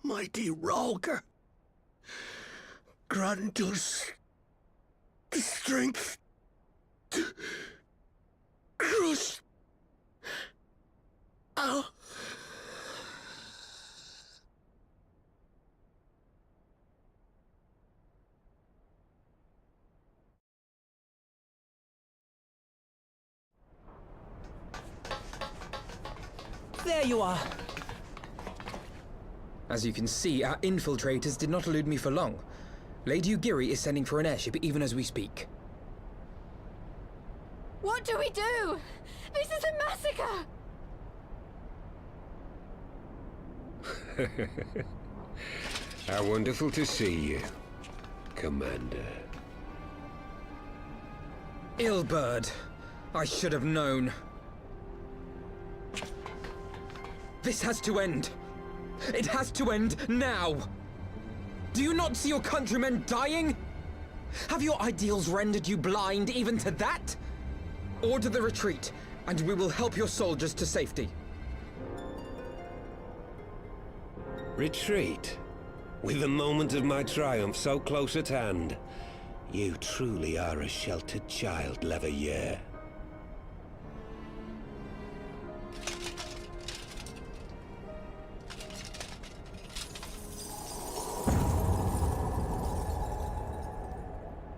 Mighty Ralker. Grant us the strength to crush our... There you are. As you can see, our infiltrators did not elude me for long. Lady Ugiri is sending for an airship even as we speak. What do we do? This is a massacre! How wonderful to see you, Commander. Illbird. I should have known. This has to end. It has to end now. Do you not see your countrymen dying? Have your ideals rendered you blind even to that? Order the retreat, and we will help your soldiers to safety. Retreat? With the moment of my triumph so close at hand? You truly are a sheltered child, Leverrier.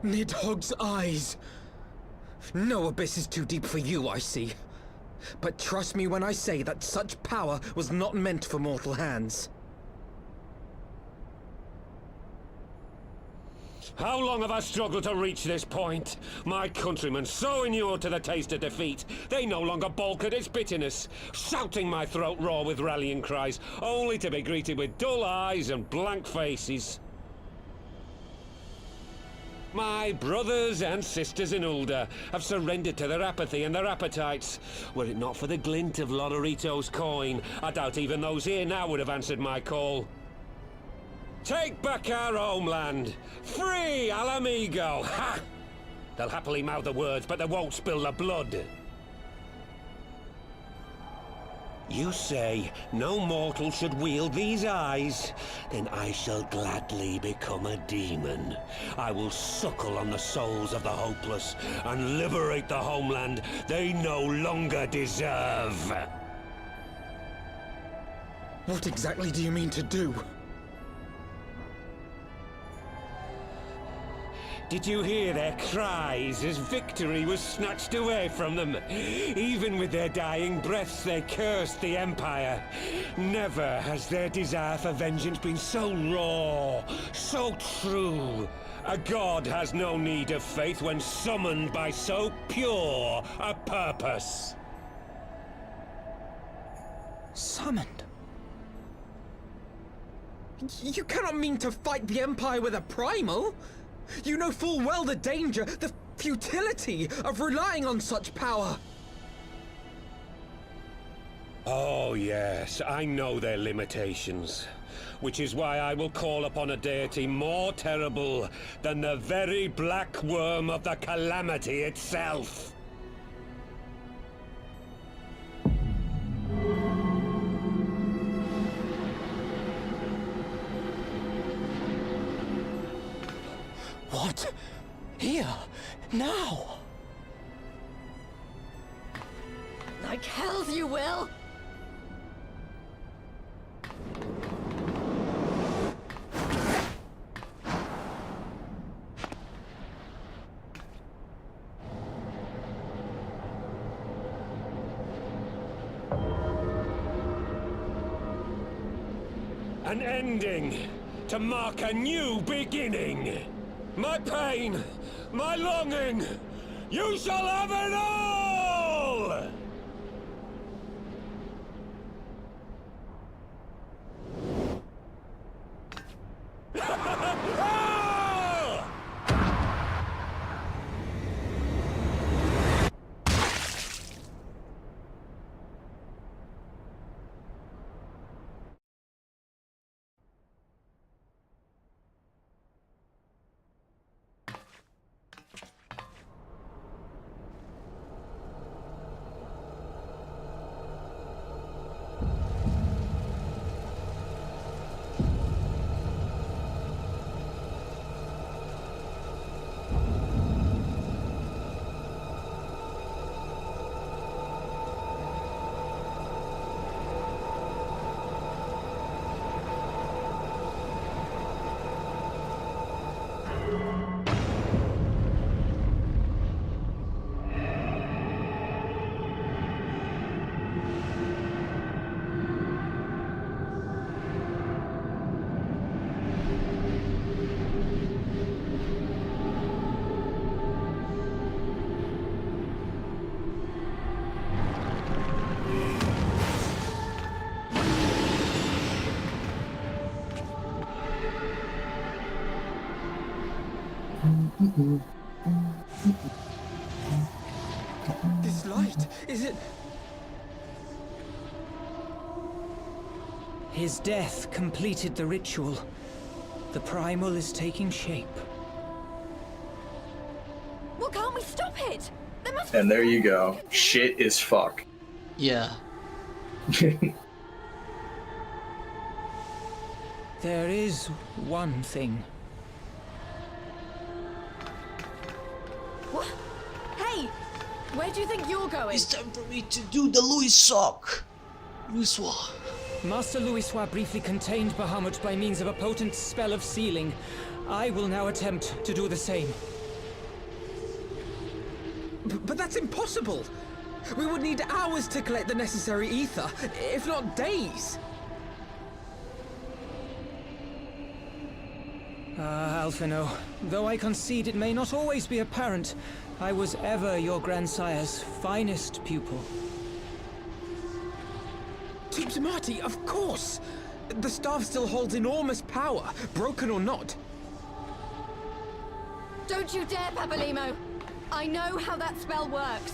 Nidhogg's eyes. No abyss is too deep for you, I see. But trust me when I say that such power was not meant for mortal hands. How long have I struggled to reach this point? My countrymen, so inured to the taste of defeat, they no longer balk at its bitterness, shouting my throat raw with rallying cries, only to be greeted with dull eyes and blank faces. My brothers and sisters in Ulda have surrendered to their apathy and their appetites. Were it not for the glint of Lodorito's coin, I doubt even those here now would have answered my call. Take back our homeland! Free Alamigo! Ha! They'll happily mouth the words, but they won't spill the blood. You say no mortal should wield these eyes? Then I shall gladly become a demon. I will suckle on the souls of the hopeless and liberate the homeland they no longer deserve. What exactly do you mean to do? Did you hear their cries as victory was snatched away from them? Even with their dying breaths, they cursed the Empire. Never has their desire for vengeance been so raw, so true. A god has no need of faith when summoned by so pure a purpose. Summoned? You cannot mean to fight the Empire with a primal! You know full well the danger, the futility of relying on such power! Oh yes, I know their limitations. Which is why I will call upon a deity more terrible than the very black worm of the calamity itself. What? Here? Now? Like hells you will! an ending, to mark a new beginning. My pain, my longing, you shall have it all! This light, is it? His death completed the ritual. The primal is taking shape. Well, can't we stop it? And there you go. Shit is fuck. Yeah. There is one thing. What? Hey, where do you think you're going? It's time for me to do the Louis sock. Louisois. Master Louisois briefly contained Bahamut by means of a potent spell of sealing. I will now attempt to do the same. But that's impossible! We would need hours to collect the necessary ether, if not days! Alphino, though I concede it may not always be apparent, I was ever your grandsire's finest pupil. Tupsimati, of course! The staff still holds enormous power, broken or not. Don't you dare, Papalymo! I know how that spell works.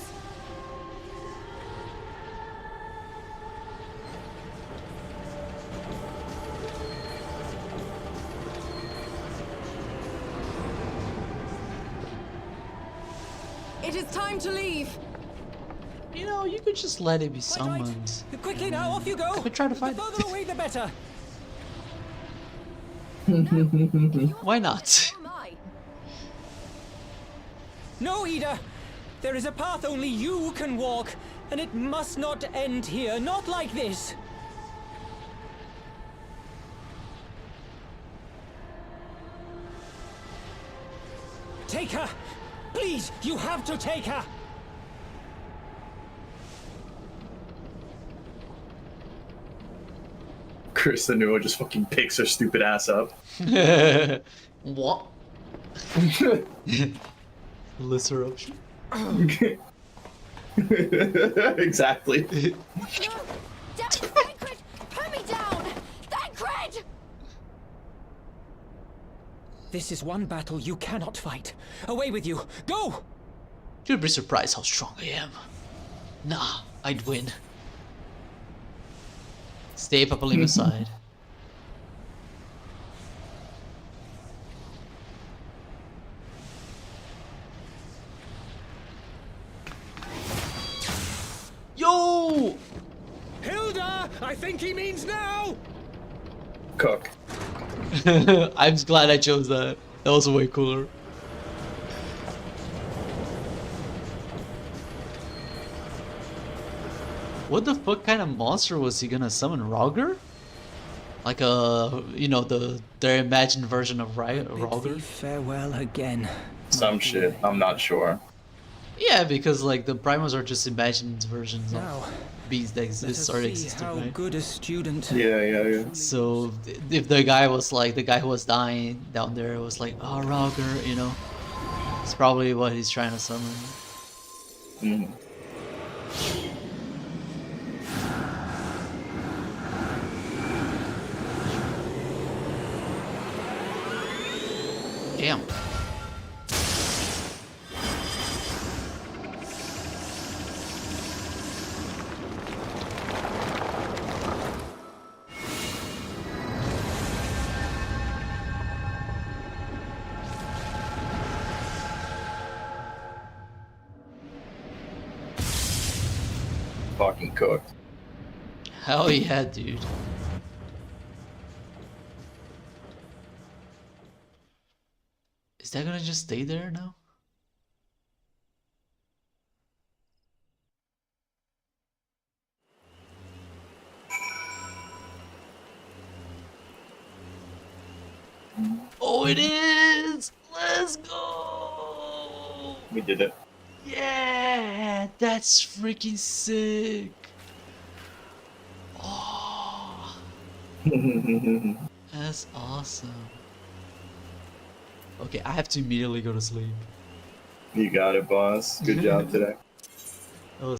It is time to leave. You know, you could just let it be summoned. Quickly now, off you go! I could try to find the further away, the better. Why not? No, Ida! There is a path only you can walk, and it must not end here, not like this! Take her! Please, you have to take her! Chris the Nua just fucking picks her stupid ass up. What? Lesser option? Exactly. Thancred, put me down! Thancred! This is one battle you cannot fight. Away with you! Go! You'd be surprised how strong I am. Nah, I'd win. Stay Papalymo's side. Yo! Hilda! I think he means now! Cook. I'm just glad I chose that. That was way cooler. What the fuck kind of monster was he gonna summon? Rogger? Like a, you know, their imagined version of Rogger? Farewell again. Some shit. I'm not sure. Yeah, because like the primals are just imagined versions Now, beings that Let exist us already see existed, how right? good a student. Yeah. So if the guy was like, the guy who was dying down there was like, oh, Rauger, you know, it's probably what he's trying to summon. Damn. Fucking cooked. Hell yeah, dude. Is that gonna just stay there now? Oh, it is! Let's go! We did it. Yeah! That's freaking sick! Oh! That's awesome. Okay, I have to immediately go to sleep. You got it, boss. Good job today.